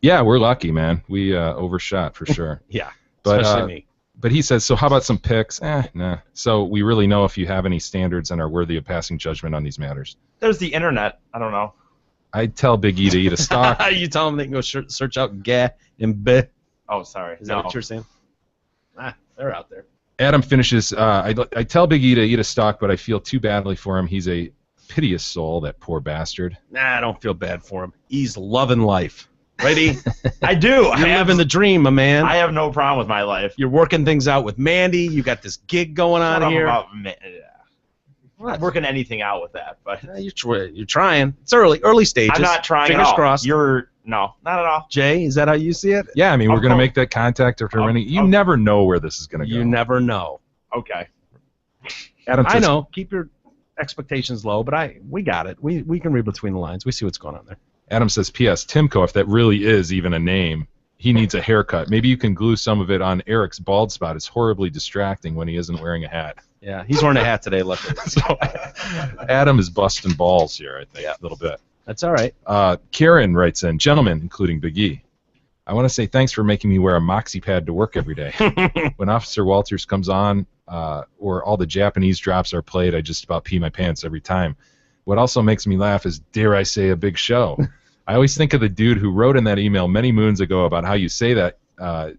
Yeah, we're lucky, man. We overshot for sure. Yeah, but, especially me. But he says, so how about some picks? Nah. So we really know if you have any standards and are worthy of passing judgment on these matters. There's the internet. I don't know. I'd tell Big E to eat a stock. You tell them they can go search out Ga and Be. Oh, sorry. Is that what you're saying? They're out there. Adam finishes. I tell Big E to eat a stalk, but I feel too badly for him. He's a piteous soul, that poor bastard. Nah, I don't feel bad for him. He's loving life. Ready? I do. You're living the dream, my man. I have no problem with my life. You're working things out with Mandy. You got this gig going on here. I'm working anything out with that, but you're trying. It's early stages. I'm not trying. Fingers at all. crossed. No, not at all. Jay, is that how you see it? Yeah, I mean, we're going to make that contact after winning. You never know where this is going to go. You never know. Okay. Adam says, I know. Keep your expectations low, but we got it. We can read between the lines. We see what's going on there. Adam says, P.S. Timko, if that really is even a name, he needs a haircut. Maybe you can glue some of it on Eric's bald spot. It's horribly distracting when he isn't wearing a hat. Yeah, he's wearing a hat today, luckily. So Adam is busting balls here, I think, a little bit. That's all right. Karen writes in, gentlemen, including Big E, I want to say thanks for making me wear a Moxie pad to work every day. When Officer Walters comes on or all the Japanese drops are played, I just about pee my pants every time. What also makes me laugh is, dare I say, a big show. I always think of the dude who wrote in that email many moons ago about how you say that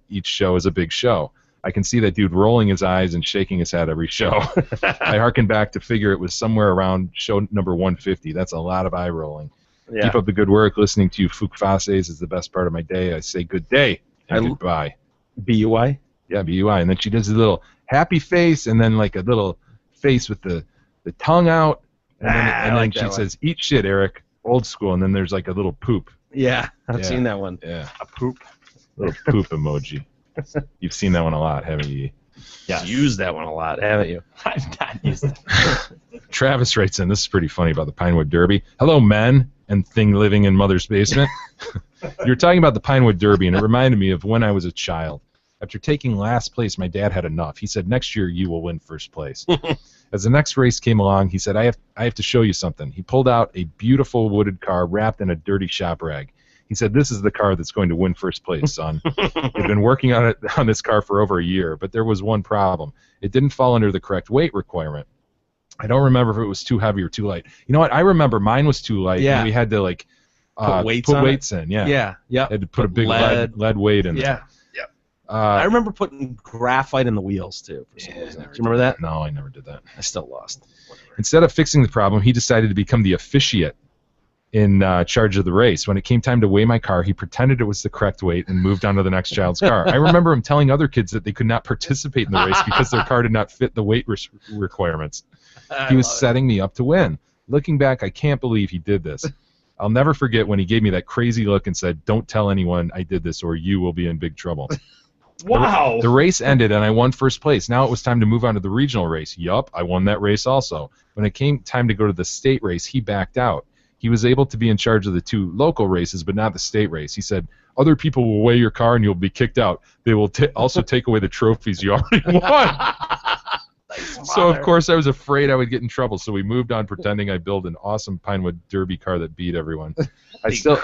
each show is a big show. I can see that dude rolling his eyes and shaking his head every show. I harken back to figure it was somewhere around show number 150. That's a lot of eye rolling. Yeah. Keep up the good work. Listening to you FUK-FACE is the best part of my day. I say good day and goodbye. B-U-I? Yeah, B-U-I. And then she does a little happy face and then like a little face with the tongue out. And then she says, eat shit, Eric. Old school. And then there's like a little poop. Yeah, I've seen that one. Yeah. A poop. Little poop emoji. You've seen that one a lot, haven't you? Yeah. You've used that one a lot, haven't you? I've not used it. Travis writes in, this is pretty funny about the Pinewood Derby. Hello, men and thing living in mother's basement. You're talking about the Pinewood Derby, and it reminded me of when I was a child. After taking last place, my dad had enough. He said, next year you will win first place. As the next race came along, he said, I have to show you something. He pulled out a beautiful wooded car wrapped in a dirty shop rag. He said, this is the car that's going to win first place, son. We've been working on this car for over a year, but there was one problem. It didn't fall under the correct weight requirement. I don't remember if it was too heavy or too light. You know what? I remember mine was too light, and we had to like put weights in. Yeah. Had to put a big lead weight in. Yeah. I remember putting graphite in the wheels, too, for some reason. Do you remember that? No, I never did that. I still lost. Instead of fixing the problem, he decided to become the officiate in charge of the race. When it came time to weigh my car, he pretended it was the correct weight and moved on to the next child's car. I remember him telling other kids that they could not participate in the race because their car did not fit the weight requirements. He was setting me up to win. Looking back, I can't believe he did this. I'll never forget when he gave me that crazy look and said, don't tell anyone I did this or you will be in big trouble. Wow. The race ended and I won first place. Now it was time to move on to the regional race. Yup, I won that race also. When it came time to go to the state race, he backed out. He was able to be in charge of the 2 local races, but not the state race. He said, other people will weigh your car and you'll be kicked out. They will also take away the trophies you already won. So, of course, I was afraid I would get in trouble, so we moved on pretending I built an awesome Pinewood Derby car that beat everyone. I still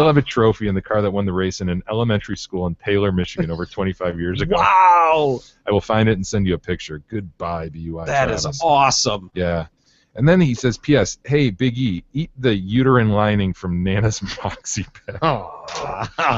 have a trophy in the car that won the race in an elementary school in Taylor, Michigan over 25 years ago. Wow! I will find it and send you a picture. Goodbye, BUI. That Travis. is awesome. Yeah. And then he says, P.S., hey, Big E, eat the uterine lining from Nana's Moxie pad.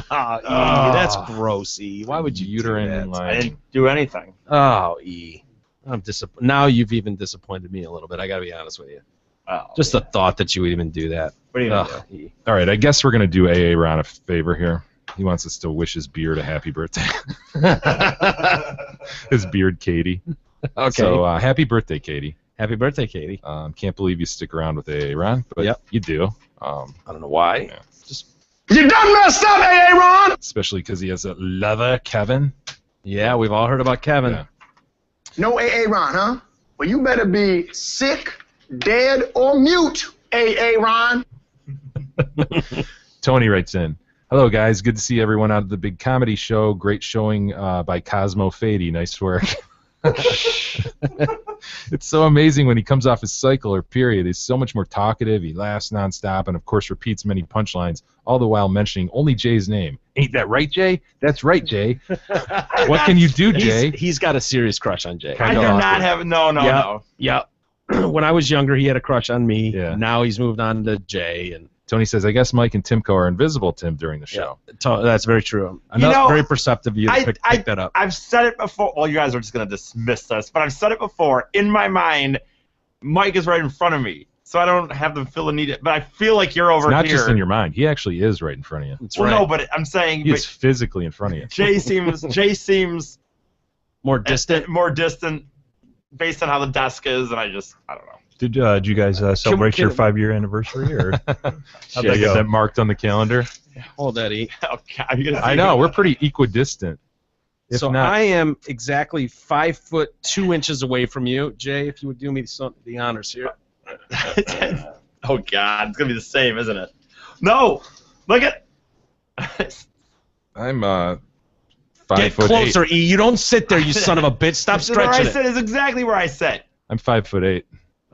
That's gross, E. Why would you uterine lining? I didn't do anything. Oh, E. I'm disappointed. Now you've even disappointed me a little bit. I got to be honest with you. Oh, just the thought that you would even do that. What are you gonna do? All right, I guess we're going to do AA Ron a favor here. He wants us to wish his beard a happy birthday. His beard, Katie. Okay. So happy birthday, Katie. Happy birthday, Katie. Can't believe you stick around with AA Ron, but you do. I don't know why. Yeah. Just You done messed up, AA Ron! Especially because he has a lover, Kevin. Yeah, we've all heard about Kevin. Yeah. No AA Ron, huh? Well, you better be sick, dead, or mute, AA Ron. Tony writes in, hello, guys. Good to see everyone out of the big comedy show. Great showing by Cosmo Fady. Nice work. It's so amazing when he comes off his cycle or period. He's so much more talkative. He laughs nonstop and, of course, repeats many punchlines, all the while mentioning only Jay's name. Ain't that right, Jay? That's right, Jay. What can you do, Jay? He's got a serious crush on Jay. I do not have no. Yeah. When I was younger, he had a crush on me. Yeah. Now he's moved on to Jay. And Tony says, I guess Mike and Timko are invisible, Tim, during the show. That's very true. Very perceptive of you to pick that up. I've said it before. Well, you guys are just going to dismiss this, but I've said it before. In my mind, Mike is right in front of me, so I don't have the feel the need. But I feel like you're over here. It's not just in your mind. He actually is right in front of you. No, but I'm saying he's physically in front of you. Jay seems more distant. More distant, based on how the desk is, and I don't know. Did you guys celebrate your 5-year anniversary, or how'd they get that marked on the calendar? Hold that, E. Okay, I know we're pretty equidistant. I am exactly 5 foot 2 inches away from you, Jay. If you would do me the honors here. Oh God, it's gonna be the same, isn't it? No, look at. I'm 5 Get foot closer, 8. E. You don't sit there, you son of a bitch. Stop stretching Where I it. sit is exactly where I sit. I'm 5 foot 8.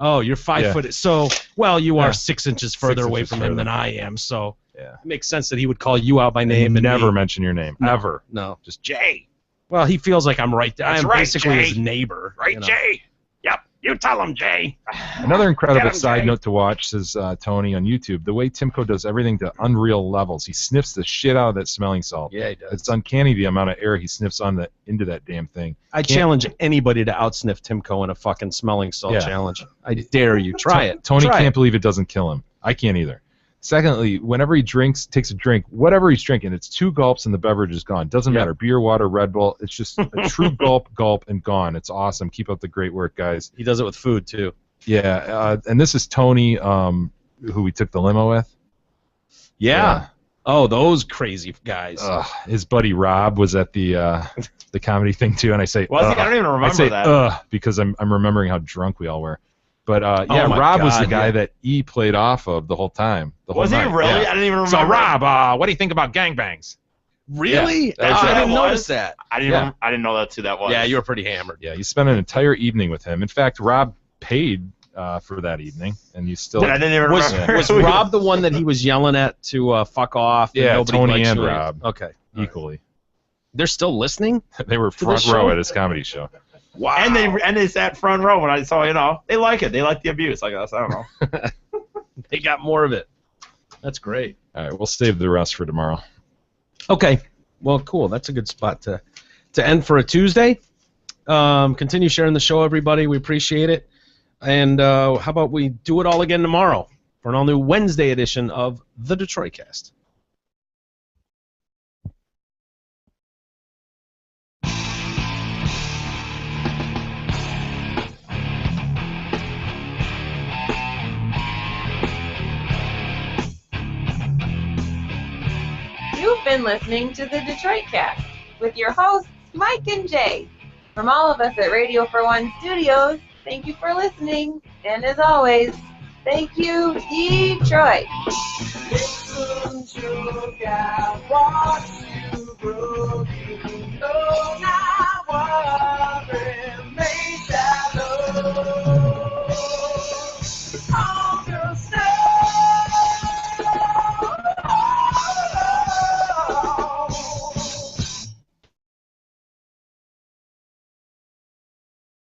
Oh, you're 5 foot. So, well, you are 6 inches further 6 away inches from him further. than I am. So, Yeah. it makes sense that he would call you out by name and never me. mention your name ever. No. Just Jay. Well, he feels like I'm right there. That's I'm right, basically Jay. his neighbor. Right, you know. Jay? Yep, you tell him, Jay. Another incredible Get him, side Jay. note to watch, says Tony on YouTube. The way Timko does everything to unreal levels. He sniffs the shit out of that smelling salt. Yeah, he does. It's uncanny the amount of air he sniffs into that damn thing. I challenge anybody to outsniff Timko in a fucking smelling salt challenge. I dare you. Try it. Tony Try can't it. believe it doesn't kill him. I can't either. Secondly, whenever he takes a drink, whatever he's drinking, it's 2 gulps and the beverage is gone. Doesn't matter. Beer, water, Red Bull. It's just a true gulp, and gone. It's awesome. Keep up the great work, guys. He does it with food, too. Yeah, and this is Tony, who we took the limo with. Yeah. Oh, those crazy guys. His buddy Rob was at the comedy thing, too, and I say, Was he? I don't even remember I say, that. because I'm remembering how drunk we all were. But Oh my Rob was the God, guy that E played off of the whole time. Was he really? Yeah. I didn't even remember. So, Rob, what do you think about gangbangs? Really? Yeah, I that didn't was? notice that. I didn't know that's who that was. Yeah, you were pretty hammered. Yeah, you spent an entire evening with him. In fact, Rob paid for that evening, and you still. I didn't even remember. Was Rob the one that he was yelling at to fuck off? And Yeah, nobody Tony likes and you? Rob. Okay. Equally. They're still listening? They were the front show? row at his comedy show. Wow. And they sat front row when I saw, they like it. They like the abuse, I guess. I don't know. They got more of it. That's great. All right, we'll save the rest for tomorrow. Okay. Well, cool. That's a good spot to end for a Tuesday. Continue sharing the show, everybody. We appreciate it. And how about we do it all again tomorrow for an all-new Wednesday edition of the Detroit Cast. You've been listening to the Detroit Cast with your hosts, Mike and Jay. From all of us at Radio for One Studios, thank you for listening. And as always, thank you, Detroit. Listen to God, watch you grow, you know